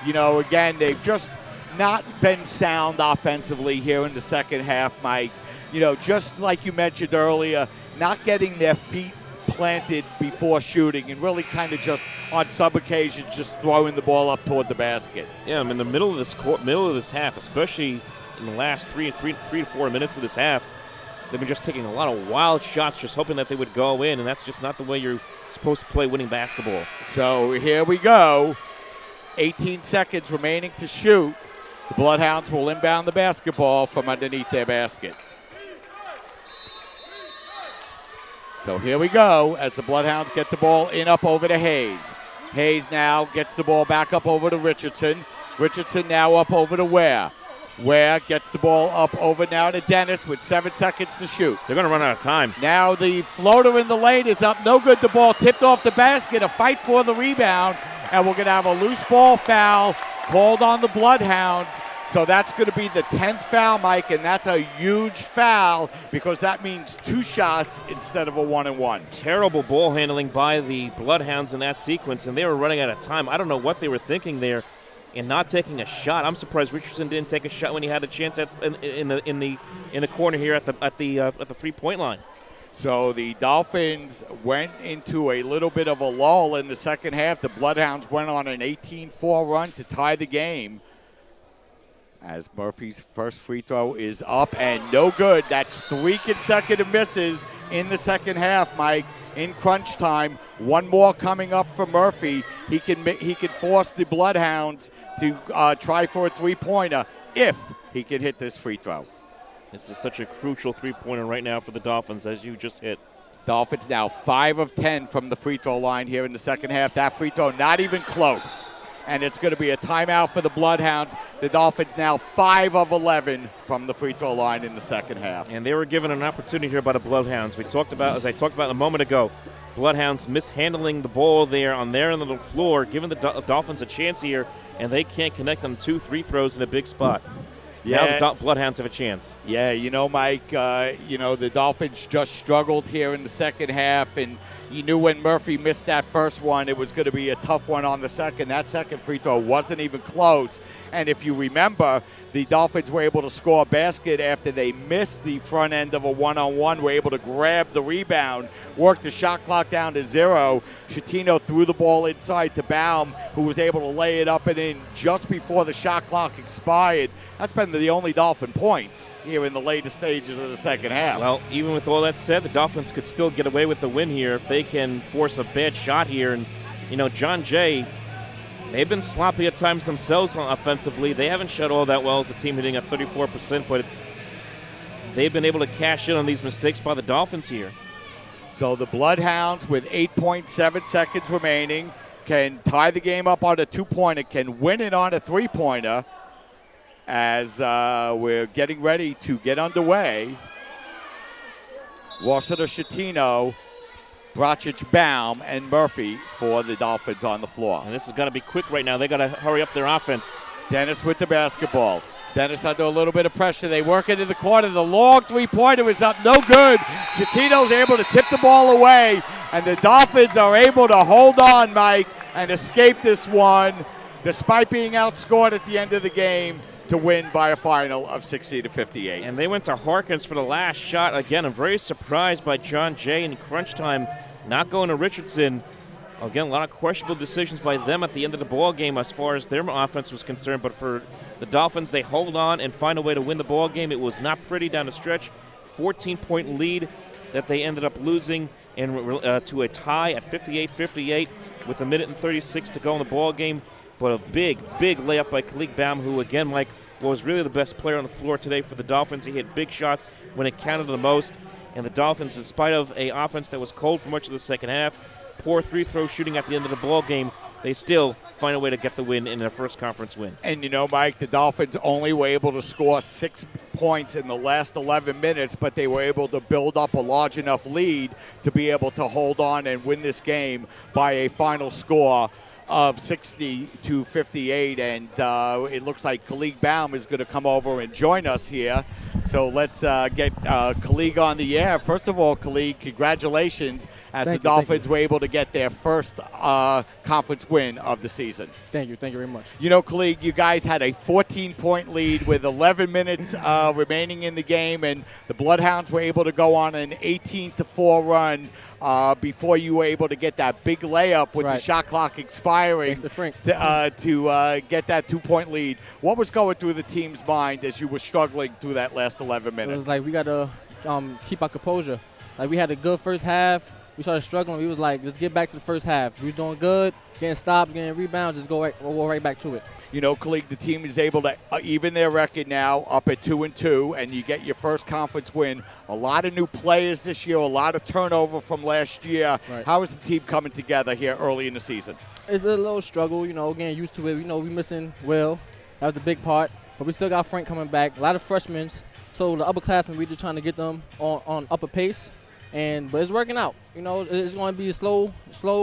again, they've just not been sound offensively here in the second half, Mike. Just like you mentioned earlier, not getting their feet planted before shooting and really kind of just on some occasions just throwing the ball up toward the basket. Yeah, in the middle of this half, especially in the last 3 to 4 minutes of this half, they've been just taking a lot of wild shots, just hoping that they would go in, and that's just not the way you're supposed to play winning basketball. So here we go. 18 seconds remaining to shoot. The Bloodhounds will inbound the basketball from underneath their basket. So here we go as the Bloodhounds get the ball in up over to Hayes. Hayes now gets the ball back up over to Richardson. Richardson now up over to Ware. Ware gets the ball up over now to Dennis with 7 seconds to shoot. They're going to run out of time. Now the floater in the lane is up. No good. The ball tipped off the basket. A fight for the rebound. And we're going to have a loose ball foul called on the Bloodhounds. So that's going to be the 10th foul, Mike, and that's a huge foul because that means 2 shots instead of a 1-and-1. Terrible ball handling by the Bloodhounds in that sequence, and they were running out of time. I don't know what they were thinking there in not taking a shot. I'm surprised Richardson didn't take a shot when he had a chance in the corner here at the 3-point line. So the Dolphins went into a little bit of a lull in the second half. The Bloodhounds went on an 18-4 run to tie the game. As Murphy's first free throw is up and no good. That's 3 consecutive misses in the second half, Mike. In crunch time, 1 more coming up for Murphy. He can force the Bloodhounds to try for a 3-pointer if he can hit this free throw. This is such a crucial 3-pointer right now for the Dolphins, as you just hit. Dolphins now 5 of 10 from the free throw line here in the second half. That free throw not even close. and it's going to be a timeout for the Bloodhounds. The Dolphins now 5 of 11 from the free throw line in the second half. And they were given an opportunity here by the Bloodhounds. As I talked about a moment ago, Bloodhounds mishandling the ball there on their end of the floor, giving the Dolphins a chance here, and they can't connect on 2-3 throws in a big spot. Yeah. Now the Bloodhounds have a chance. Yeah, Mike, the Dolphins just struggled here in the second half, and you knew when Murphy missed that first one, it was going to be a tough one on the second. That second free throw wasn't even close. And if you remember, the Dolphins were able to score a basket after they missed the front end of a one-on-one, were able to grab the rebound, work the shot clock down to 0. Schettino threw the ball inside to Baum, who was able to lay it up and in just before the shot clock expired. That's been the only Dolphin points here in the later stages of the second half. Well, even with all that said, the Dolphins could still get away with the win here if they can force a bad shot here. And, John Jay, they've been sloppy at times themselves offensively. They haven't shot all that well as a team hitting at 34%, but they've been able to cash in on these mistakes by the Dolphins here. So the Bloodhounds, with 8.7 seconds remaining, can tie the game up on a two-pointer, can win it on a three-pointer as we're getting ready to get underway. Rossiter, Schettino, Bracic, Baum, and Murphy for the Dolphins on the floor. And this is going to be quick right now. They got to hurry up their offense. Dennis with the basketball. Dennis under a little bit of pressure. They work into the corner. The long three-pointer is up. No good. Schettino's able to tip the ball away, and the Dolphins are able to hold on, Mike, and escape this one, despite being outscored at the end of the game, to win by a final of 60-58. And they went to Harkins for the last shot. Again, I'm very surprised by John Jay in crunch time not going to Richardson. Again, a lot of questionable decisions by them at the end of the ball game as far as their offense was concerned. But for the Dolphins, they hold on and find a way to win the ball game. It was not pretty down the stretch. 14-point lead that they ended up losing to a tie at 58-58 with 1:36 to go in the ball game. But a big, big layup by Khalid Baum, who, again, Mike, was really the best player on the floor today for the Dolphins. He hit big shots when it counted the most. And the Dolphins, in spite of an offense that was cold for much of the second half, poor three-throw shooting at the end of the ball game, they still find a way to get the win in their first conference win. And, Mike, the Dolphins only were able to score 6 points in the last 11 minutes, but they were able to build up a large enough lead to be able to hold on and win this game by a final score of 60-58, and it looks like Khalid Baum is going to come over and join us here. So let's get Khalid on the air. First of all, Khalid, congratulations as the Dolphins were able to get their first conference win of the season. Thank you very much. Khalid, you guys had a 14-point lead with 11 minutes remaining in the game, and the Bloodhounds were able to go on an 18-4 run before you were able to get that big layup with the shot clock expiring to get that 2-point lead. What was going through the team's mind as you were struggling through that last 11 minutes? It was like we got to keep our composure. Like we had a good first half. We started struggling. We was like, let's get back to the first half. We were doing good, getting stops, getting rebounds, just we'll go right back to it. Khalid, the team is able to even their record now up at 2-2, and you get your first conference win. A lot of new players this year, a lot of turnover from last year. Right. How is the team coming together here early in the season? It's a little struggle, getting used to it. We missing Will. That was the big part. But we still got Frank coming back. A lot of freshmen. So the upperclassmen, we're just trying to get them on upper pace. But it's working out. It's going to be a slow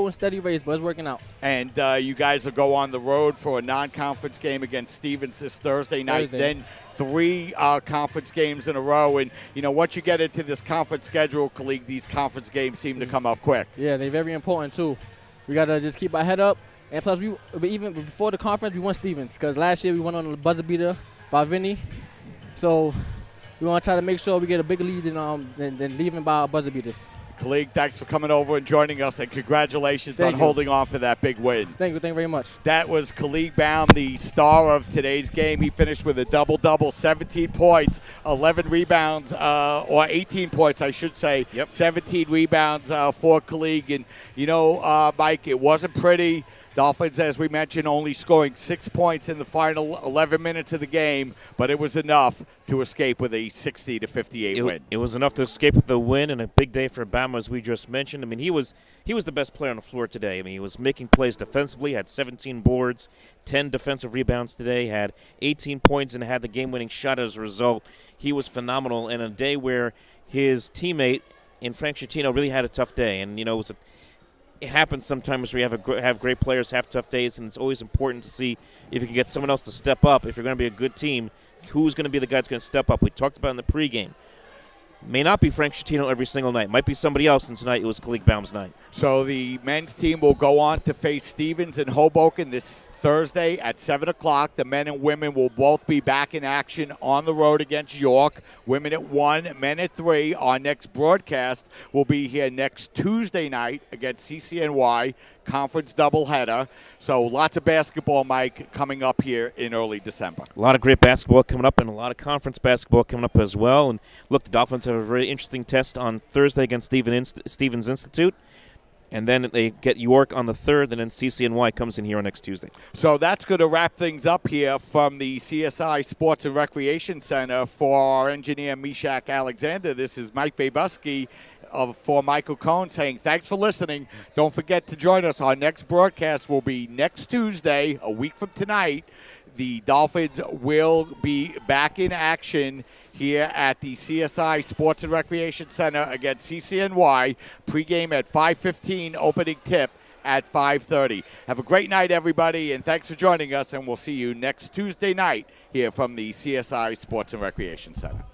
and steady race, but it's working out. And you guys will go on the road for a non-conference game against Stevens this Thursday night. Then 3 conference games in a row. And, once you get into this conference schedule, Khalid, these conference games seem to come up quick. Yeah, they're very important, too. We got to just keep our head up. And plus, even before the conference, we won Stevens. Because last year we went on a buzzer beater by Vinny. So we want to try to make sure we get a bigger lead than leaving by our buzzer beaters. Khalid, thanks for coming over and joining us, and congratulations on holding on for that big win. Thank you very much. That was Khalid Baum, the star of today's game. He finished with a double-double, 17 points, 11 rebounds, or 18 points, I should say. 17 rebounds for Khalid. And, Mike, it wasn't pretty. Dolphins, as we mentioned, only scoring 6 points in the final 11 minutes of the game, but it was enough to escape with a 60-58 win. It was enough to escape with the win, and a big day for Bama, as we just mentioned. I mean, he was the best player on the floor today. I mean, he was making plays defensively, had 17 boards, 10 defensive rebounds today, had 18 points, and had the game-winning shot as a result. He was phenomenal in a day where his teammate in Frank Schettino really had a tough day, and it happens sometimes where you have great players have tough days, and it's always important to see if you can get someone else to step up. If you're going to be a good team, who's going to be the guy that's going to step up? We talked about in the pregame. May not be Frank Schettino every single night. Might be somebody else, and tonight it was Khalid Baum's night. So the men's team will go on to face Stevens in Hoboken this Thursday at 7 o'clock. The men and women will both be back in action on the road against York. Women at 1, men at 3. Our next broadcast will be here next Tuesday night against CCNY, conference doubleheader. So lots of basketball, Mike, coming up here in early December. A lot of great basketball coming up and a lot of conference basketball coming up as well. And look, the Dolphins have a very interesting test on Thursday against Stevens Institute. And then they get York on the 3rd, and then CCNY comes in here on next Tuesday. So that's going to wrap things up here from the CSI Sports and Recreation Center. For our engineer, Meshach Alexander, this is Mike Babuski for Michael Cohn saying thanks for listening. Don't forget to join us. Our next broadcast will be next Tuesday, a week from tonight. The Dolphins will be back in action here at the CSI Sports and Recreation Center against CCNY. Pregame at 5:15, opening tip at 5:30. Have a great night, everybody, and thanks for joining us, and we'll see you next Tuesday night here from the CSI Sports and Recreation Center.